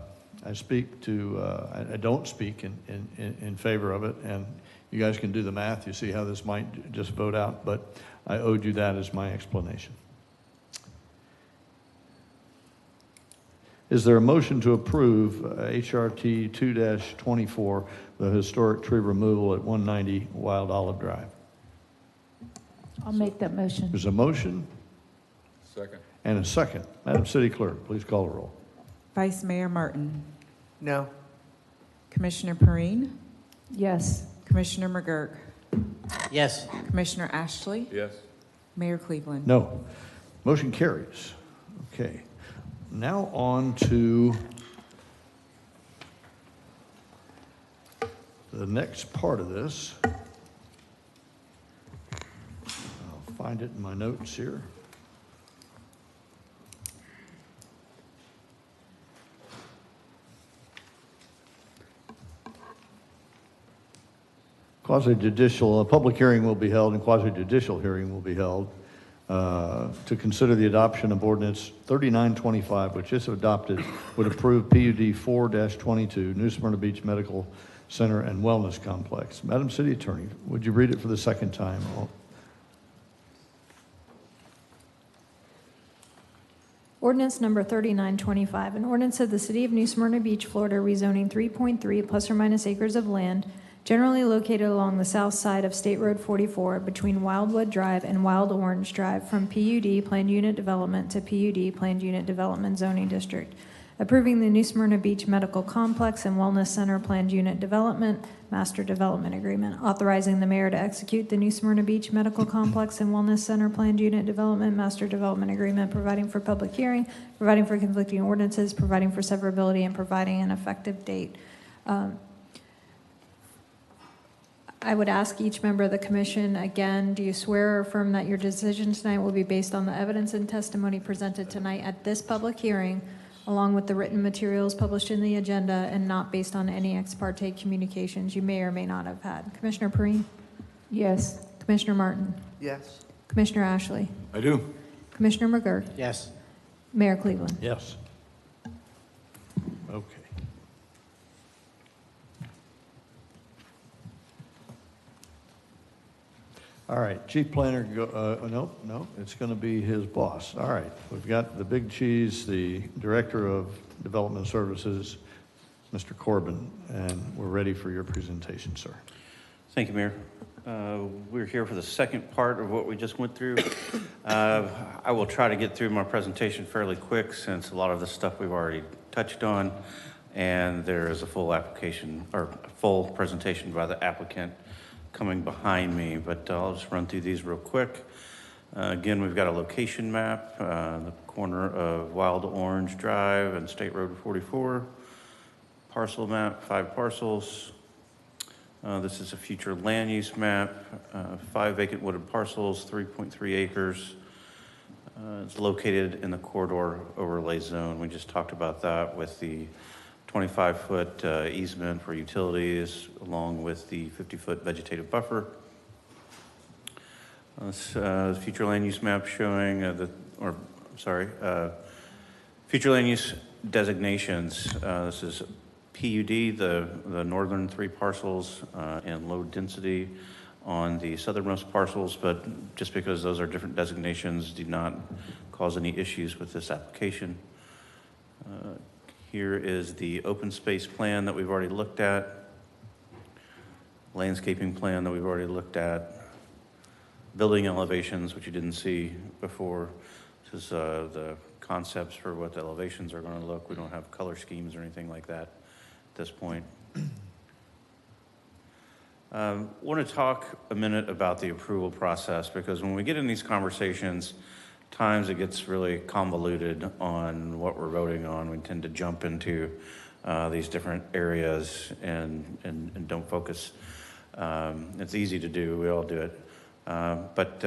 S1: don't speak in favor of it, and you guys can do the math. You see how this might just vote out, but I owed you that as my explanation. Is there a motion to approve HRT 2-24, the historic tree removal at 190 Wild Olive Drive?
S11: I'll make that motion.
S1: There's a motion
S17: Second.
S1: and a second. Madam City Clerk, please call the roll.
S2: Vice Mayor Martin.
S9: No.
S2: Commissioner Perine.
S11: Yes.
S2: Commissioner McGurk.
S15: Yes.
S2: Commissioner Ashley.
S17: Yes.
S2: Mayor Cleveland.
S1: No. Motion carries. Okay. Now on to the next part of this. I'll find it in my notes here. Quasi-judicial, a public hearing will be held and quasi-judicial hearing will be held to consider the adoption of ordinance 3925, which if adopted would approve PUD 4-22, New Smyrna Beach Medical Center and Wellness Complex. Madam City Attorney, would you read it for the second time?
S10: Ordinance number 3925, an ordinance of the City of New Smyrna Beach, Florida, rezoning 3.3 plus or minus acres of land generally located along the south side of State Road 44 between Wildwood Drive and Wild Orange Drive from PUD Planned Unit Development to PUD Planned Unit Development Zoning District. Approving the New Smyrna Beach Medical Complex and Wellness Center Planned Unit Development Master Development Agreement. Authorizing the mayor to execute the New Smyrna Beach Medical Complex and Wellness Center Planned Unit Development Master Development Agreement. Providing for public hearing, providing for conflicting ordinances, providing for severability, and providing an effective date. I would ask each member of the commission, again, do you swear or affirm that your decision tonight will be based on the evidence and testimony presented tonight at this public hearing, along with the written materials published in the agenda, and not based on any ex parte communications you may or may not have had? Commissioner Perine?
S11: Yes.
S10: Commissioner Martin?
S9: Yes.
S10: Commissioner Ashley?
S17: I do.
S10: Commissioner McGurk?
S15: Yes.
S10: Mayor Cleveland?
S1: Yes. Okay. All right, Chief Planner, no, it's going to be his boss. All right, we've got the big cheese, the Director of Development Services, Mr. Corbin, and we're ready for your presentation, sir.
S16: Thank you, Mayor. We're here for the second part of what we just went through. I will try to get through my presentation fairly quick since a lot of the stuff we've already touched on, and there is a full application or full presentation by the applicant coming behind me, but I'll just run through these real quick. Again, we've got a location map, the corner of Wild Orange Drive and State Road 44. Parcel map, 5 parcels. This is a future land use map, 5 vacant wooded parcels, 3.3 acres. It's located in the corridor overlay zone. We just talked about that with the 25-foot easement for utilities, along with the 50-foot vegetative buffer. Future land use map showing future land use designations. This is PUD, the northern 3 parcels, and low density on the southernmost parcels, but just because those are different designations do not cause any issues with this application. Here is the open space plan that we've already looked at, landscaping plan that we've already looked at, building elevations, which you didn't see before. This is the concepts for what the elevations are going to look. We don't have color schemes or anything like that at this point. Want to talk a minute about the approval process, because when we get in these conversations, times it gets really convoluted on what we're voting on. We tend to jump into these different areas and don't focus. It's easy to do, we all do it. But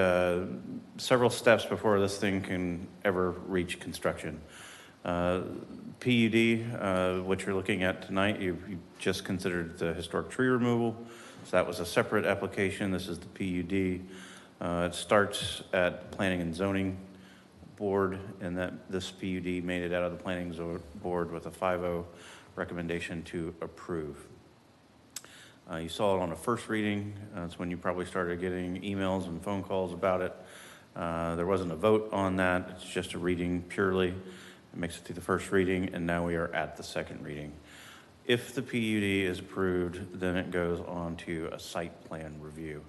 S16: several steps before this thing can ever reach construction. PUD, what you're looking at tonight, you just considered the historic tree removal. So that was a separate application. This is the PUD. It starts at Planning and Zoning Board, and that this PUD made it out of the Planning Board with a 5-0 recommendation to approve. You saw it on a first reading. That's when you probably started getting emails and phone calls about it. There wasn't a vote on that. It's just a reading purely. It makes it through the first reading, and now we are at the second reading. If the PUD is approved, then it goes on to a site plan review.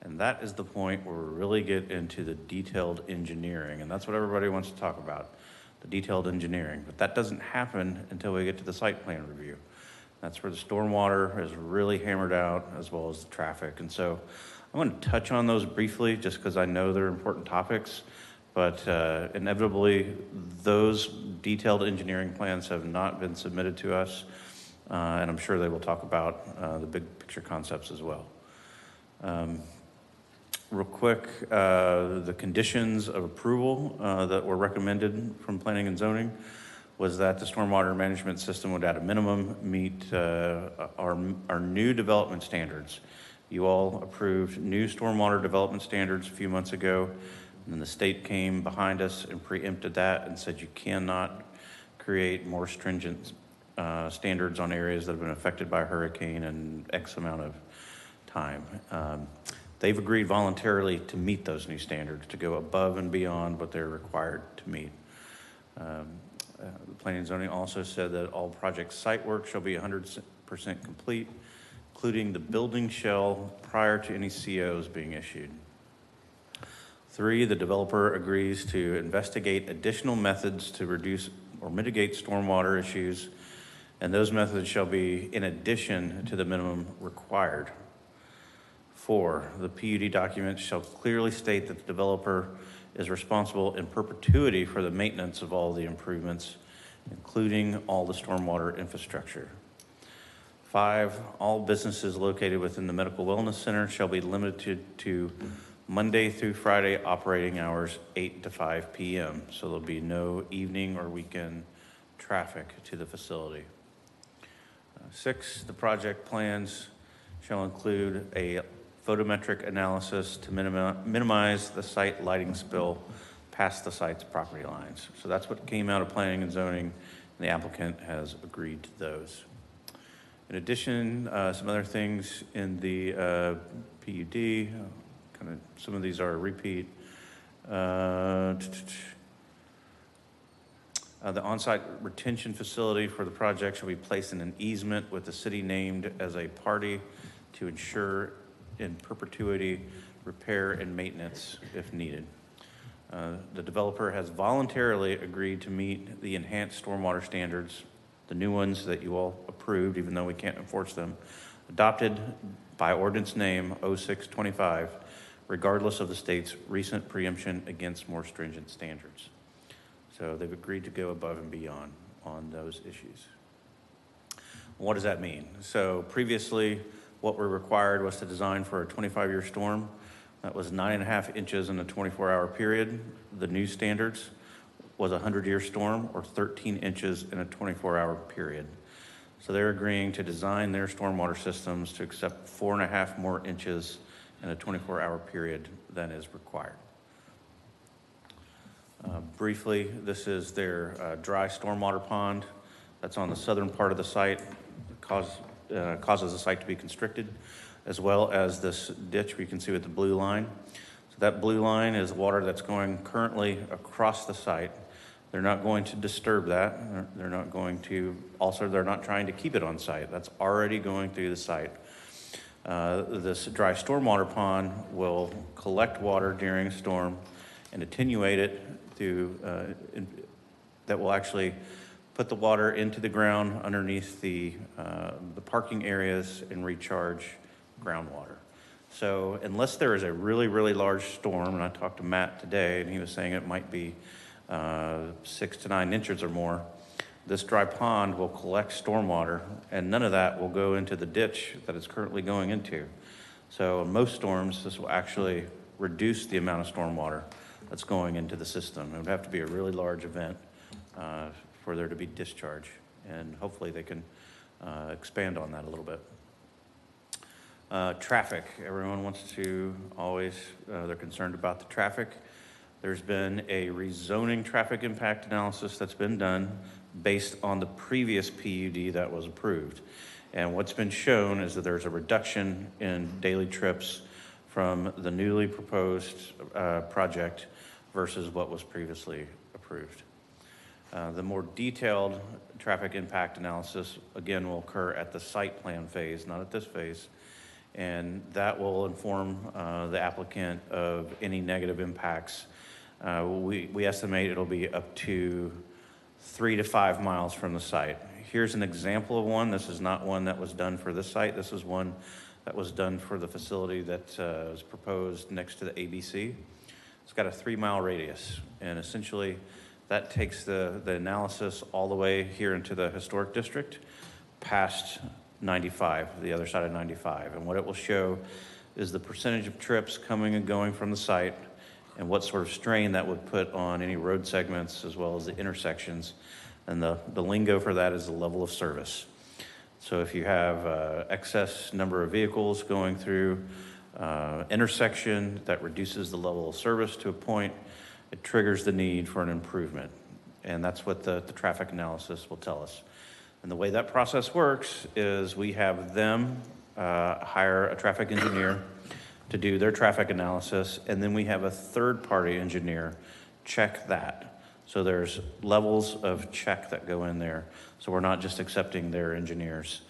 S16: And that is the point where we really get into the detailed engineering, and that's what everybody wants to talk about, the detailed engineering. But that doesn't happen until we get to the site plan review. That's where the stormwater is really hammered out, as well as the traffic. And so I'm going to touch on those briefly just because I know they're important topics, but inevitably those detailed engineering plans have not been submitted to us, and I'm sure they will talk about the big picture concepts as well. Real quick, the conditions of approval that were recommended from Planning and Zoning was that the stormwater management system would at a minimum meet our new development standards. You all approved new stormwater development standards a few months ago, and then the state came behind us and preempted that and said you cannot create more stringent standards on areas that have been affected by a hurricane in X amount of time. They've agreed voluntarily to meet those new standards, to go above and beyond what they're required to meet. The Planning and Zoning also said that all project site work shall be 100% complete, including the building shell prior to any COs being issued. 3, the developer agrees to investigate additional methods to reduce or mitigate stormwater issues, and those methods shall be in addition to the minimum required. 4, the PUD document shall clearly state that the developer is responsible in perpetuity for the maintenance of all the improvements, including all the stormwater infrastructure. 5, all businesses located within the Medical Wellness Center shall be limited to Monday through Friday operating hours, 8 to 5 p.m. So there'll be no evening or weekend traffic to the facility. 6, the project plans shall include a photometric analysis to minimize the site lighting spill past the site's property lines. So that's what came out of Planning and Zoning, and the applicant has agreed to those. In addition, some other things in the PUD, some of these are a repeat. The on-site retention facility for the project shall be placed in an easement with the city named as a party to ensure in perpetuity repair and maintenance if needed. The developer has voluntarily agreed to meet the enhanced stormwater standards the new ones that you all approved, even though we can't enforce them, adopted by ordinance name 0625, regardless of the state's recent preemption against more stringent standards. So they've agreed to go above and beyond on those issues. What does that mean? So previously, what we required was to design for a 25-year storm. That was 9.5 inches in a 24-hour period. The new standards was a 100-year storm, or 13 inches in a 24-hour period. So they're agreeing to design their stormwater systems to accept 4.5 more inches in a 24-hour period than is required. Briefly, this is their dry stormwater pond that's on the southern part of the site. Causes the site to be constricted, as well as this ditch we can see with the blue line. So that blue line is water that's going currently across the site. They're not going to disturb that. They're not going to, also they're not trying to keep it on site. That's already going through the site. This dry stormwater pond will collect water during a storm and attenuate it through, that will actually put the water into the ground underneath the parking areas and recharge groundwater. So unless there is a really, really large storm, and I talked to Matt today, and he was saying it might be 6 to 9 inches or more, this dry pond will collect stormwater, and none of that will go into the ditch that it's currently going into. So in most storms, this will actually reduce the amount of stormwater that's going into the system. It would have to be a really large event for there to be discharge, and hopefully they can expand on that a little bit. Traffic, everyone wants to always, they're concerned about the traffic. There's been a rezoning traffic impact analysis that's been done based on the previous PUD that was approved. And what's been shown is that there's a reduction in daily trips from the newly proposed project versus what was previously approved. The more detailed traffic impact analysis, again, will occur at the site plan phase, not at this phase. And that will inform the applicant of any negative impacts. We estimate it'll be up to 3 to 5 miles from the site. Here's an example of one. This is not one that was done for this site. This is one that was done for the facility that was proposed next to the ABC. It's got a 3-mile radius, and essentially that takes the analysis all the way here into the historic district, past 95, the other side of 95. And what it will show is the percentage of trips coming and going from the site and what sort of strain that would put on any road segments as well as the intersections. And the lingo for that is the level of service. So if you have excess number of vehicles going through intersection that reduces the level of service to a point, it triggers the need for an improvement. And that's what the traffic analysis will tell us. And the way that process works is we have them hire a traffic engineer to do their traffic analysis, and then we have a third-party engineer check that. So there's levels of check that go in there. So we're not just accepting their engineers'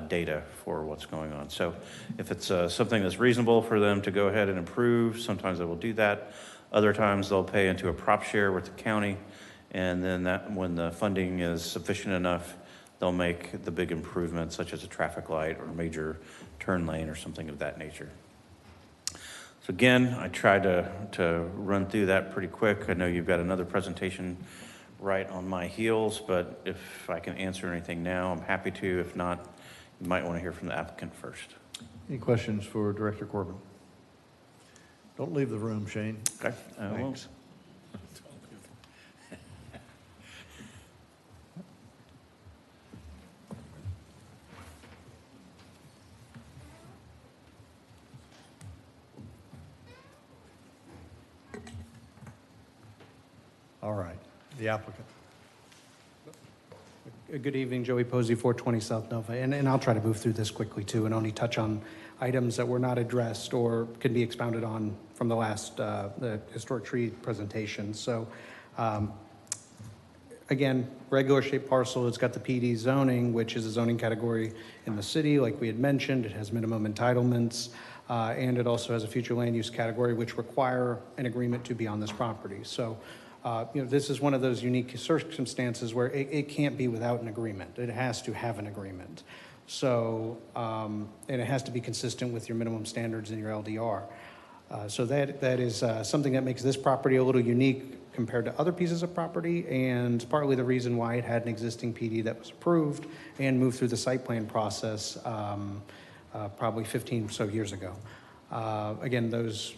S16: data for what's going on. So if it's something that's reasonable for them to go ahead and improve, sometimes they will do that. Other times they'll pay into a prop share with the county, and then that, when the funding is sufficient enough, they'll make the big improvements such as a traffic light or a major turn lane or something of that nature. So again, I tried to run through that pretty quick. I know you've got another presentation right on my heels, but if I can answer anything now, I'm happy to. If not, you might want to hear from the applicant first.
S1: Any questions for Director Corbin? Don't leave the room, Shane.
S16: Okay.
S1: Thanks. All right, the applicant.
S18: Good evening, Joey Posey, 420 South Nova. And I'll try to move through this quickly too and only touch on items that were not addressed or can be expounded on from the last the historic tree presentation. So again, regular shaped parcel, it's got the PD zoning, which is a zoning category in the city, like we had mentioned. It has minimum entitlements, and it also has a future land use category, which require an agreement to be on this property. So This is one of those unique circumstances where it can't be without an agreement. It has to have an agreement. So, and it has to be consistent with your minimum standards in your LDR. So that is something that makes this property a little unique compared to other pieces of property, and partly the reason why it had an existing PD that was approved and moved through the site plan process probably 15 or so years ago. Again, those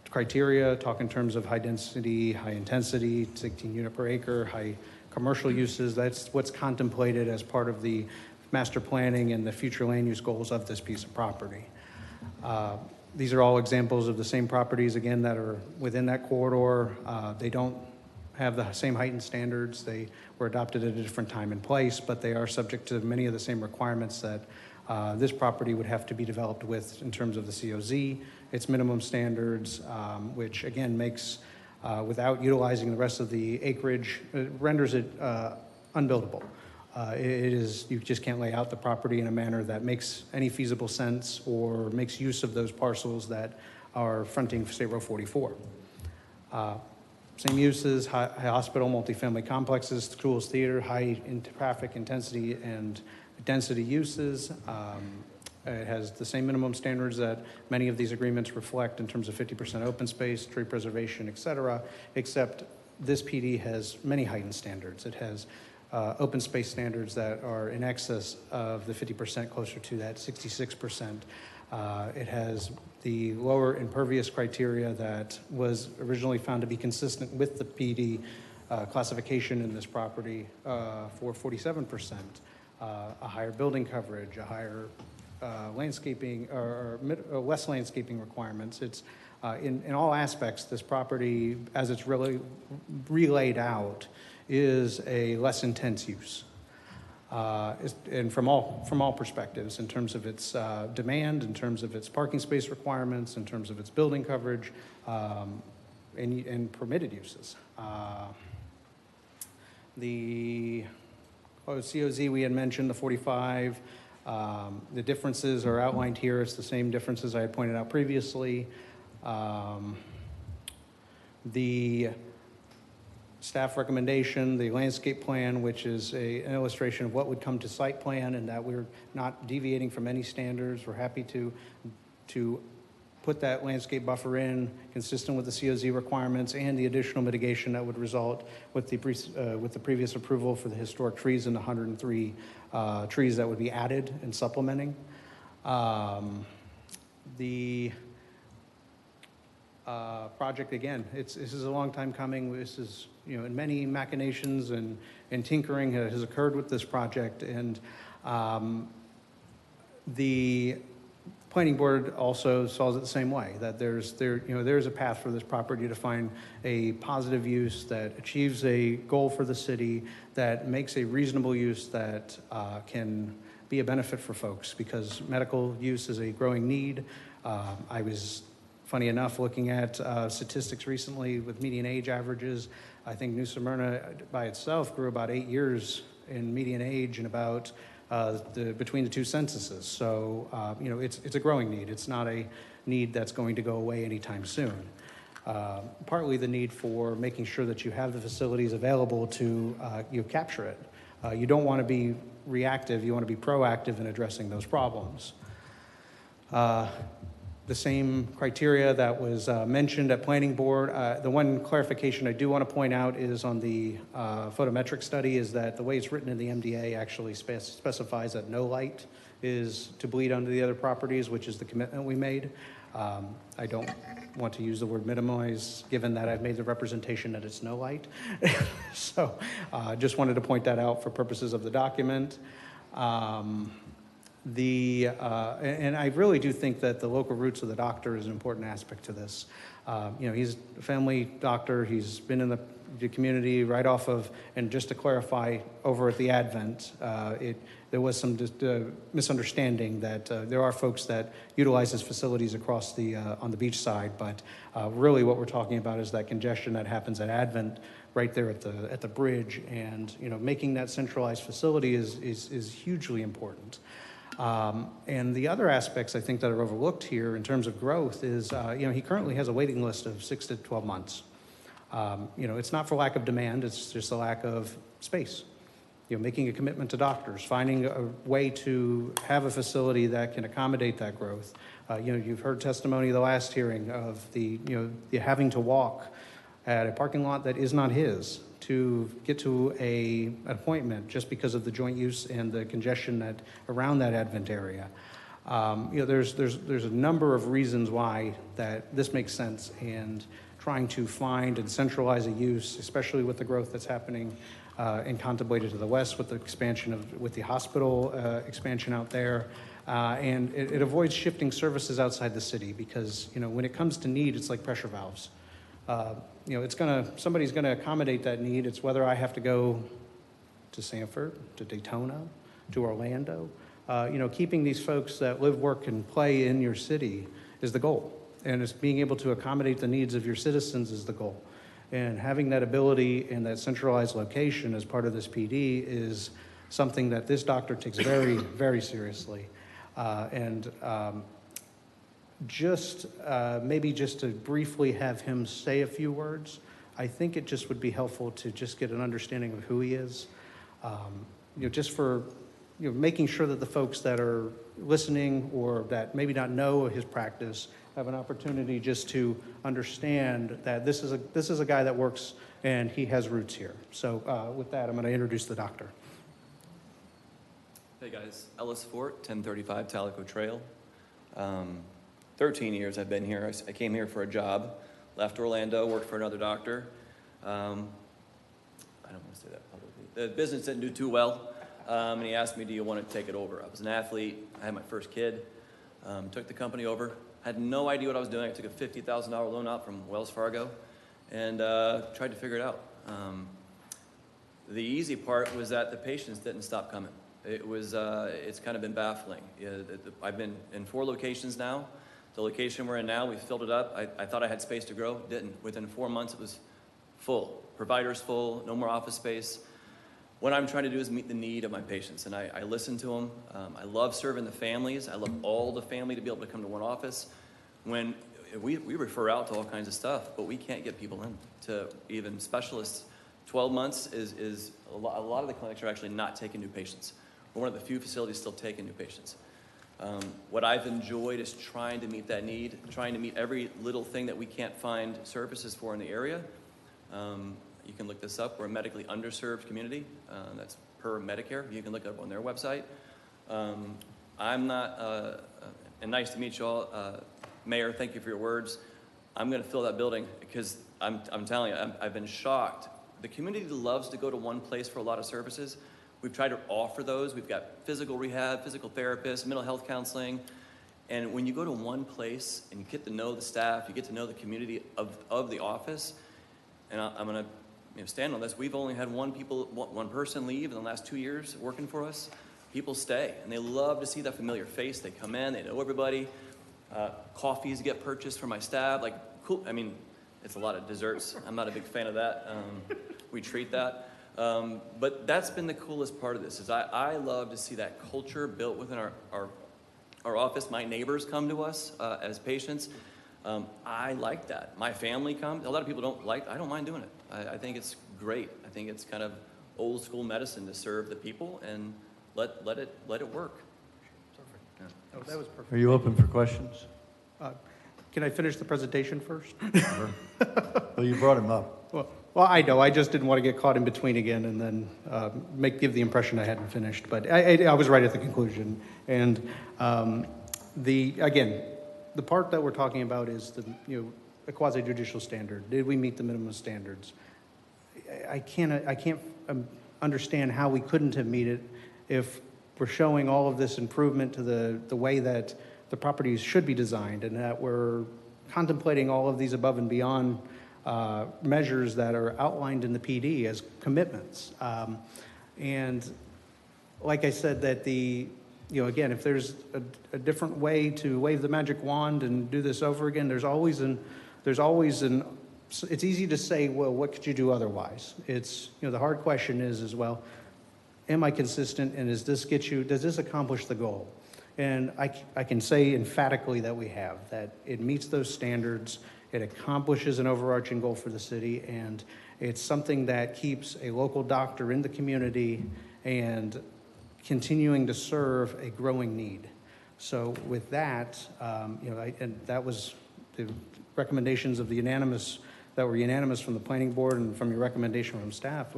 S18: criteria talk in terms of high density, high intensity, 16 unit per acre, high commercial uses. That's what's contemplated as part of the master planning and the future land use goals of this piece of property. These are all examples of the same properties, again, that are within that corridor. They don't have the same heightened standards. They were adopted at a different time and place, but they are subject to many of the same requirements that this property would have to be developed with in terms of the COZ, its minimum standards, which again makes, without utilizing the rest of the acreage, it renders it unbuildable. You just can't lay out the property in a manner that makes any feasible sense or makes use of those parcels that are fronting State Road 44. Same uses, high hospital, multifamily complexes, schools, theater, high traffic intensity and density uses. It has the same minimum standards that many of these agreements reflect in terms of 50% open space, tree preservation, et cetera, except this PD has many heightened standards. It has open space standards that are in excess of the 50%, closer to that 66%. It has the lower impervious criteria that was originally found to be consistent with the PD classification in this property for 47%. A higher building coverage, a higher landscaping, or less landscaping requirements. It's in all aspects, this property, as it's really relayed out, is a less intense use. And from all perspectives, in terms of its demand, in terms of its parking space requirements, in terms of its building coverage, and permitted uses. The COZ we had mentioned, the 45, the differences are outlined here. It's the same differences I had pointed out previously. The staff recommendation, the landscape plan, which is an illustration of what would come to site plan, and that we're not deviating from any standards. We're happy to put that landscape buffer in, consistent with the COZ requirements and the additional mitigation that would result with the previous approval for the historic trees and the 103 trees that would be added and supplementing. The project, again, this is a long time coming. This is, in many machinations and tinkering has occurred with this project, and the planning board also saws it the same way, that there's a path for this property to find a positive use that achieves a goal for the city, that makes a reasonable use that can be a benefit for folks, because medical use is a growing need. I was, funny enough, looking at statistics recently with median age averages. I think New Smyrna by itself grew about 8 years in median age in about between the two censuses. So, it's a growing need. It's not a need that's going to go away anytime soon. Partly the need for making sure that you have the facilities available to capture it. You don't want to be reactive. You want to be proactive in addressing those problems. The same criteria that was mentioned at planning board. The one clarification I do want to point out is on the photometric study, is that the way it's written in the MDA actually specifies that no light is to bleed onto the other properties, which is the commitment we made. I don't want to use the word minimize, given that I've made the representation that it's no light. So just wanted to point that out for purposes of the document. And I really do think that the local roots of the doctor is an important aspect to this. He's a family doctor. He's been in the community right off of, and just to clarify, over at the Advent, there was some misunderstanding that there are folks that utilize his facilities across on the beach side, but really what we're talking about is that congestion that happens at Advent right there at the bridge, and making that centralized facility is hugely important. And the other aspects I think that are overlooked here in terms of growth is, he currently has a waiting list of 6 to 12 months. It's not for lack of demand, it's just a lack of space. Making a commitment to doctors, finding a way to have a facility that can accommodate that growth. You've heard testimony the last hearing of the having to walk at a parking lot that is not his to get to an appointment just because of the joint use and the congestion around that Advent area. There's a number of reasons why that this makes sense, and trying to find and centralize a use, especially with the growth that's happening and contemplated to the west with the expansion with the hospital expansion out there. And it avoids shifting services outside the city because, when it comes to need, it's like pressure valves. Somebody's gonna accommodate that need. It's whether I have to go to Sanford, to Daytona, to Orlando. Keeping these folks that live, work, and play in your city is the goal. And it's being able to accommodate the needs of your citizens is the goal. And having that ability and that centralized location as part of this PD is something that this doctor takes very, very seriously. Maybe just to briefly have him say a few words, I think it just would be helpful to just get an understanding of who he is. Just for making sure that the folks that are listening or that maybe not know his practice have an opportunity just to understand that this is a guy that works and he has roots here. So with that, I'm going to introduce the doctor.
S12: Hey guys, Ellis Fort, 1035 Talico Trail. 13 years I've been here. I came here for a job, left Orlando, worked for another doctor. I don't want to say that publicly. The business didn't do too well, and he asked me, do you want to take it over? I was an athlete, I had my first kid, took the company over. Had no idea what I was doing. I took a $50,000 loan out from Wells Fargo and tried to figure it out. The easy part was that the patients didn't stop coming. It's kind of been baffling. I've been in 4 locations now. The location we're in now, we filled it up. I thought I had space to grow, didn't. Within 4 months, it was full. Providers full, no more office space. What I'm trying to do is meet the need of my patients, and I listen to them. I love serving the families. I love all the family to be able to come to one office. When we refer out to all kinds of stuff, but we can't get people in to even specialists. 12 months is a lot of the clinics are actually not taking new patients. We're one of the few facilities still taking new patients. What I've enjoyed is trying to meet that need, trying to meet every little thing that we can't find services for in the area. You can look this up. We're a medically underserved community. That's per Medicare. You can look it up on their website. I'm not, and nice to meet you all. Mayor, thank you for your words. I'm going to fill that building because I'm telling you, I've been shocked. The community loves to go to one place for a lot of services. We've tried to offer those. We've got physical rehab, physical therapists, mental health counseling. And when you go to one place and you get to know the staff, you get to know the community of the office, and I'm going to stand on this. We've only had one person leave in the last 2 years working for us. People stay, and they love to see that familiar face. They come in, they know everybody. Coffees get purchased for my staff. Like, cool. I mean, it's a lot of desserts. I'm not a big fan of that. We treat that. But that's been the coolest part of this, is I love to see that culture built within our office. My neighbors come to us as patients. I like that. My family comes. A lot of people don't like. I don't mind doing it. I think it's great. I think it's kind of old school medicine to serve the people and let it work. Yeah.
S18: Oh, that was perfect.
S1: Are you open for questions?
S18: Can I finish the presentation first?
S1: Sure. Well, you brought him up.
S18: Well, I know. I just didn't want to get caught in between again and then give the impression I hadn't finished. But I was right at the conclusion. And again, the part that we're talking about is a quasi-judicial standard. Did we meet the minimum standards? I can't understand how we couldn't have met it if we're showing all of this improvement to the way that the properties should be designed, and that we're contemplating all of these above and beyond measures that are outlined in the PD as commitments. And like I said, that again, if there's a different way to wave the magic wand and do this over again, it's easy to say, well, what could you do otherwise? It's, the hard question is, well, am I consistent, and does this accomplish the goal? And I can say emphatically that we have, that it meets those standards, It accomplishes an overarching goal for the city, and it's something that keeps a local doctor in the community and continuing to serve a growing need. So with that, and that was the recommendations of that were unanimous from the planning board and from your recommendation from staff.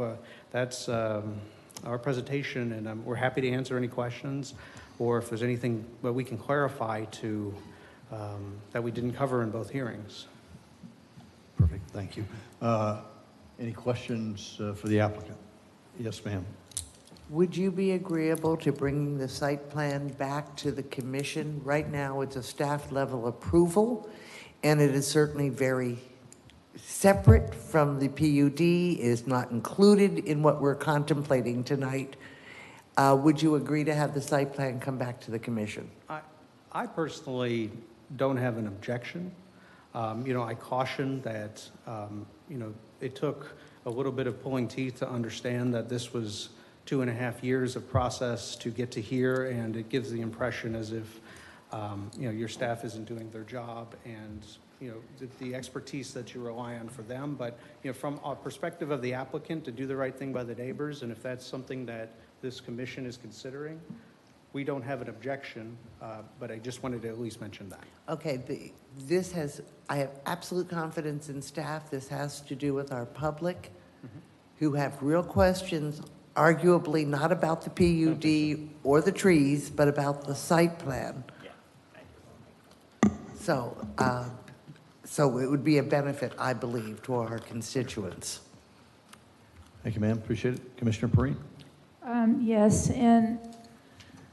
S18: That's our presentation, and we're happy to answer any questions, or if there's anything that we can clarify that we didn't cover in both hearings.
S1: Perfect, thank you. Any questions for the applicant? Yes, ma'am.
S9: Would you be agreeable to bringing the site plan back to the commission? Right now, it's a staff level approval, and it is certainly very separate from the PUD, is not included in what we're contemplating tonight. Would you agree to have the site plan come back to the commission?
S18: I personally don't have an objection. I caution that, it took a little bit of pulling teeth to understand that this was 2.5 years of process to get to here, and it gives the impression as if, your staff isn't doing their job, and, the expertise that you rely on for them. But, from our perspective of the applicant, to do the right thing by the neighbors, and if that's something that this commission is considering, we don't have an objection, but I just wanted to at least mention that.
S9: Okay, I have absolute confidence in staff. This has to do with our public who have real questions, arguably not about the PUD or the trees, but about the site plan. So it would be a benefit, I believe, to our constituents.
S1: Thank you, ma'am, appreciate it. Commissioner Perrine?
S11: Yes, and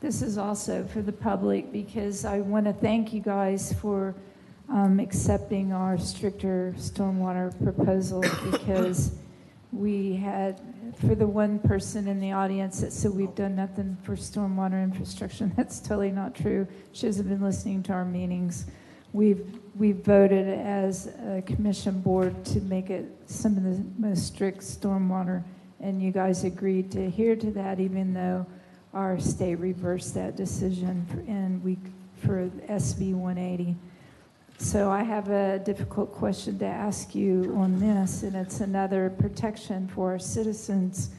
S11: this is also for the public, because I want to thank you guys for accepting our stricter stormwater proposal, because we had, for the one person in the audience that said we've done nothing for stormwater infrastructure, that's totally not true. She hasn't been listening to our meetings. We've voted as a commission board to make it some of the most strict stormwater, and you guys agreed to adhere to that, even though our state reversed that decision for SB 180. So I have a difficult question to ask you on this, and it's another protection for our citizens.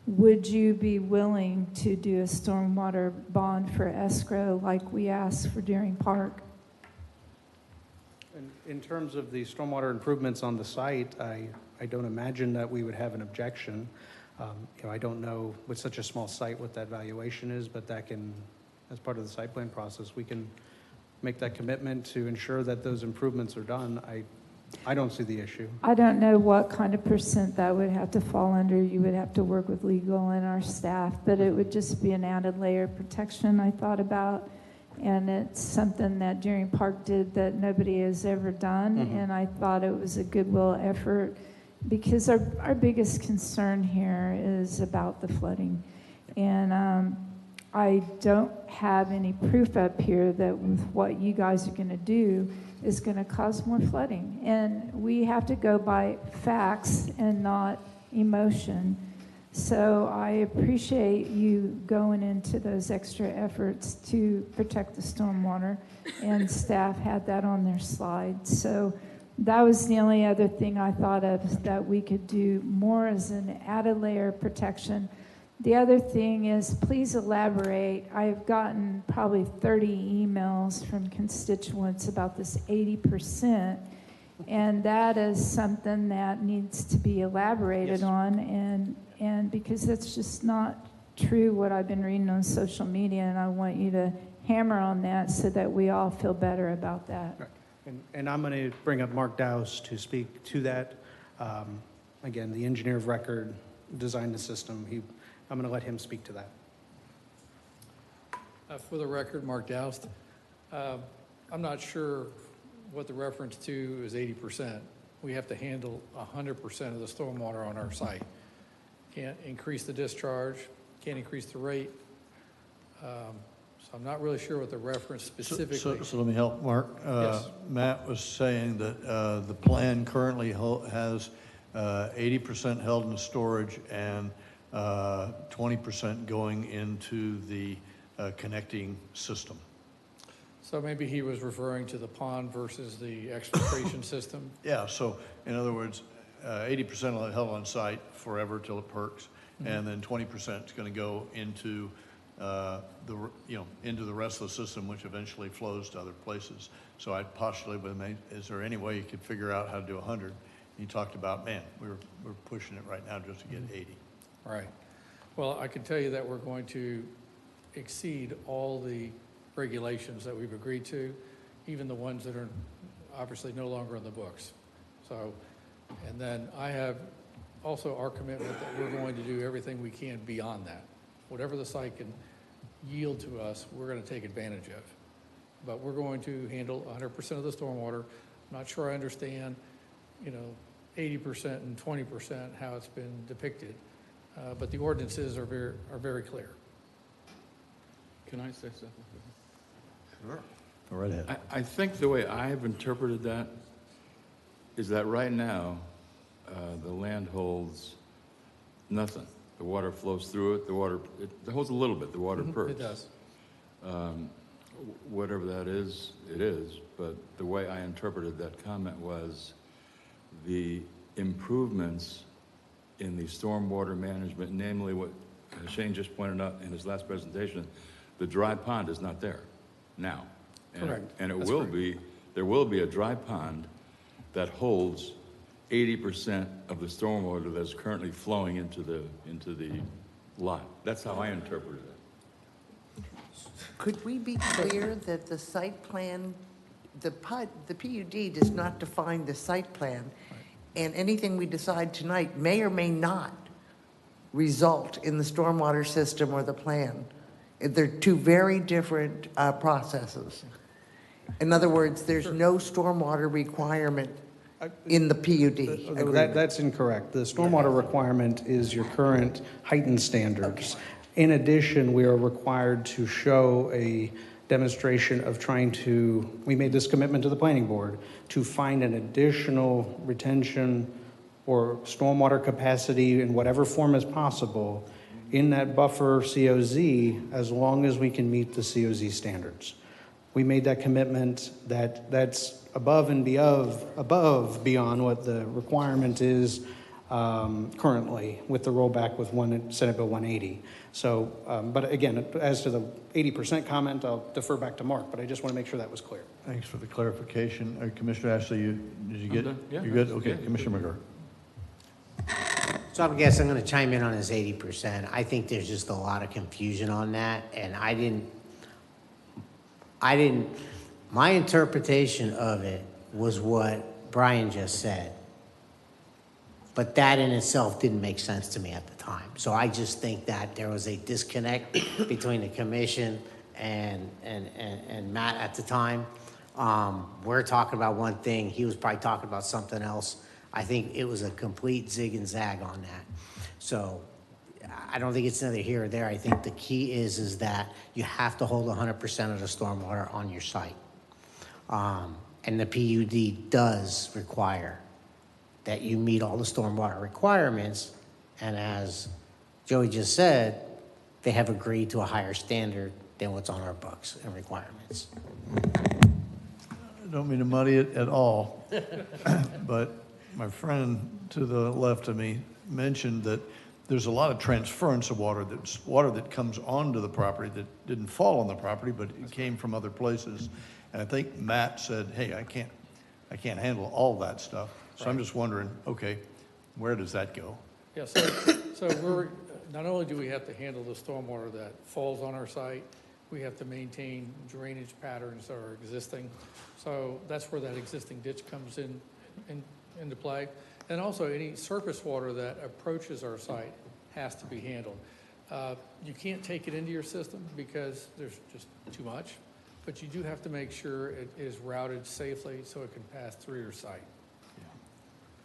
S11: Would you be willing to do a stormwater bond for escrow like we asked for Deering Park?
S18: In terms of the stormwater improvements on the site, I don't imagine that we would have an objection. I don't know with such a small site what that valuation is, but that can, as part of the site plan process, we can make that commitment to ensure that those improvements are done. I don't see the issue.
S11: I don't know what kind of percent that would have to fall under. You would have to work with legal and our staff, but it would just be an added layer of protection I thought about. And it's something that Deering Park did that nobody has ever done. And I thought it was a goodwill effort, because our biggest concern here is about the flooding. And I don't have any proof up here that with what you guys are going to do is going to cause more flooding. And we have to go by facts and not emotion. So I appreciate you going into those extra efforts to protect the stormwater, and staff had that on their slide. So that was the only other thing I thought of that we could do more as an added layer of protection. The other thing is, please elaborate. I've gotten probably 30 emails from constituents about this 80%, and that is something that needs to be elaborated on, and because that's just not true what I've been reading on social media, and I want you to hammer on that so that we all feel better about that.
S18: Right. And I'm going to bring up Mark Dowse to speak to that. Again, the engineer of record designed the system. I'm going to let him speak to that.
S19: For the record, Mark Doust. I'm not sure what the reference to is 80%. We have to handle 100% of the stormwater on our site. Can't increase the discharge, can't increase the rate. So I'm not really sure what the reference specifically.
S1: So let me help, Mark.
S19: Yes.
S1: Matt was saying that the plan currently has 80% held in storage and 20% going into the connecting system.
S19: So maybe he was referring to the pond versus the exfiltration system.
S1: Yeah, so in other words, 80% will held on site forever till it perks, and then 20% is going to go into into the rest of the system, which eventually flows to other places. So I postulated with him, is there any way you could figure out how to do 100? He talked about, man, we're pushing it right now just to get 80.
S19: Right. Well, I can tell you that we're going to exceed all the regulations that we've agreed to, even the ones that are obviously no longer in the books. So, and then I have also our commitment that we're going to do everything we can beyond that. Whatever the site can yield to us, we're going to take advantage of. But we're going to handle 100% of the stormwater. I'm not sure I understand, 80% and 20%, how it's been depicted. But the ordinances are very clear.
S17: Can I say something?
S1: Sure. Go right ahead.
S17: I think the way I've interpreted that is that right now, the land holds nothing. The water flows through it. It holds a little bit. The water perks.
S19: It does.
S17: Whatever that is, it is. But the way I interpreted that comment was the improvements in the stormwater management, namely what Shane just pointed out in his last presentation, the dry pond is not there now.
S19: Correct.
S17: And
S19: That's
S17: will
S19: correct.
S17: be, there will be a dry pond that holds 80% of the stormwater that's currently flowing into the lot. That's how I interpreted it.
S9: Could we be clear that the site plan, the PUD does not define the site plan, and anything we decide tonight may or may not result in the stormwater system or the plan? They're two very different processes. In other words, there's no stormwater requirement in the PUD agreement.
S18: That's incorrect. The stormwater requirement is your current heightened standards. In addition, we are required to show a demonstration of we made this commitment to the planning board, to find an additional retention or stormwater capacity in whatever form is possible in that buffer COZ, as long as we can meet the COZ standards. We made that commitment that's above beyond what the requirement is currently with the rollback with Senate Bill 180. So, but again, as to the 80% comment, I'll defer back to Mark, but I just want to make sure that was clear.
S1: Thanks for the clarification. Commissioner Ashley, did you get,
S17: Yeah.
S1: you good? Okay, Commissioner McGurk.
S15: So I guess I'm going to chime in on this 80%. I think there's just a lot of confusion on that, and my interpretation of it was what Brian just said. But that in itself didn't make sense to me at the time. So I just think that there was a disconnect between the commission and Matt at the time. We're talking about one thing, he was probably talking about something else. I think it was a complete zig and zag on that. So I don't think it's neither here or there. I think the key is that you have to hold 100% of the stormwater on your site. And the PUD does require that you meet all the stormwater requirements. And as Joey just said, they have agreed to a higher standard than what's on our books and requirements.
S1: I don't mean to muddy it at all, but my friend to the left of me mentioned that there's a lot of transference of water. That's water that comes onto the property that didn't fall on the property, but it came from other places. And I think Matt said, hey, I can't handle all that stuff. So I'm just wondering, okay, where does that go?
S19: Yeah, so we're, not only do we have to handle the stormwater that falls on our site, we have to maintain drainage patterns that are existing. So that's where that existing ditch comes into play. And also any surface water that approaches our site has to be handled. You can't take it into your system because there's just too much, but you do have to make sure it is routed safely so it can pass through your site.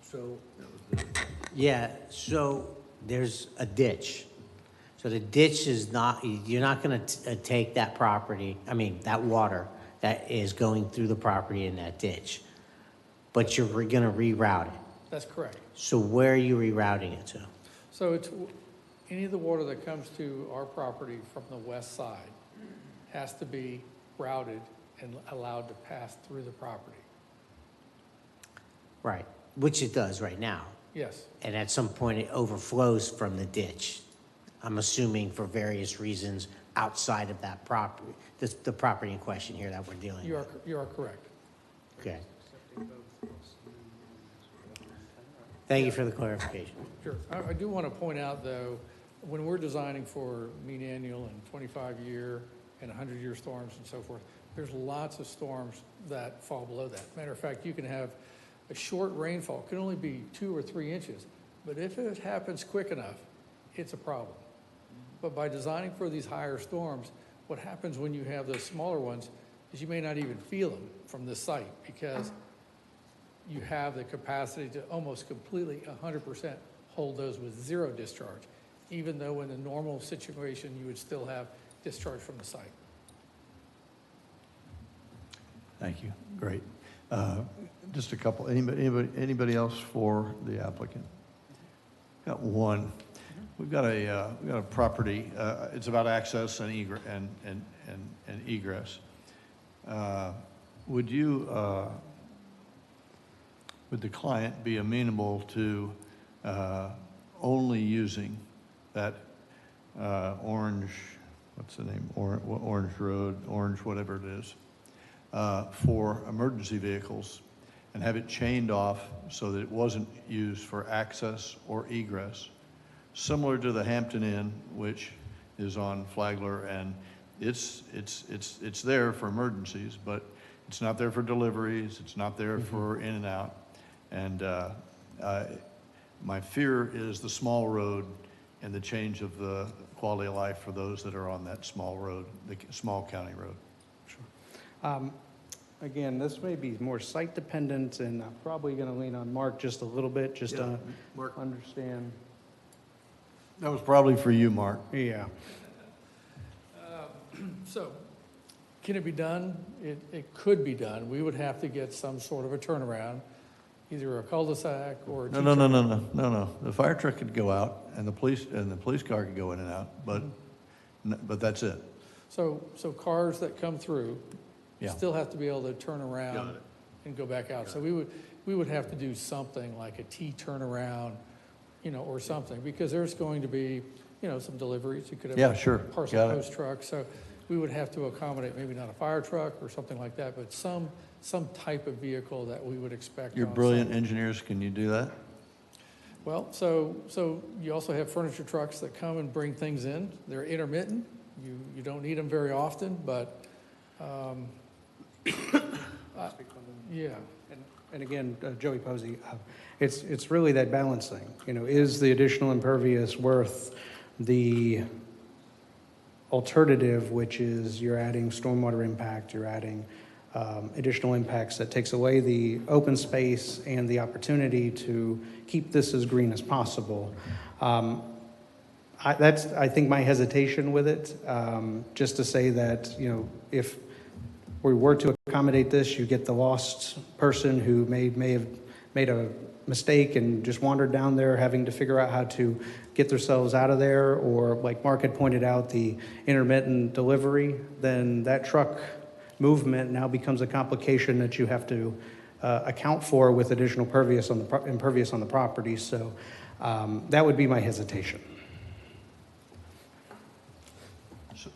S15: So there's a ditch. So the ditch is not, you're not going to take that that water that is going through the property in that ditch, but you're going to reroute it.
S19: That's correct.
S15: So where are you rerouting it to?
S19: So it's any of the water that comes to our property from the west side has to be routed and allowed to pass through the property.
S15: Right, which it does right now.
S19: Yes.
S15: And at some point, it overflows from the ditch. I'm assuming for various reasons outside of that property, the property in question here that we're dealing with.
S19: You are correct.
S15: Okay. Thank you for the clarification.
S19: Sure. I do want to point out, though, when we're designing for mean annual and 25-year and 100-year storms and so forth, there's lots of storms that fall below that. Matter of fact, you can have a short rainfall, can only be 2 or 3 inches, but if it happens quick enough, it's a problem. But by designing for these higher storms, what happens when you have those smaller ones is you may not even feel them from this site because you have the capacity to almost completely 100% hold those with zero discharge, even though in a normal situation you would still have discharge from the site.
S1: Thank you. Great. Just a couple. Anybody else for the applicant? Got one. We've got a property. It's about access and egress. Would the client be amenable to only using that orange, what's the name, Orange Road, Orange whatever it is, for emergency vehicles and have it chained off so that it wasn't used for access or egress, similar to the Hampton Inn, which is on Flagler, and it's there for emergencies, but it's not there for deliveries, it's not there for in and out. And my fear is the small road and the change of the quality of life for those that are on that small road, the small county road.
S18: Sure. Again, this may be more site dependent, and I'm probably going to lean on Mark just a little bit, just to understand.
S1: That was probably for you, Mark.
S18: Yeah.
S19: So, can it be done? It could be done. We would have to get some sort of a turnaround, either a cul-de-sac or a
S1: No. The fire truck could go out, and the police car could go in and out, but that's it.
S19: So cars that come through
S1: Yeah.
S19: still have to be able to turn around and go back out. So we would have to do something like a T turnaround, or something, because there's going to be, some deliveries. You could have a parcel post truck. So we would have to accommodate maybe not a fire truck or something like that, but some type of vehicle that we would expect.
S1: You're brilliant engineers. Can you do that?
S19: Well, so you also have furniture trucks that come and bring things in. They're intermittent. You don't need them very often, but yeah.
S18: And again, Joey Posey, it's really that balance thing. Is the additional impervious worth the alternative, which is you're adding stormwater impact, you're adding additional impacts that takes away the open space and the opportunity to keep this as green as possible. That's, I think, my hesitation with it, just to say that, if we were to accommodate this, you get the lost person who may have made a mistake and just wandered down there having to figure out how to get themselves out of there, or like Mark had pointed out, the intermittent delivery, then that truck movement now becomes a complication that you have to account for with additional impervious on the property. So that would be my hesitation.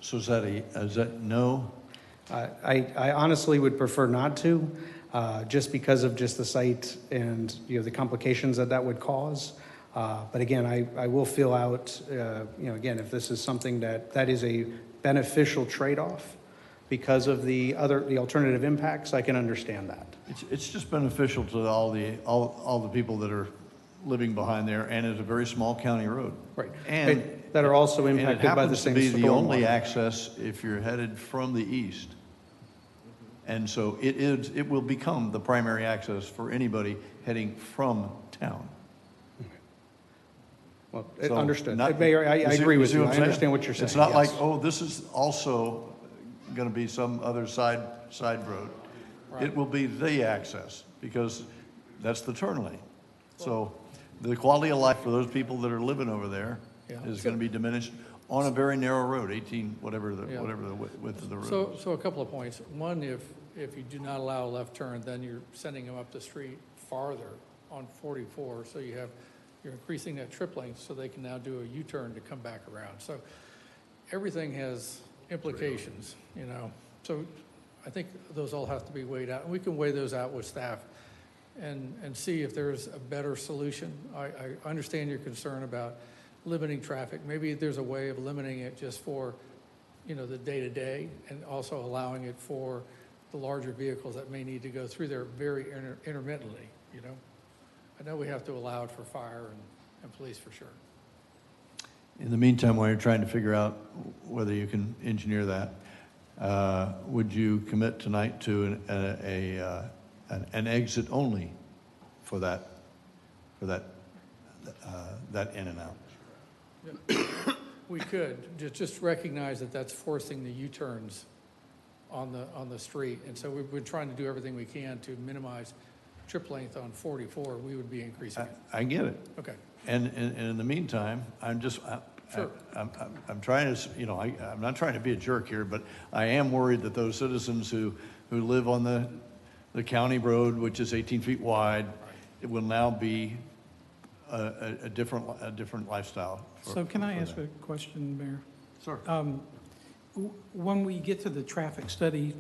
S1: So is that no?
S18: I honestly would prefer not to, just because of just the site and the complications that would cause. But again, I will fill out, again, if this is something that is a beneficial trade-off because of the alternative impacts, I can understand that.
S1: It's just beneficial to all the people that are living behind there, and it's a very small county road.
S18: Right.
S1: And
S18: that are also impacted by the same
S1: it happens to be the only
S18: stormwater.
S1: access if you're headed from the east. And so it will become the primary access for anybody heading from town.
S18: Well,
S1: So
S18: understood.
S1: not-
S18: Mayor, I agree with
S1: see
S18: you.
S1: what
S18: I
S1: I'm saying?
S18: understand what you're saying.
S1: It's not like,
S18: yes.
S1: oh, this is also going to be some other side road. It will be the access, because that's the turn lane. So the quality of life for those people that are living over there is going to be diminished. on a very narrow road, 18, whatever the
S19: Yeah.
S1: width of the road is.
S19: So a couple of points. One, if you do not allow a left turn, then you're sending them up the street farther on 44, so you're increasing that trip length, so they can now do a U-turn to come back around. So everything has implications, you know. So I think those all have to be weighed out, and we can weigh those out with staff and see if there's a better solution. I understand your concern about limiting traffic. Maybe there's a way of limiting it just for, you know, the day-to-day, and also allowing it for the larger vehicles that may need to go through there very intermittently, you know. I know we have to allow it for fire and police for sure.
S1: In the meantime, while you're trying to figure out whether you can engineer that, would you commit tonight to an exit only for that in and out?
S19: We could, just recognize that that's forcing the U-turns on the street. And so we've been trying to do everything we can to minimize trip length on 44. We would be increasing it.
S1: I get it.
S19: Okay.
S1: And in the meantime, I'm just,
S19: Sure.
S1: I'm trying to, you know, I'm not trying to be a jerk here, but I am worried that those citizens who live on the county road, which is 18 feet wide, it will now be a different lifestyle.
S4: So can I ask a question, Mayor?
S1: Sure.
S4: When we get to the traffic study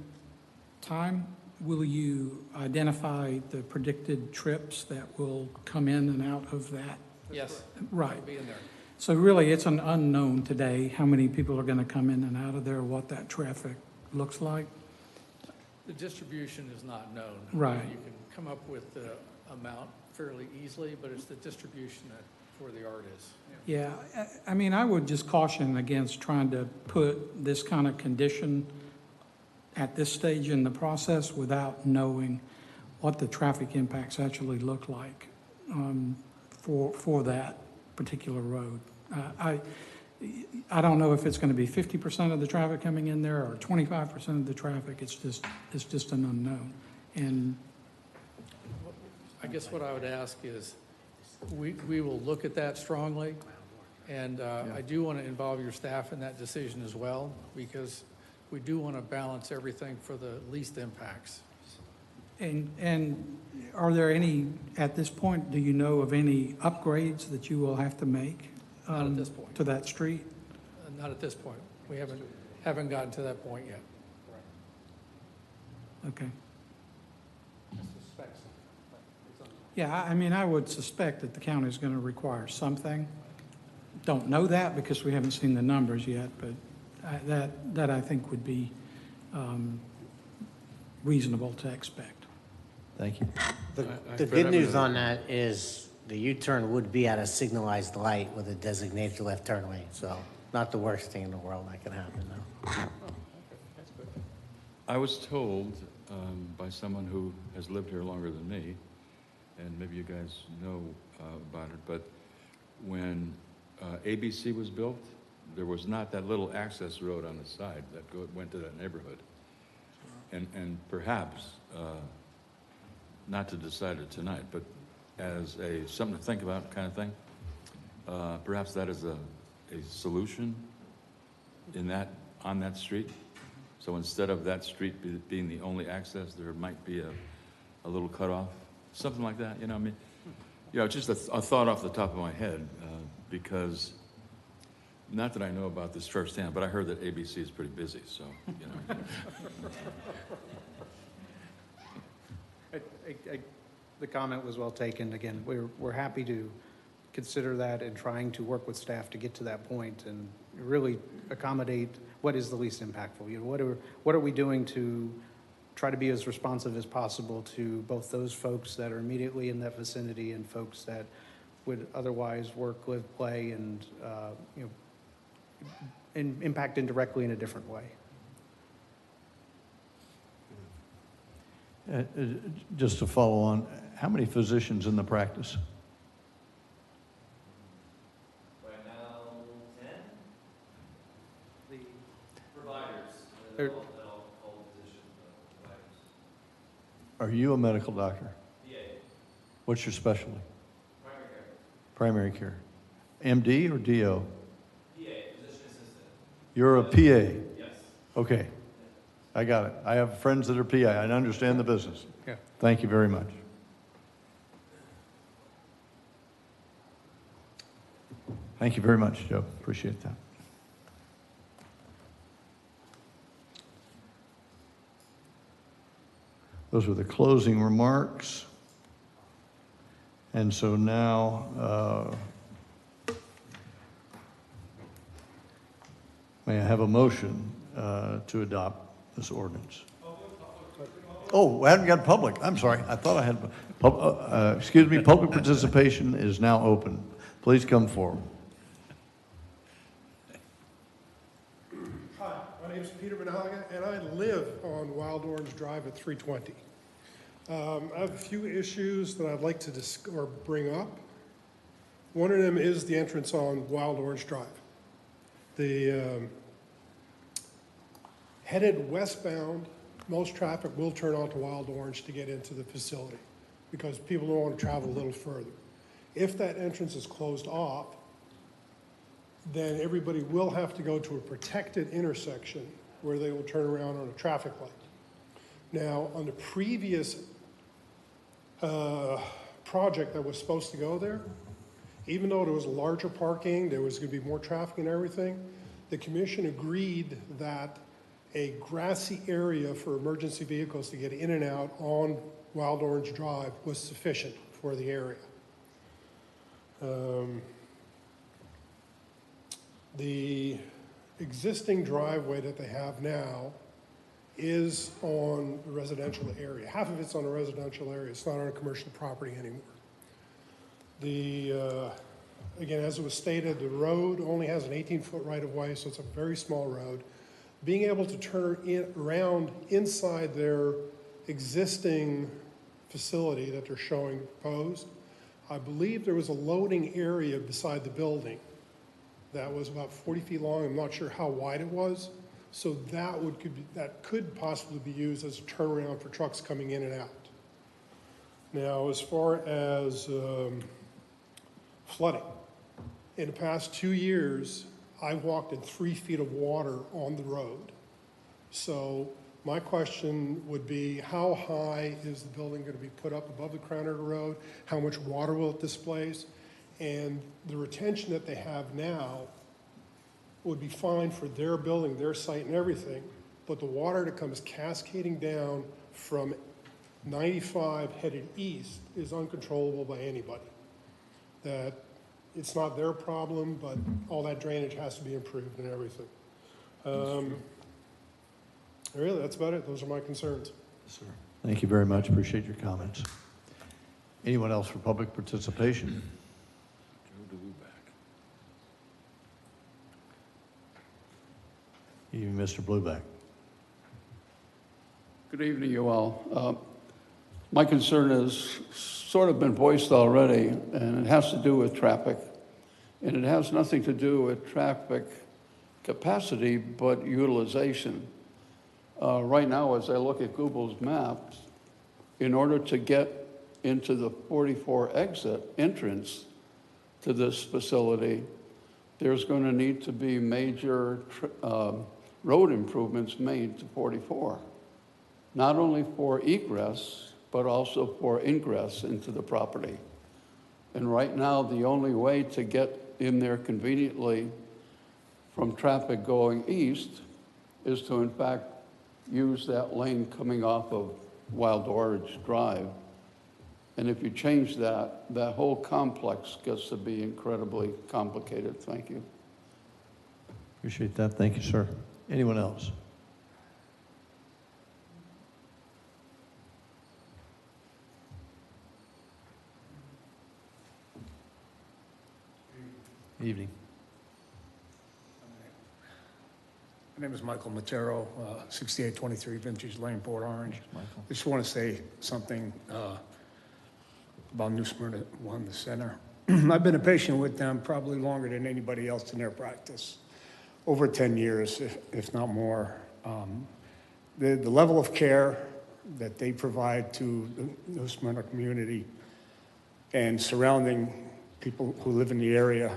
S4: time, will you identify the predicted trips that will come in and out of that?
S19: Yes.
S4: Right.
S19: It'll be in there.
S4: So really, it's an unknown today, how many people are going to come in and out of there, what that traffic looks like?
S19: The distribution is not known.
S4: Right.
S19: You can come up with the amount fairly easily, but it's the distribution where the art is.
S4: Yeah, I mean, I would just caution against trying to put this kind of condition at this stage in the process without knowing what the traffic impacts actually look like for that particular road. I don't know if it's going to be 50% of the traffic coming in there or 25% of the traffic. It's just an unknown. And
S19: I guess what I would ask is, we will look at that strongly, and I do want to involve your staff in that decision as well, because we do want to balance everything for the least impacts.
S4: And are there any, at this point, do you know of any upgrades that you will have to make?
S19: Not at this point.
S4: To that street?
S19: Not at this point. We haven't gotten to that point yet.
S4: Okay. Yeah, I mean, I would suspect that the county is going to require something. Don't know that because we haven't seen the numbers yet, but that I think would be reasonable to expect.
S1: Thank you.
S15: The good news on that is the U-turn would be at a signalized light with a designated left turn lane, so not the worst thing in the world that can happen, though.
S17: I was told by someone who has lived here longer than me, and maybe you guys know about it, but when ABC was built, there was not that little access road on the side that went to that neighborhood. And perhaps, not to decide it tonight, but as something to think about kind of thing, perhaps that is a solution on that street. So instead of that street being the only access, there might be a little cutoff, something like that. You know, I mean, you know, just a thought off the top of my head, because not that I know about this firsthand, but I heard that ABC is pretty busy, so, you know.
S18: The comment was well taken. Again, we're happy to consider that and trying to work with staff to get to that point and really accommodate what is the least impactful. You know, what are we doing to try to be as responsive as possible to both those folks that are immediately in that vicinity and folks that would otherwise work, live, play, and you know, and impact indirectly in a different way.
S1: Just to follow on, how many physicians in the practice?
S12: Right now, 10. The providers,
S18: They're-
S12: all physicians, providers.
S1: Are you a medical doctor?
S12: PA,
S1: What's your specialty?
S12: primary care.
S1: Primary care. MD or DO?
S12: PA, physician assistant.
S1: You're a PA? Yes. Okay, I got it. I have friends that are PA. I understand the business.
S18: Yeah.
S1: Thank you very much. Thank you very much, Joe. Appreciate that. Those were the closing remarks. And so now, may I have a motion to adopt this ordinance? Oh, I haven't got public. I'm sorry. I thought I had, excuse me, public participation is now open. Please come forward.
S14: Hi, my name is Peter Benaga, and I live on Wild Orange Drive at 320. I have a few issues that I'd like to bring up. One of them is the entrance on Wild Orange Drive. The headed westbound, most traffic will turn onto Wild Orange to get into the facility because people don't want to travel a little further. If that entrance is closed off, then everybody will have to go to a protected intersection where they will turn around on a traffic light. Now, on the previous project that was supposed to go there, even though there was larger parking, there was going to be more traffic and everything, the commission agreed that a grassy area for emergency vehicles to get in and out on Wild Orange Drive was sufficient for the area. The existing driveway that they have now is on the residential area. Half of it's on a residential area. It's not on a commercial property anymore. Again, as it was stated, the road only has an 18-foot right-of-way, so it's a very small road. Being able to turn around inside their existing facility that they're showing proposed, I believe there was a loading area beside the building that was about 40 feet long. I'm not sure how wide it was. So that could possibly be used as a turnaround for trucks coming in and out. Now, as far as flooding, in the past 2 years, I've walked in 3 feet of water on the road. So my question would be, how high is the building going to be put up above the crown of the road? How much water will it displace? And the retention that they have now would be fine for their building, their site and everything, but the water that comes cascading down from 95 headed east is uncontrollable by anybody. That it's not their problem, but all that drainage has to be improved and everything. Really, that's about it. Those are my concerns.
S1: Yes, sir. Thank you very much. Appreciate your comments. Anyone else for public participation? You, Mr. Blueback.
S20: Good evening, you all. My concern has sort of been voiced already, and it has to do with traffic. And it has nothing to do with traffic capacity, but utilization. Right now, as I look at Google's maps, in order to get into the 44 exit entrance to this facility, there's going to need to be major road improvements made to 44, not only for egress, but also for ingress into the property. And right now, the only way to get in there conveniently from traffic going east is to, in fact, use that lane coming off of Wild Orange Drive. And if you change that, that whole complex gets to be incredibly complicated. Thank you.
S1: Appreciate that. Thank you, sir. Anyone else? Evening.
S23: My name is Michael Matero, 6823 Vintage Lane, Port Orange. I just want to say something about New Smyrna One, the center. I've been a patient with them probably longer than anybody else in their practice, over 10 years, if not more. The level of care that they provide to the New Smyrna community and surrounding people who live in the area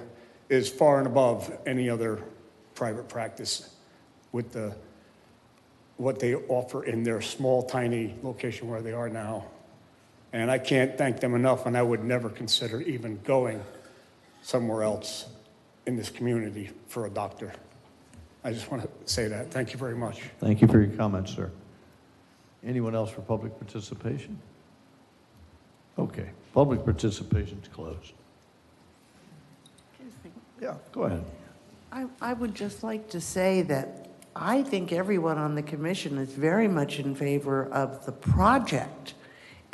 S23: is far and above any other private practice with what they offer in their small, tiny location where they are now. And I can't thank them enough, and I would never consider even going somewhere else in this community for a doctor. I just want to say that. Thank you very much.
S1: Thank you for your comments, sir. Anyone else for public participation? Okay, public participation is closed. Yeah, go ahead.
S9: I would just like to say that I think everyone on the commission is very much in favor of the project,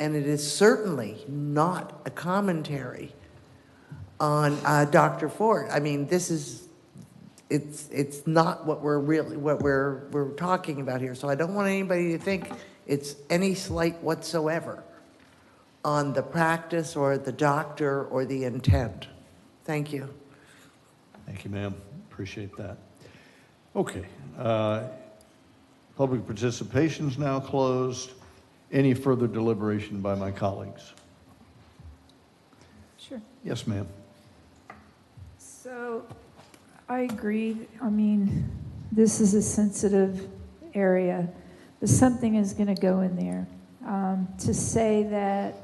S9: and it is certainly not a commentary on Dr. Ford. I mean, this is, it's not what we're talking about here. So I don't want anybody to think it's any slight whatsoever on the practice or the doctor or the intent. Thank you.
S1: Thank you, ma'am. Appreciate that. Okay. Public participation is now closed. Any further deliberation by my colleagues?
S11: Sure.
S1: Yes, ma'am.
S11: So I agree. I mean, this is a sensitive area, but something is going to go in there. To say that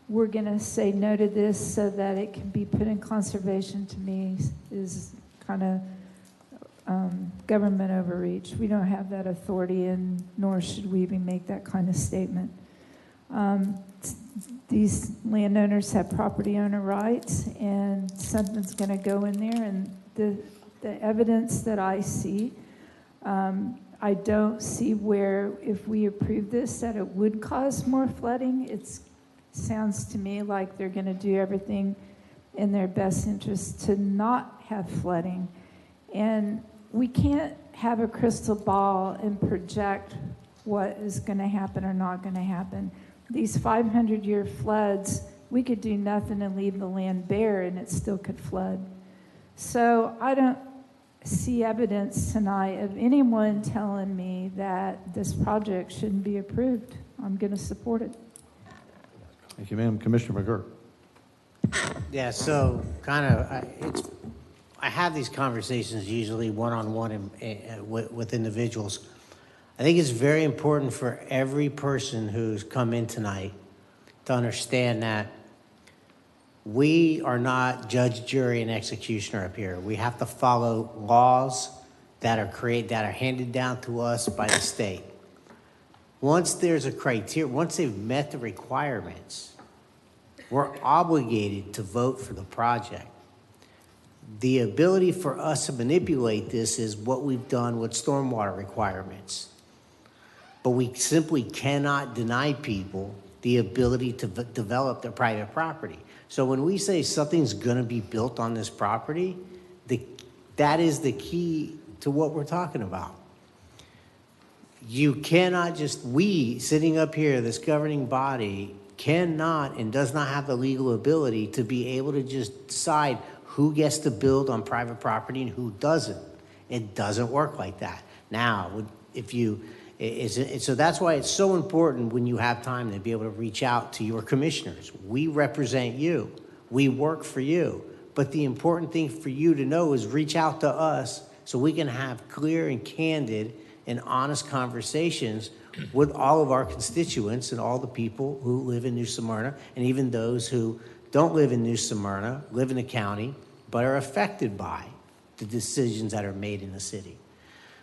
S11: we're going to say no to this so that it can be put in conservation, to me is kind of government overreach. We don't have that authority, and nor should we even make that kind of statement. These landowners have property owner rights, and something's going to go in there. And the evidence that I see, I don't see where, if we approve this, that it would cause more flooding. It sounds to me like they're going to do everything in their best interest to not have flooding. And we can't have a crystal ball and project what is going to happen or not going to happen. These 500-year floods, we could do nothing and leave the land bare and it still could flood. So I don't see evidence tonight of anyone telling me that this project shouldn't be approved. I'm going to support it.
S1: Thank you, ma'am. Commissioner McGurk.
S15: Yeah, so kind of, I have these conversations usually one-on-one with individuals. I think it's very important for every person who's come in tonight to understand that we are not judge, jury, and executioner up here. We have to follow laws that are handed down to us by the state. Once there's a criteria, once they've met the requirements, we're obligated to vote for the project. The ability for us to manipulate this is what we've done with stormwater requirements. But we simply cannot deny people the ability to develop their private property. So when we say something's going to be built on this property, that is the key to what we're talking about. You cannot just, we sitting up here, this governing body, cannot and does not have the legal ability to be able to just decide who gets to build on private property and who doesn't. It doesn't work like that. Now, so that's why it's so important when you have time to be able to reach out to your commissioners. We represent you. We work for you. But the important thing for you to know is reach out to us so we can have clear and candid and honest conversations with all of our constituents and all the people who live in New Smyrna, and even those who don't live in New Smyrna, live in the county, but are affected by the decisions that are made in the city.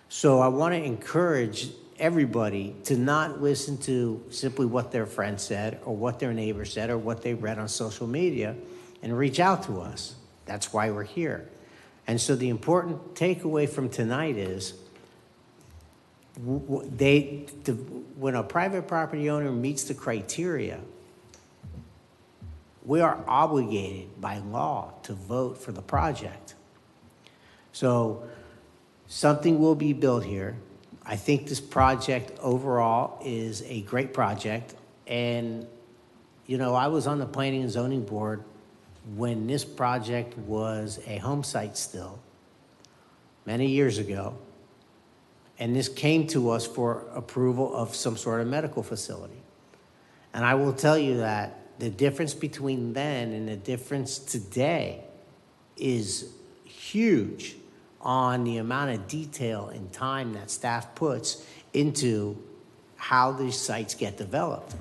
S15: So I want to encourage everybody to not listen to simply what their friend said or what their neighbor said or what they read on social media, and reach out to us. That's why we're here. And so the important takeaway from tonight is when a private property owner meets the criteria, we are obligated by law to vote for the project. So something will be built here. I think this project overall is a great project. And, I was on the Planning and Zoning Board when this project was a home site still, many years ago. And this came to us for approval of some sort of medical facility. And I will tell you that the difference between then and the difference today is huge. on the amount of detail and time that staff puts into how these sites get developed.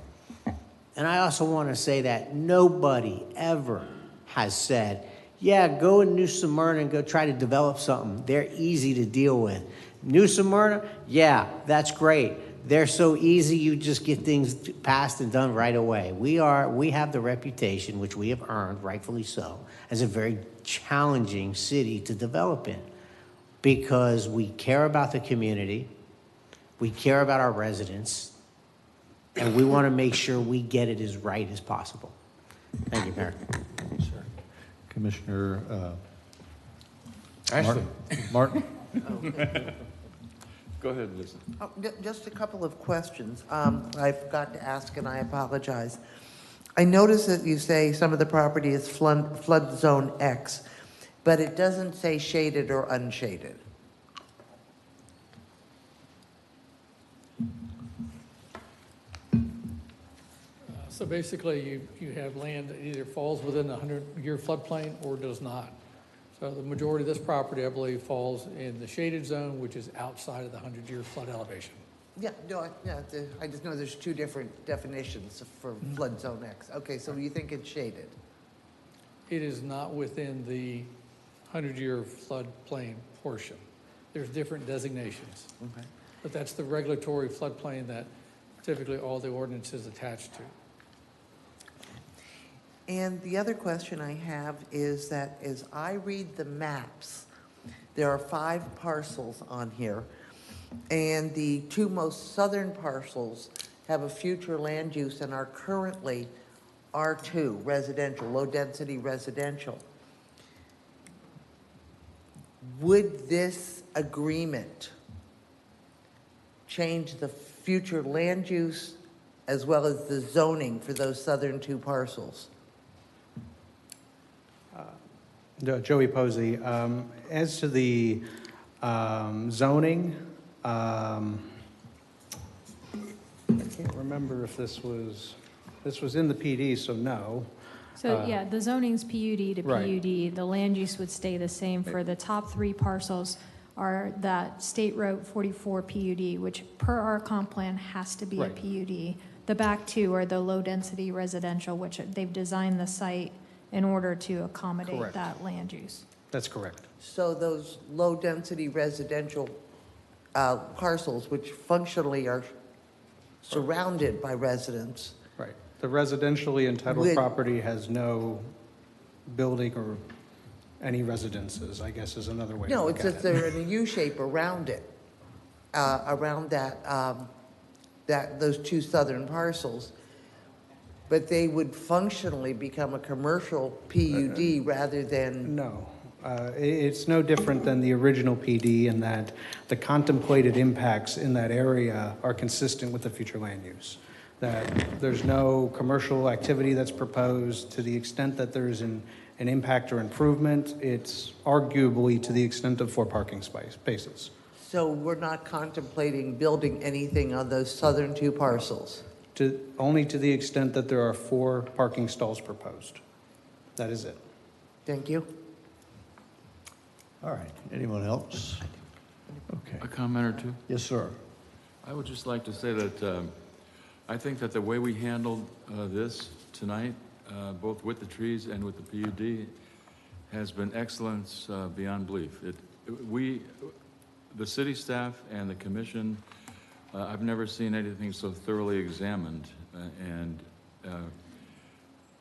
S15: And I also want to say that nobody ever has said, yeah, go in New Smyrna and go try to develop something. They're easy to deal with. New Smyrna, yeah, that's great. They're so easy, you just get things passed and done right away. We have the reputation, which we have earned, rightfully so, as a very challenging city to develop in, because we care about the community, we care about our residents, and we want to make sure we get it as right as possible. Thank you, Mayor.
S1: Commissioner
S17: Ashley.
S1: Martin?
S17: Go ahead, Lisa.
S9: Just a couple of questions. I forgot to ask, and I apologize. I notice that you say some of the property is flood zone X, but it doesn't say shaded or unshaded.
S19: So basically, you have land that either falls within the 100-year floodplain or does not. So the majority of this property, I believe, falls in the shaded zone, which is outside of the 100-year flood elevation.
S9: Yeah, no, I just know there's two different definitions for flood zone X. Okay, so you think it's shaded?
S19: It is not within the 100-year floodplain portion. There's different designations.
S9: Okay.
S19: But that's the regulatory floodplain that typically all the ordinances attached to.
S9: And the other question I have is that as I read the maps, there are 5 parcels on here, and the 2 most southern parcels have a future land use and are currently R2, residential, low-density residential. Would this agreement change the future land use as well as the zoning for those southern 2 parcels?
S18: Joey Posey. As to the zoning, I can't remember if this was in the PD, so no.
S10: So, yeah, the zoning's PUD to
S18: Right.
S10: PUD. The land use would stay the same. For the top 3 parcels are that State Road 44 PUD, which per our comp plan has to be a
S18: Right.
S10: PUD. The back 2 are the low-density residential, which they've designed the site in order to accommodate
S18: Correct.
S10: that land use.
S18: That's correct.
S9: So those low-density residential parcels, which functionally are surrounded by residents,
S18: Right. The residentially entitled
S9: Would-
S18: property has no building or any residences, I guess is another way to
S9: no,
S18: look
S9: it's
S18: at
S9: just
S18: it.
S9: they're in a U shape around it, around those 2 southern parcels. But they would functionally become a commercial PUD rather than...
S18: No. It's no different than the original PD in that the contemplated impacts in that area are consistent with the future land use. That there's no commercial activity that's proposed. To the extent that there's an impact or improvement, it's arguably to the extent of 4 parking spaces.
S9: So we're not contemplating building anything on those southern 2 parcels?
S18: Only to the extent that there are 4 parking stalls proposed. That is it.
S9: Thank you.
S1: All right, anyone else? Okay.
S17: A comment or two?
S1: Yes, sir.
S17: I would just like to say that I think that the way we handled this tonight, both with the trees and with the PUD, has been excellence beyond belief. The city staff and the commission, I've never seen anything so thoroughly examined, and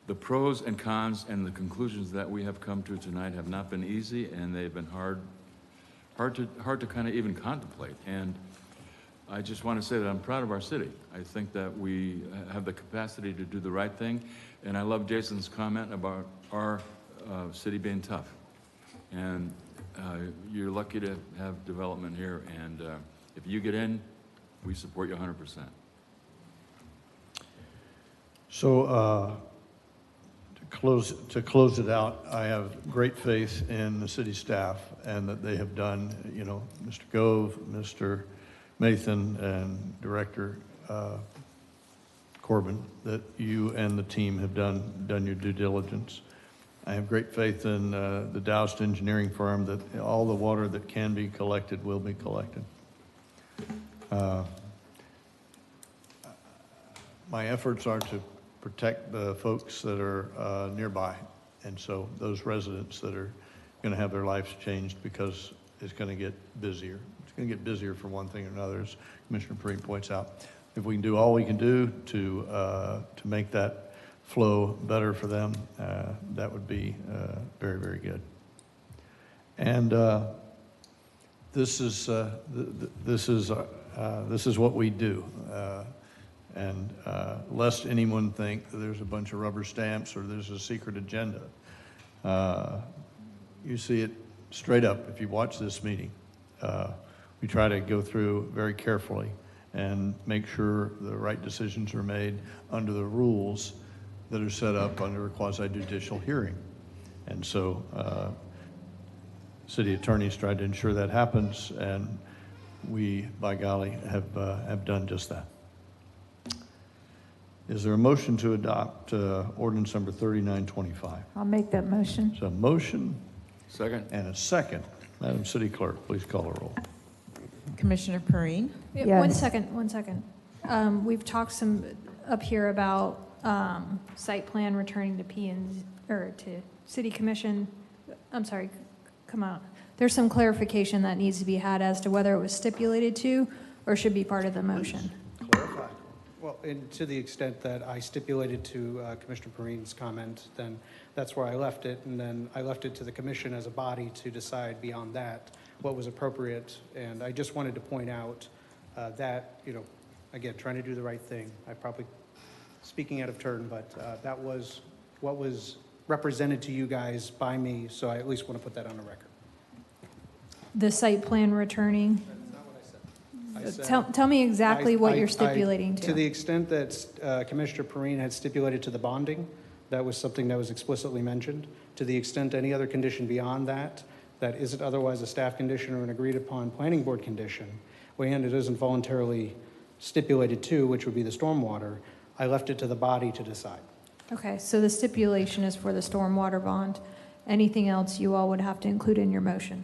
S17: the pros and cons and the conclusions that we have come to tonight have not been easy, and they've been hard to kind of even contemplate. And I just want to say that I'm proud of our city. I think that we have the capacity to do the right thing, and I love Jason's comment about our city being tough. And you're lucky to have development here, and if you get in, we support you 100%.
S1: So to close it out, I have great faith in the city staff and that they have done, you know, Mr. Gove, Mr. Mathan, and Director Corbin, that you and the team have done your due diligence. I have great faith in the Doust engineering firm that all the water that can be collected will be collected. My efforts are to protect the folks that are nearby, and so those residents that are going to have their lives changed because it's going to get busier. It's going to get busier for one thing or another, as Commissioner Perrine points out. If we can do all we can do to make that flow better for them, that would be very, very good. And this is what we do. And lest anyone think that there's a bunch of rubber stamps or there's a secret agenda, you see it straight up if you watch this meeting. We try to go through very carefully and make sure the right decisions are made under the rules that are set up under a quasi-judicial hearing. And so city attorneys try to ensure that happens, and we, by golly, have done just that. Is there a motion to adopt ordinance number 3925?
S11: I'll make that motion.
S1: So a motion
S17: Second.
S1: and a second. Madam City Clerk, please call a roll.
S2: Commissioner Perrine?
S10: Yeah,
S11: Yes.
S10: One second. We've talked some up here about site plan returning to or to City Commission. I'm sorry, come out. There's some clarification that needs to be had as to whether it was stipulated to or should be part of the motion.
S18: Clarify. Well, and to the extent that I stipulated to Commissioner Perrine's comment, then that's where I left it, and then I left it to the commission as a body to decide beyond that what was appropriate. And I just wanted to point out that, again, trying to do the right thing. I probably speaking out of turn, but that was what was represented to you guys by me, so I at least want to put that on the record.
S10: The site plan returning? Tell me exactly what you're stipulating to.
S18: To the extent that Commissioner Perrine had stipulated to the bonding, that was something that was explicitly mentioned. To the extent any other condition beyond that, that isn't otherwise a staff condition or an agreed upon planning board condition, and it isn't voluntarily stipulated to, which would be the stormwater, I left it to the body to decide.
S10: Okay, so the stipulation is for the stormwater bond. Anything else you all would have to include in your motion?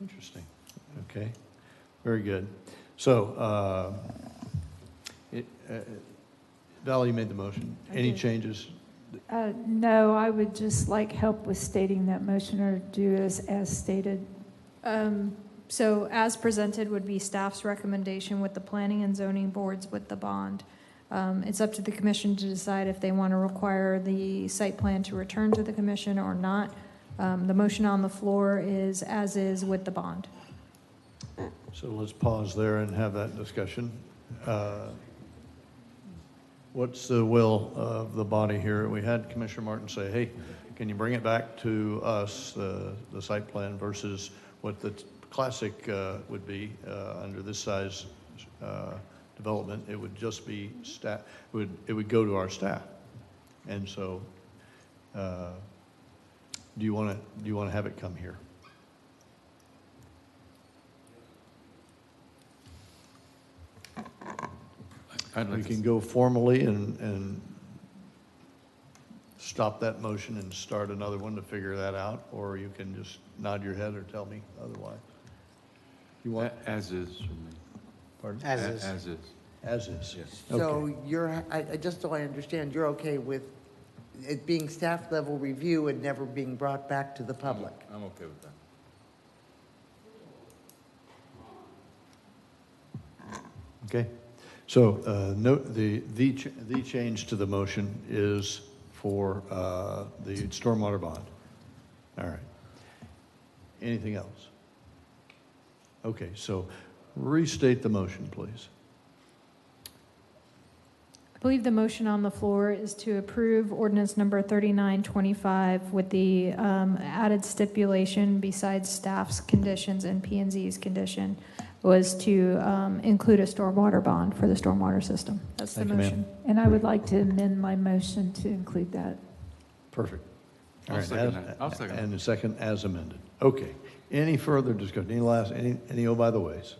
S1: Interesting. Okay, very good. So, Val, you made the motion. Any changes?
S11: No, I would just like help with stating that motion, or do as stated.
S10: So as presented would be staff's recommendation with the planning and zoning boards with the bond. It's up to the commission to decide if they want to require the site plan to return to the commission or not. The motion on the floor is as is with the bond.
S1: So let's pause there and have that discussion. What's the will of the body here? We had Commissioner Martin say, hey, can you bring it back to us, the site plan, versus what the classic would be under this size development. It would just be staff, it would go to our staff. And so do you want to have it come here? We can go formally and stop that motion and start another one to figure that out, or you can just nod your head or tell me otherwise. You want
S17: As is for me.
S1: Pardon?
S15: As is.
S17: As is.
S1: As is.
S17: Yes.
S9: So just so I understand, you're okay with it being staff level review and never being brought back to the public?
S17: I'm okay with that.
S1: Okay. So note the change to the motion is for the stormwater bond. All right. Anything else? Okay, so restate the motion, please.
S10: I believe the motion on the floor is to approve ordinance number 3925 with the added stipulation besides staff's conditions and P&Z's condition was to include a stormwater bond for the stormwater system. That's the motion.
S11: And I would like to amend my motion to include that.
S1: Perfect.
S17: I'll
S1: All right,
S17: second that. I'll second that.
S1: And the second as amended. Okay. Any further discussion? Any oh by the ways?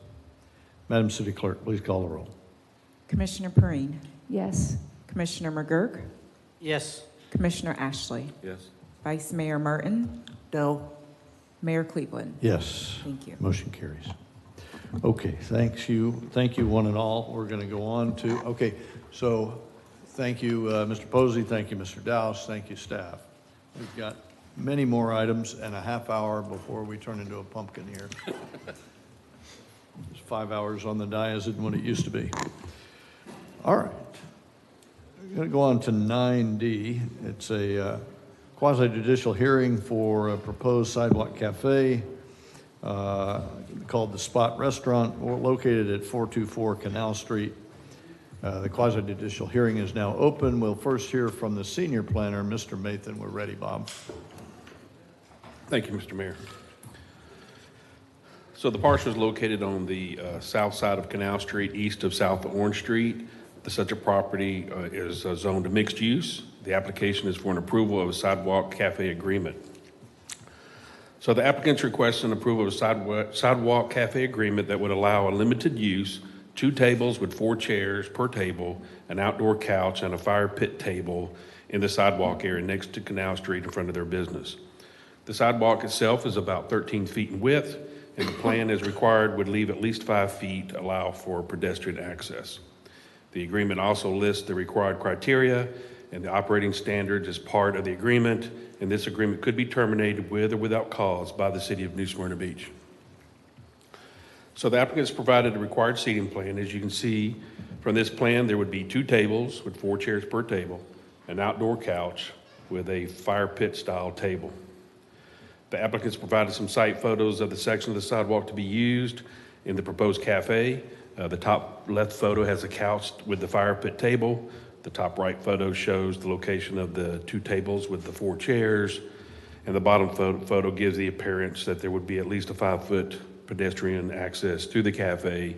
S1: Madam City Clerk, please call the roll.
S2: Commissioner Perrine?
S11: Yes.
S2: Commissioner McGurk?
S15: Yes.
S2: Commissioner Ashley.
S17: Yes.
S2: Vice Mayor Martin.
S9: No.
S2: Mayor Cleveland.
S1: Yes.
S2: Thank you.
S1: Motion carries. Okay, thank you one and all. We're going to go on to, okay, so thank you, Mr. Posey, thank you, Mr. Dowse, thank you, staff. We've got many more items and a half hour before we turn into a pumpkin here. It's 5 hours on the dais than what it used to be. All right. We're going to go on to 9D. It's a quasi-judicial hearing for a proposed sidewalk cafe called The Spot Restaurant, located at 424 Canal Street. The quasi-judicial hearing is now open. We'll first hear from the senior planner, Mr. Mathan. We're ready, Bob.
S3: Thank you, Mr. Mayor. So the parcel is located on the south side of Canal Street, east of South Orange Street. The subject property is zoned to mixed use. The application is for an approval of a sidewalk cafe agreement. So the applicant's requesting approval of a sidewalk cafe agreement that would allow a limited use, 2 tables with 4 chairs per table, an outdoor couch, and a fire pit table in the sidewalk area next to Canal Street in front of their business. The sidewalk itself is about 13 feet in width, and the plan as required would leave at least 5 feet to allow for pedestrian access. The agreement also lists the required criteria and the operating standards as part of the agreement, and this agreement could be terminated with or without cause by the City of New Smyrna Beach. So the applicant has provided a required seating plan. As you can see from this plan, there would be 2 tables with 4 chairs per table, an outdoor couch with a fire pit style table. The applicants provided some site photos of the section of the sidewalk to be used in the proposed cafe. The top left photo has a couch with the fire pit table. The top right photo shows the location of the 2 tables with the 4 chairs. And the bottom photo gives the appearance that there would be at least a 5-foot pedestrian access to the cafe,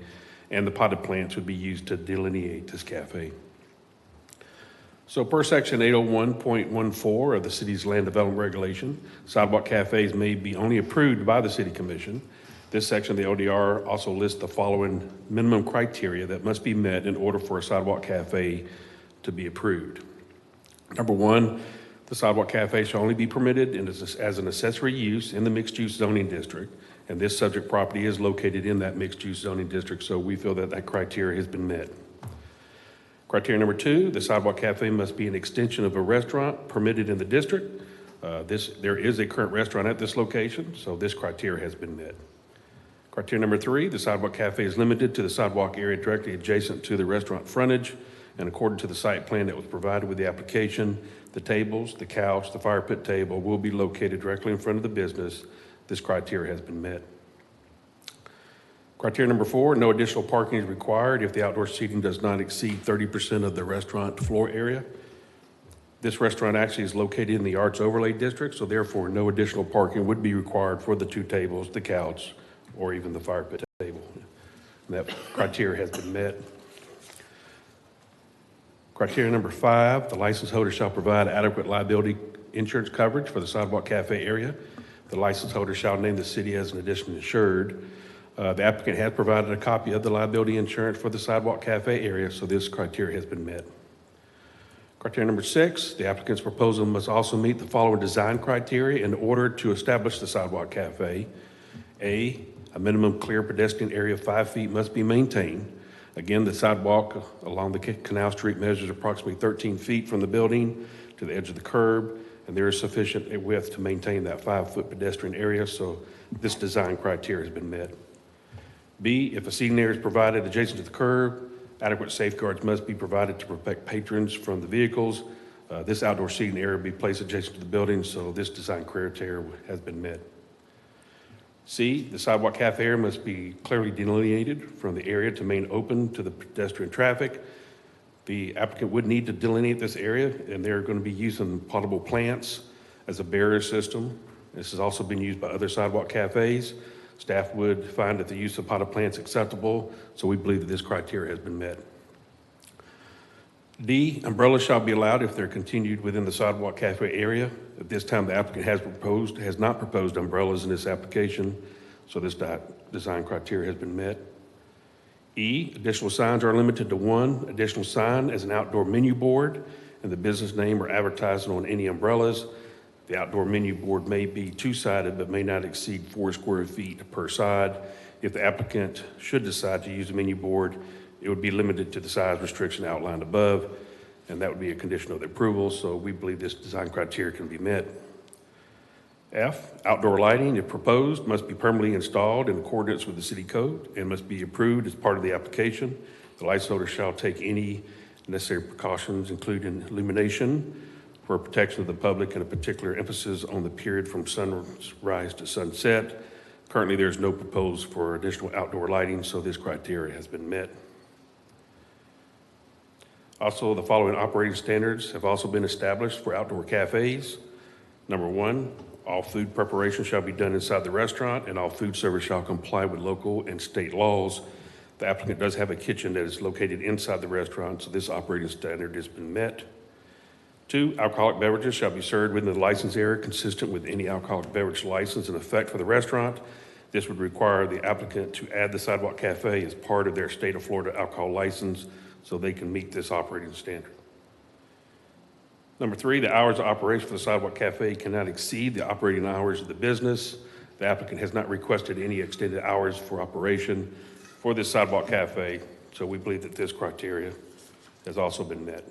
S3: and the potted plants would be used to delineate this cafe. So per section 801.14 of the city's land development regulation, sidewalk cafes may be only approved by the city commission. This section of the ODR also lists the following minimum criteria that must be met in order for a sidewalk cafe to be approved. Number 1, the sidewalk cafe shall only be permitted as an accessory use in the mixed-use zoning district, and this subject property is located in that mixed-use zoning district, so we feel that that criteria has been met. Criteria number 2, the sidewalk cafe must be an extension of a restaurant permitted in the district. There is a current restaurant at this location, so this criteria has been met. Criteria number 3, the sidewalk cafe is limited to the sidewalk area directly adjacent to the restaurant frontage, and according to the site plan that was provided with the application, the tables, the couch, the fire pit table will be located directly in front of the business. This criteria has been met. Criteria number 4, no additional parking is required if the outdoor seating does not exceed 30% of the restaurant floor area. This restaurant actually is located in the Arts Overlay District, so therefore no additional parking would be required for the 2 tables, the couch, or even the fire pit table. And that criteria has been met. Criteria number 5, the license holder shall provide adequate liability insurance coverage for the sidewalk cafe area. The license holder shall name the city as an additional insured. The applicant has provided a copy of the liability insurance for the sidewalk cafe area, so this criteria has been met. Criteria number 6, the applicant's proposal must also meet the following design criteria in order to establish the sidewalk cafe. A minimum clear pedestrian area of 5 feet must be maintained. Again, the sidewalk along the Canal Street measures approximately 13 feet from the building to the edge of the curb, and there is sufficient width to maintain that 5-foot pedestrian area, so this design criteria has been met. B, if a seating area is provided adjacent to the curb, adequate safeguards must be provided to protect patrons from the vehicles. This outdoor seating area will be placed adjacent to the building, so this design criteria has been met. C, the sidewalk cafe area must be clearly delineated from the area to remain open to the pedestrian traffic. The applicant would need to delineate this area, and they're going to be using potable plants as a barrier system. This has also been used by other sidewalk cafes. Staff would find that the use of potted plants acceptable, so we believe that this criteria has been met. D, umbrellas shall be allowed if they're continued within the sidewalk cafe area. At this time, the applicant has not proposed umbrellas in this application, so this design criteria has been met. E, additional signs are limited to 1 additional sign as an outdoor menu board and the business name or advertising on any umbrellas. The outdoor menu board may be two-sided but may not exceed 4 square feet per side. If the applicant should decide to use a menu board, it would be limited to the size restriction outlined above, and that would be a condition of the approval, so we believe this design criteria can be met. F, outdoor lighting, if proposed, must be permanently installed in accordance with the city code and must be approved as part of the application. The license holder shall take any necessary precautions, including illumination for protection of the public and a particular emphasis on the period from sunrise to sunset. Currently, there's no proposed for additional outdoor lighting, so this criteria has been met. Also, the following operating standards have also been established for outdoor cafes. Number 1, all food preparation shall be done inside the restaurant, and all food service shall comply with local and state laws. The applicant does have a kitchen that is located inside the restaurant, so this operating standard has been met. 2, alcoholic beverages shall be served within the license area consistent with any alcoholic beverage license in effect for the restaurant. This would require the applicant to add the Sidewalk Cafe as part of their state of Florida alcohol license so they can meet this operating standard. Number 3, the hours of operation for the Sidewalk Cafe cannot exceed the operating hours of the business. The applicant has not requested any extended hours for operation for this Sidewalk Cafe, so we believe that this criteria has also been met.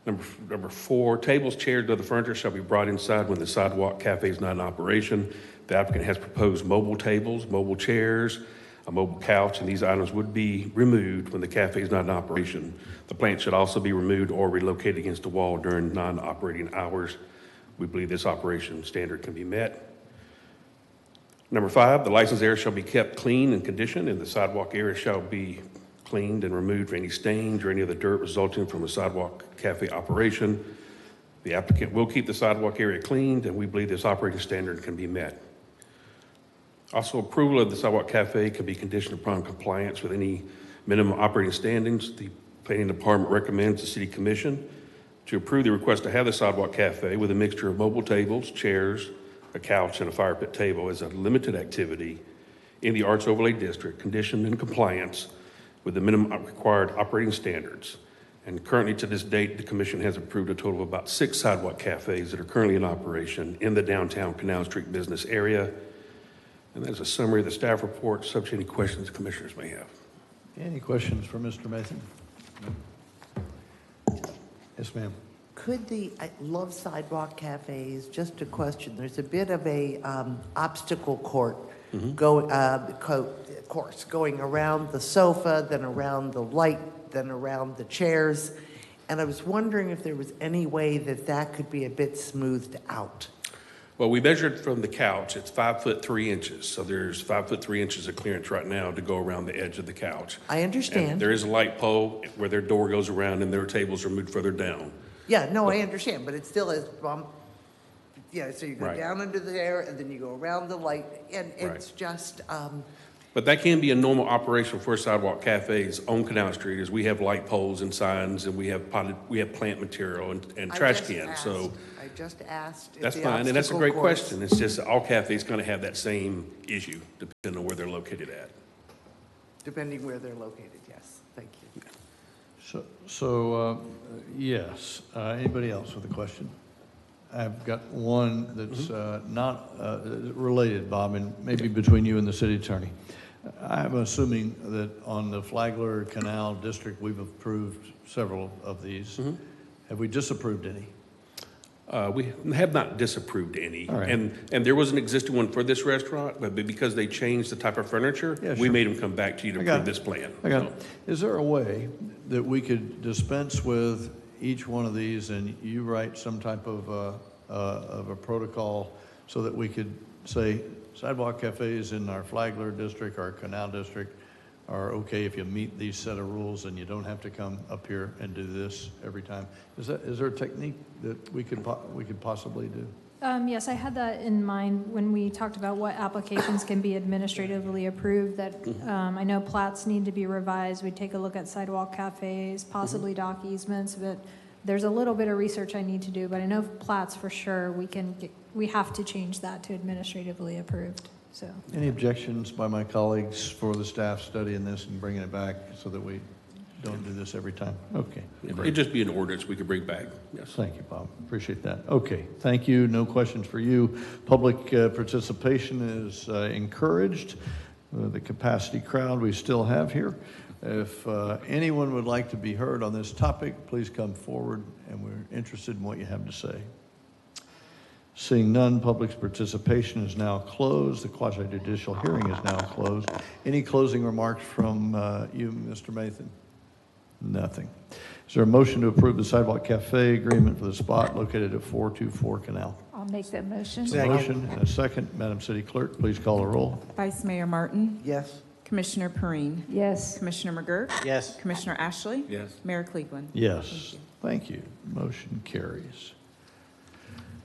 S3: Number 4, tables, chairs, and other furniture shall be brought inside when the Sidewalk Cafe is not in operation. The applicant has proposed mobile tables, mobile chairs, a mobile couch, and these items would be removed when the cafe is not in operation. The plant should also be removed or relocated against the wall during non-operating hours. We believe this operation standard can be met. Number 5, the license area shall be kept clean and conditioned, and the sidewalk area shall be cleaned and removed for any stains or any other dirt resulting from a Sidewalk Cafe operation. The applicant will keep the sidewalk area cleaned, and we believe this operating standard can be met. Also, approval of the Sidewalk Cafe can be conditioned upon compliance with any minimum operating standards. The Planning Department recommends the City Commission to approve the request to have the Sidewalk Cafe with a mixture of mobile tables, chairs, a couch, and a fire pit table as a limited activity in the Arts Overlay District, conditioned in compliance with the minimum required operating standards. And currently, to this date, the Commission has approved a total of about 6 Sidewalk Cafes that are currently in operation in the downtown Canal Street business area. And that's a summary of the staff report, subject to any questions commissioners may have.
S1: Any questions for Mr. Mason? Yes, ma'am.
S9: I love sidewalk cafes, just a question. There's a bit of a obstacle course going around the sofa, then around the light, then around the chairs. And I was wondering if there was any way that that could be a bit smoothed out.
S3: Well, we measured from the couch. It's 5 foot 3 inches. So there's 5 foot 3 inches of clearance right now to go around the edge of the couch.
S9: I understand.
S3: And there is a light pole where their door goes around and their tables are moved further down.
S9: Yeah, no, I understand, but it still is bump. Yeah, so you go
S3: Right.
S9: down under there and then you go around the light, and it's
S3: Right.
S9: just,
S3: But that can be a normal operation for Sidewalk Cafes on Canal Street, as we have light poles and signs, and we have plant material and
S9: I
S3: trash
S9: just
S3: cans.
S9: asked.
S3: So
S9: I just asked. if
S3: that's
S9: the
S3: fine, and that's a
S9: obstacle
S3: great
S9: course-
S3: question. It's just all cafes kind of have that same issue, depending on where they're located at.
S9: Depending where they're located, yes, thank you.
S1: Yes. Anybody else with a question? I've got one that's not related, Bob, and maybe between you and the city attorney. I'm assuming that on the Flagler Canal District, we've approved several of these. Have we disapproved any?
S3: We have not disapproved any.
S1: All right.
S3: And there was an existing one for this restaurant, but because they changed the type of furniture,
S1: Yeah,
S3: we
S1: sure.
S3: made them come back to you to
S1: I got
S3: approve
S1: it.
S3: this plan.
S1: I got it. Is there a way that we could dispense with each one of these and you write some type of a protocol so that we could say sidewalk cafes in our Flagler district, our Canal district are okay if you meet these set of rules and you don't have to come up here and do this every time? Is there a technique that we could possibly do?
S10: Yes, I had that in mind when we talked about what applications can be administratively approved, that I know plats need to be revised. We'd take a look at sidewalk cafes, possibly dock easements, but there's a little bit of research I need to do, but I know plats for sure, we have to change that to administratively approved, so.
S1: Any objections by my colleagues for the staff studying this and bringing it back so that we don't do this every time? Okay.
S3: It'd just be an ordinance we could bring back, yes.
S1: Thank you, Bob. Appreciate that. Okay, thank you. No questions for you. Public participation is encouraged. The capacity crowd we still have here. If anyone would like to be heard on this topic, please come forward, and we're interested in what you have to say. Seeing none, public participation is now closed. The quasi-judicial hearing is now closed. Any closing remarks from you, Mr. Mathan? Nothing. Is there a motion to approve the Sidewalk Cafe agreement for the spot located at 424 Canal?
S11: I'll make that motion.
S1: A motion and a second. Madam City Clerk, please call the roll.
S2: Vice Mayor Martin.
S9: Yes.
S2: Commissioner Perine.
S11: Yes.
S2: Commissioner McGurk.
S15: Yes.
S2: Commissioner Ashley.
S3: Yes.
S2: Mayor Cleveland.
S1: Yes. Thank you. Motion carries.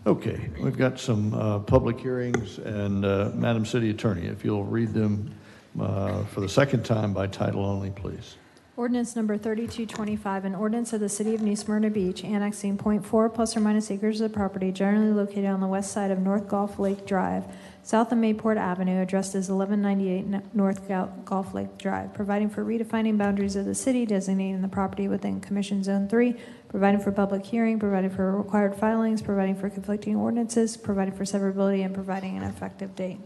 S1: Okay, we've got some public hearings, and Madam City Attorney, if you'll read them for the second time by title only, please.
S10: Ordinance number 3225, an ordinance of the City of New Smyrna Beach annexing .4 plus or minus acres of property generally located on the west side of North Gulf Lake Drive, south of Mayport Avenue, addressed as 1198 North Gulf Lake Drive, providing for redefining boundaries of the city, designating the property within Commission Zone 3, providing for public hearing, providing for required filings, providing for conflicting ordinances, providing for severability, and providing an effective date.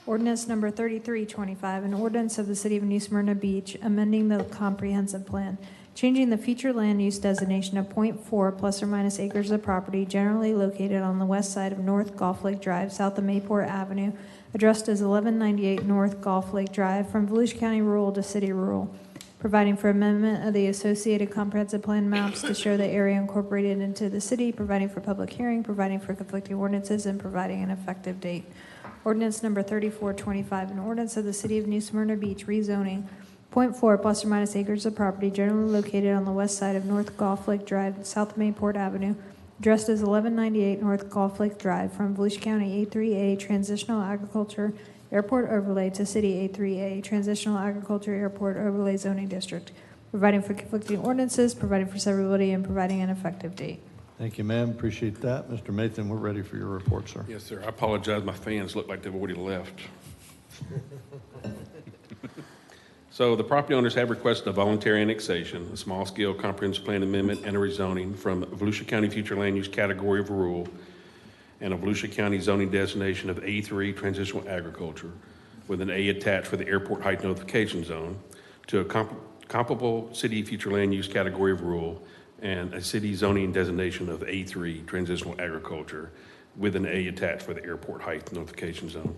S10: Ordinance number 3325, an ordinance of the City of New Smyrna Beach amending the comprehensive plan, changing the future land use designation of .4 plus or minus acres of property generally located on the west side of North Gulf Lake Drive, south of Mayport Avenue, addressed as 1198 North Gulf Lake Drive, from Volusia County Rural to City Rural, providing for amendment of the associated comprehensive plan maps to show the area incorporated into the city, providing for public hearing, providing for conflicting ordinances, and providing an effective date. Ordinance number 3425, an ordinance of the City of New Smyrna Beach rezoning .4 plus or minus acres of property generally located on the west side of North Gulf Lake Drive, south of Mayport Avenue, addressed as 1198 North Gulf Lake Drive, from Volusia County A3A Transitional Agriculture Airport Overlay to City A3A Transitional Agriculture Airport Overlay Zoning District, providing for conflicting ordinances, providing for severability, and providing an effective date.
S1: Thank you, ma'am. Appreciate that. Mr. Mathan, we're ready for your report, sir.
S3: Yes, sir. I apologize. My fans look like they've already left. So the property owners have requested a voluntary annexation, a small-scale comprehensive plan amendment, and a rezoning from Volusia County Future Land Use Category of Rural and a Volusia County zoning designation of A3 Transitional Agriculture with an A attached for the Airport Height Notification Zone to a comparable city future land use category of rural and a city zoning designation of A3 Transitional Agriculture with an A attached for the Airport Height Notification Zone.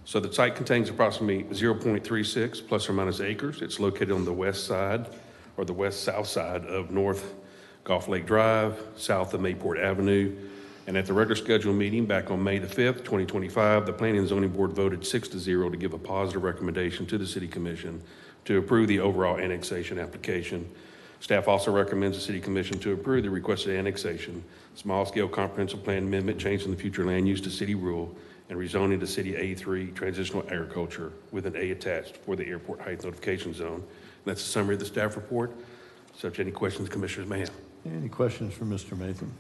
S3: So the site contains approximately 0.36 plus or minus acres. It's located on the west side or the west-south side of North Gulf Lake Drive, south of Mayport Avenue. And at the regular scheduled meeting back on May the 5th, 2025, the Planning and Zoning Board voted 6-0 to give a positive recommendation to the City Commission to approve the overall annexation application. Staff also recommends the City Commission to approve the requested annexation, small-scale comprehensive plan amendment changing the future land use to city rural and rezoning to City A3 Transitional Agriculture with an A attached for the Airport Height Notification Zone. And that's a summary of the staff report. Subject to any questions commissioners may have.
S1: Any questions for Mr. Mathan?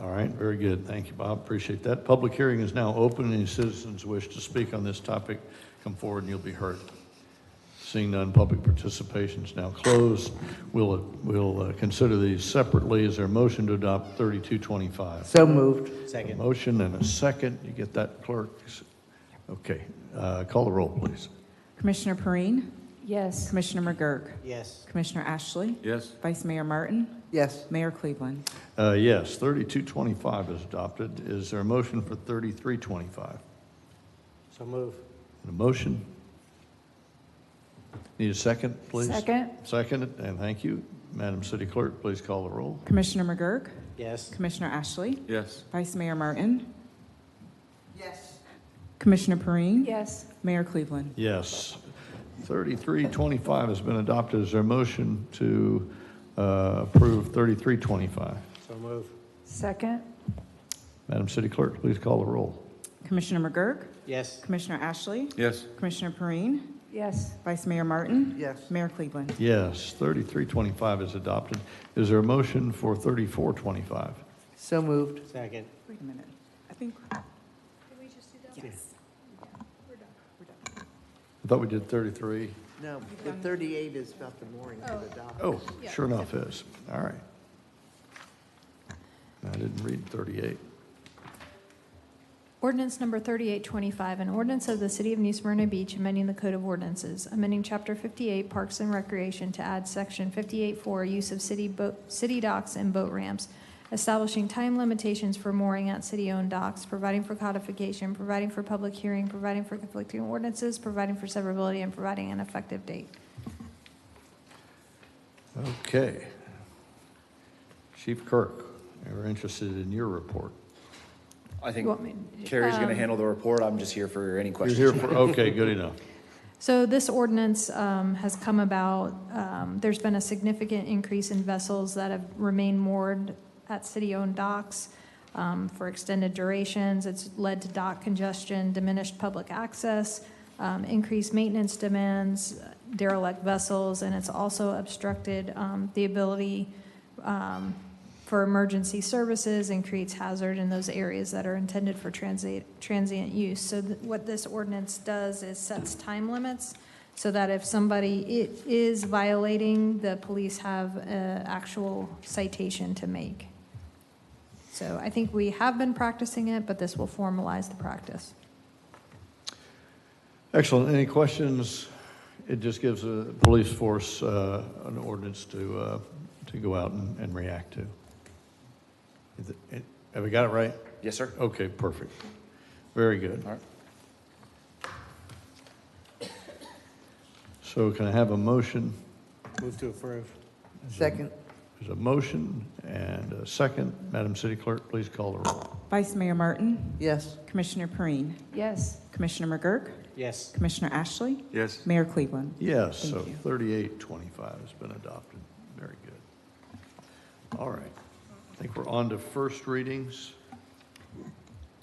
S1: All right, very good. Thank you, Bob. Appreciate that. Public hearing is now open. Any citizens wish to speak on this topic, come forward and you'll be heard. Seeing none, public participation is now closed. We'll consider these separately. Is there a motion to adopt 3225?
S9: So moved.
S15: Second.
S1: Motion and a second. You get that, clerk? Okay. Call the roll, please.
S2: Commissioner Perine.
S11: Yes.
S2: Commissioner McGurk.
S15: Yes.
S2: Commissioner Ashley.
S17: Yes.
S2: Vice Mayor Martin.
S9: Yes.
S2: Mayor Cleveland.
S1: Yes, 3225 is adopted. Is there a motion for 3325?
S15: So move.
S1: A motion? Need a second, please?
S11: Second.
S1: Second, and thank you. Madam City Clerk, please call the roll.
S2: Commissioner McGurk.
S15: Yes.
S2: Commissioner Ashley.
S17: Yes.
S2: Vice Mayor Martin.
S9: Yes.
S2: Commissioner Perine.
S11: Yes.
S2: Mayor Cleveland.
S1: Yes. 3325 has been adopted. Is there a motion to approve 3325?
S15: So move.
S11: Second.
S1: Madam City Clerk, please call the roll.
S2: Commissioner McGurk.
S15: Yes.
S2: Commissioner Ashley.
S17: Yes.
S2: Commissioner Perine.
S11: Yes.
S2: Vice Mayor Martin.
S9: Yes.
S2: Mayor Cleveland.
S1: Yes, 3325 is adopted. Is there a motion for 3425?
S9: So moved.
S15: Second.
S2: Wait a minute. I think.
S10: Did we just do that?
S2: Yes.
S1: I thought we did 33.
S9: No, the 38 is about the mooring for the dock.
S1: Oh, sure enough is. All right. I didn't read 38.
S10: Ordinance number 3825, an ordinance of the City of New Smyrna Beach amending the Code of Ordinances, amending Chapter 58 Parks and Recreation to add Section 58.4 use of city docks and boat ramps, establishing time limitations for mooring at city-owned docks, providing for codification, providing for public hearing, providing for conflicting ordinances, providing for severability, and providing an effective date.
S1: Okay. Chief Kirk, we're interested in your report.
S5: I think
S10: You want me-
S5: Carrie's going to handle the report. I'm just here for any questions.
S1: You're here for, okay, good enough.
S10: So this ordinance has come about, there's been a significant increase in vessels that have remained moored at city-owned docks for extended durations. It's led to dock congestion, diminished public access, increased maintenance demands, derelict vessels, and it's also obstructed the ability for emergency services and creates hazard in those areas that are intended for transient use. So what this ordinance does is sets time limits so that if somebody is violating, the police have an actual citation to make. So I think we have been practicing it, but this will formalize the practice.
S1: Excellent. Any questions? It just gives the police force an ordinance to go out and react to. Have we got it right?
S5: Yes, sir.
S1: Okay, perfect. Very good.
S5: All right.
S1: So can I have a motion?
S18: Move to approve.
S9: Second.
S1: There's a motion and a second. Madam City Clerk, please call the roll.
S2: Vice Mayor Martin,
S9: Yes.
S2: Commissioner Perine,
S11: Yes.
S2: Commissioner McGurk,
S15: Yes.
S2: Commissioner Ashley,
S17: Yes.
S2: Mayor Cleveland.
S1: Yes,
S2: Thank
S1: so
S2: you.
S1: 3825 has been adopted. Very good. All right. I think we're on to first readings.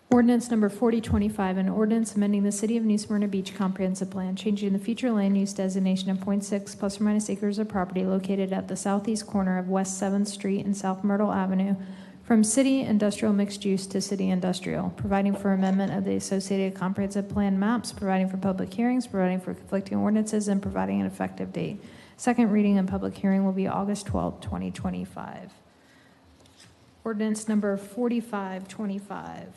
S10: Ordinance number 4025, an ordinance amending the City of New Smyrna Beach Comprehensive Plan, changing the future land use designation of .6 plus or minus acres of property located at the southeast corner of West 7th Street and South Myrtle Avenue from city industrial mixed use to city industrial, providing for amendment of the associated comprehensive plan maps, providing for public hearings, providing for conflicting ordinances, and providing an effective date. Second reading and public hearing will be August 12th, 2025. Ordinance number 4525.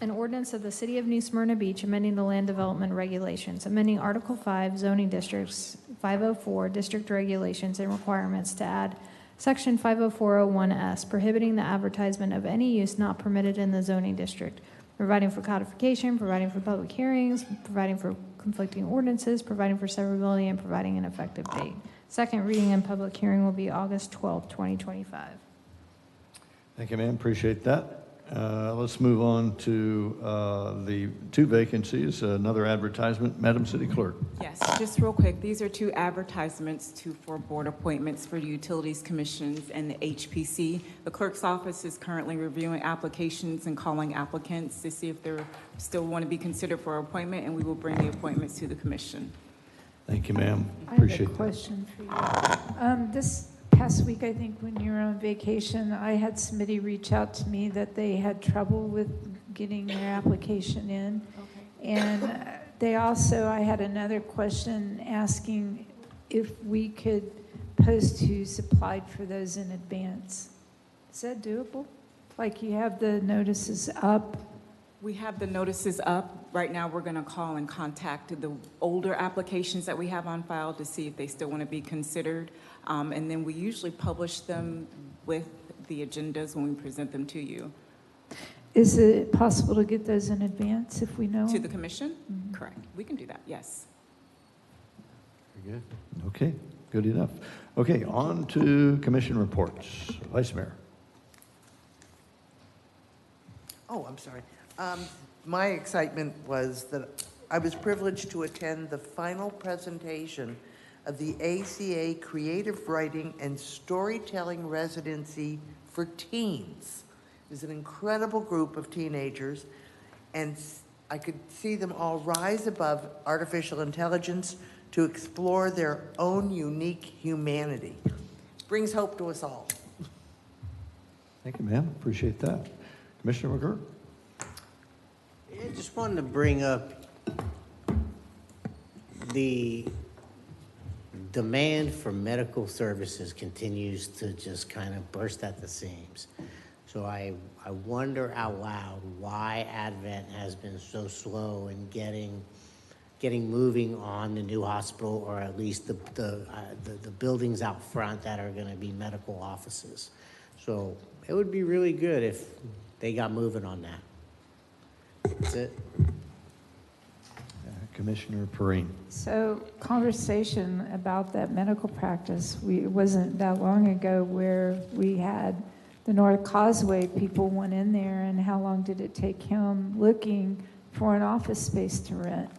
S10: An ordinance of the City of New Smyrna Beach amending the land development regulations, amending Article 5 zoning districts 504 district regulations and requirements to add Section 50401S, prohibiting the advertisement of any use not permitted in the zoning district, providing for codification, providing for public hearings, providing for conflicting ordinances, providing for severability, and providing an effective date. Second reading and public hearing will be August 12th, 2025.
S1: Thank you, ma'am. Appreciate that. Let's move on to the two vacancies, another advertisement. Madam City Clerk.
S2: Yes, just real quick, these are two advertisements for board appointments for Utilities Commissions and the HPC. The clerk's office is currently reviewing applications and calling applicants to see if they still want to be considered for appointment, and we will bring the appointments to the commission.
S1: Thank you, ma'am.
S11: I have a
S1: Appreciate that.
S11: question for you. This past week, I think, when you were on vacation, I had somebody reach out to me that they had trouble with getting their application in. Okay. And I had another question asking if we could post who's applied for those in advance. Is that doable? Like you have the notices up?
S2: We have the notices up. Right now, we're going to call and contact the older applications that we have on file to see if they still want to be considered. And then we usually publish them with the agendas when we present them to you.
S11: Is it possible to get those in advance if we know?
S2: To the commission? Mm-hmm. Correct. We can do that, yes.
S1: Very good. Okay, good enough. Okay, on to commission reports. Vice Mayor.
S9: Oh, I'm sorry. My excitement was that I was privileged to attend the final presentation of the ACA Creative Writing and Storytelling Residency for Teens. It was an incredible group of teenagers, and I could see them all rise above artificial intelligence to explore their own unique humanity. Brings hope to us all.
S1: Thank you, ma'am. Appreciate that. Commissioner McGurk.
S15: I just wanted to bring up the demand for medical services continues to just kind of burst at the seams. So I wonder out loud why Advent has been so slow in getting moving on the new hospital, or at least the buildings out front that are going to be medical offices. So it would be really good if they got moving on that. That's it.
S1: Commissioner Perrine.
S11: So conversation about that medical practice, it wasn't that long ago where we had the North Causeway people went in there, and how long did it take him looking for an office space to rent?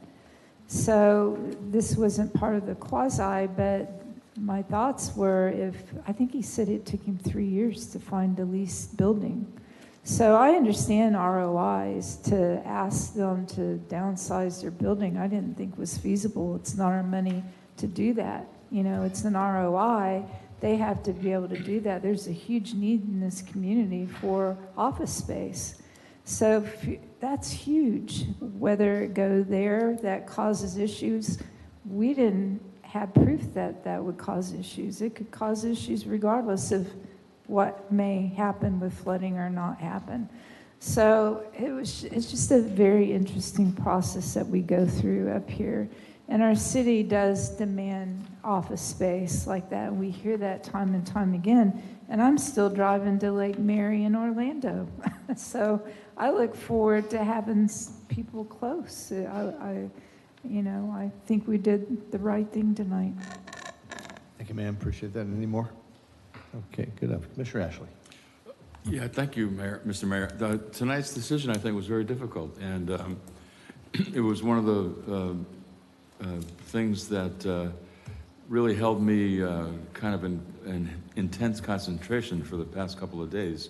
S11: So this wasn't part of the quasi, but my thoughts were, I think he said it took him 3 years to find a leased building. So I understand ROIs to ask them to downsize their building. I didn't think was feasible. It's not our money to do that. You know, it's an ROI. They have to be able to do that. There's a huge need in this community for office space. So that's huge. Whether it go there, that causes issues. We didn't have proof that that would cause issues. It could cause issues regardless of what may happen with flooding or not happen. So it's just a very interesting process that we go through up here. And our city does demand office space like that. And we hear that time and time again. And I'm still driving to Lake Mary in Orlando. So I look forward to having people close. I think we did the right thing tonight.
S1: Thank you, ma'am. Appreciate that. Any more? Okay, good. Commissioner Ashley.
S17: Yeah, thank you, Mr. Mayor. Tonight's decision, I think, was very difficult, and it was one of the things that really held me kind of in intense concentration for the past couple of days.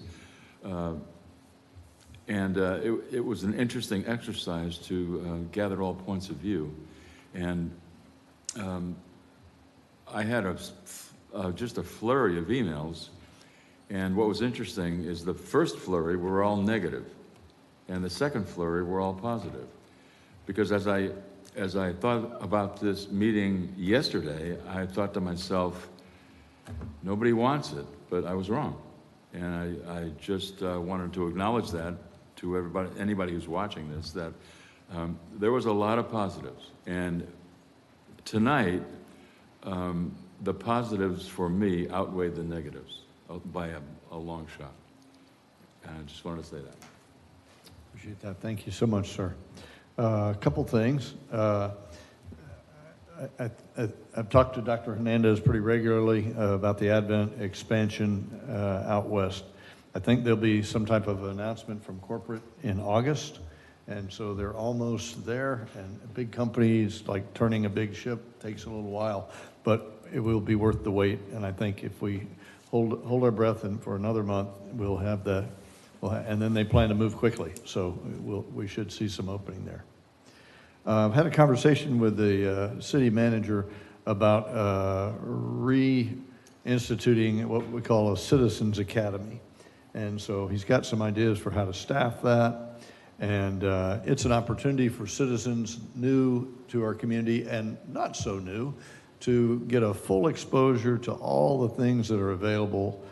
S17: It was an interesting exercise to gather all points of view. And I had just a flurry of emails. And what was interesting is the first flurry were all negative, and the second flurry were all positive. Because as I thought about this meeting yesterday, I thought to myself, nobody wants it, but I was wrong. And I just wanted to acknowledge that to everybody, anybody who's watching this, that there was a lot of positives. And tonight, the positives for me outweighed the negatives by a long shot. And I just wanted to say that.
S1: Appreciate that. Thank you so much, sir. A couple things. I've talked to Dr. Hernandez pretty regularly about the Advent expansion out west. I think there'll be some type of announcement from corporate in August, and so they're almost there. And big companies, like turning a big ship, takes a little while, but it will be worth the wait. And I think if we hold our breath and for another month, we'll have the, and then they plan to move quickly, so we should see some opening there. I've had a conversation with the city manager about reinstituting what we call a Citizens Academy. And so he's got some ideas for how to staff that. And it's an opportunity for citizens new to our community and not so new to get a full exposure to all the things that are available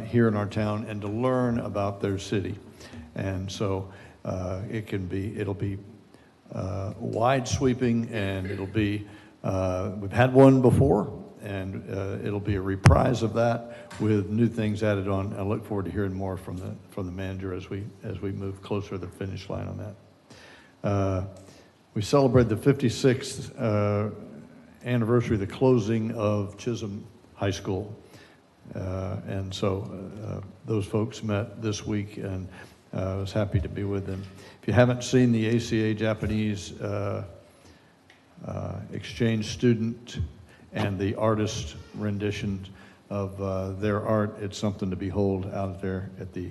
S1: here in our town and to learn about their city. And so it'll be wide sweeping, and it'll be, we've had one before, and it'll be a reprise of that with new things added on. I look forward to hearing more from the manager as we move closer to the finish line on that. We celebrate the 56th anniversary of the closing of Chisholm High School. And so those folks met this week, and I was happy to be with them. If you haven't seen the ACA Japanese exchange student and the artist rendition of their art, it's something to behold out there at the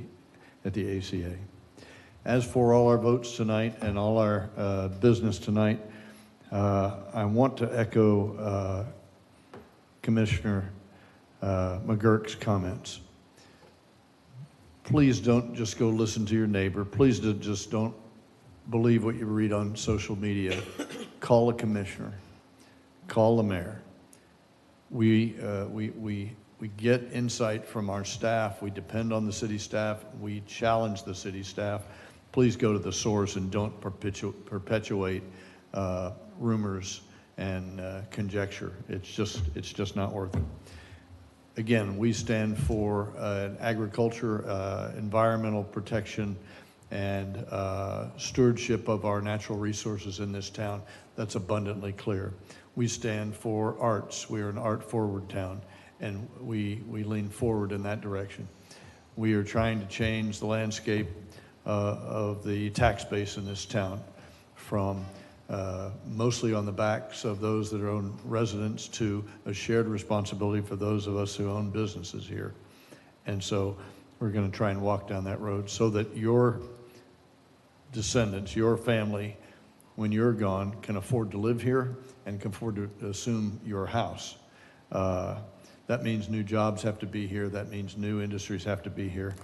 S1: ACA. As for all our votes tonight and all our business tonight, I want to echo Commissioner McGurk's comments. Please don't just go listen to your neighbor. Please just don't believe what you read on social media. Call a commissioner. call the mayor. We get insight from our staff. We depend on the city staff. We challenge the city staff. Please go to the source and don't perpetuate rumors and conjecture. It's just not worth it. Again, we stand for agriculture, environmental protection, and stewardship of our natural resources in this town. That's abundantly clear. We stand for arts. We are an art-forward town, and we lean forward in that direction. We are trying to change the landscape of the tax base in this town from mostly on the backs of those that own residents to a shared responsibility for those of us who own businesses here. And so we're going to try and walk down that road so that your descendants, your family, when you're gone, can afford to live here and can afford to assume your house. That means new jobs have to be here. That means new industries have to be here.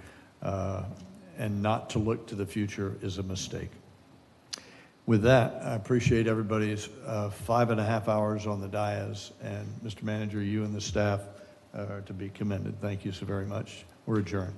S1: And not to look to the future is a mistake. With that, I appreciate everybody's 5.5 hours on the dais. And Mr. Manager, you and the staff are to be commended. Thank you so very much. We're adjourned.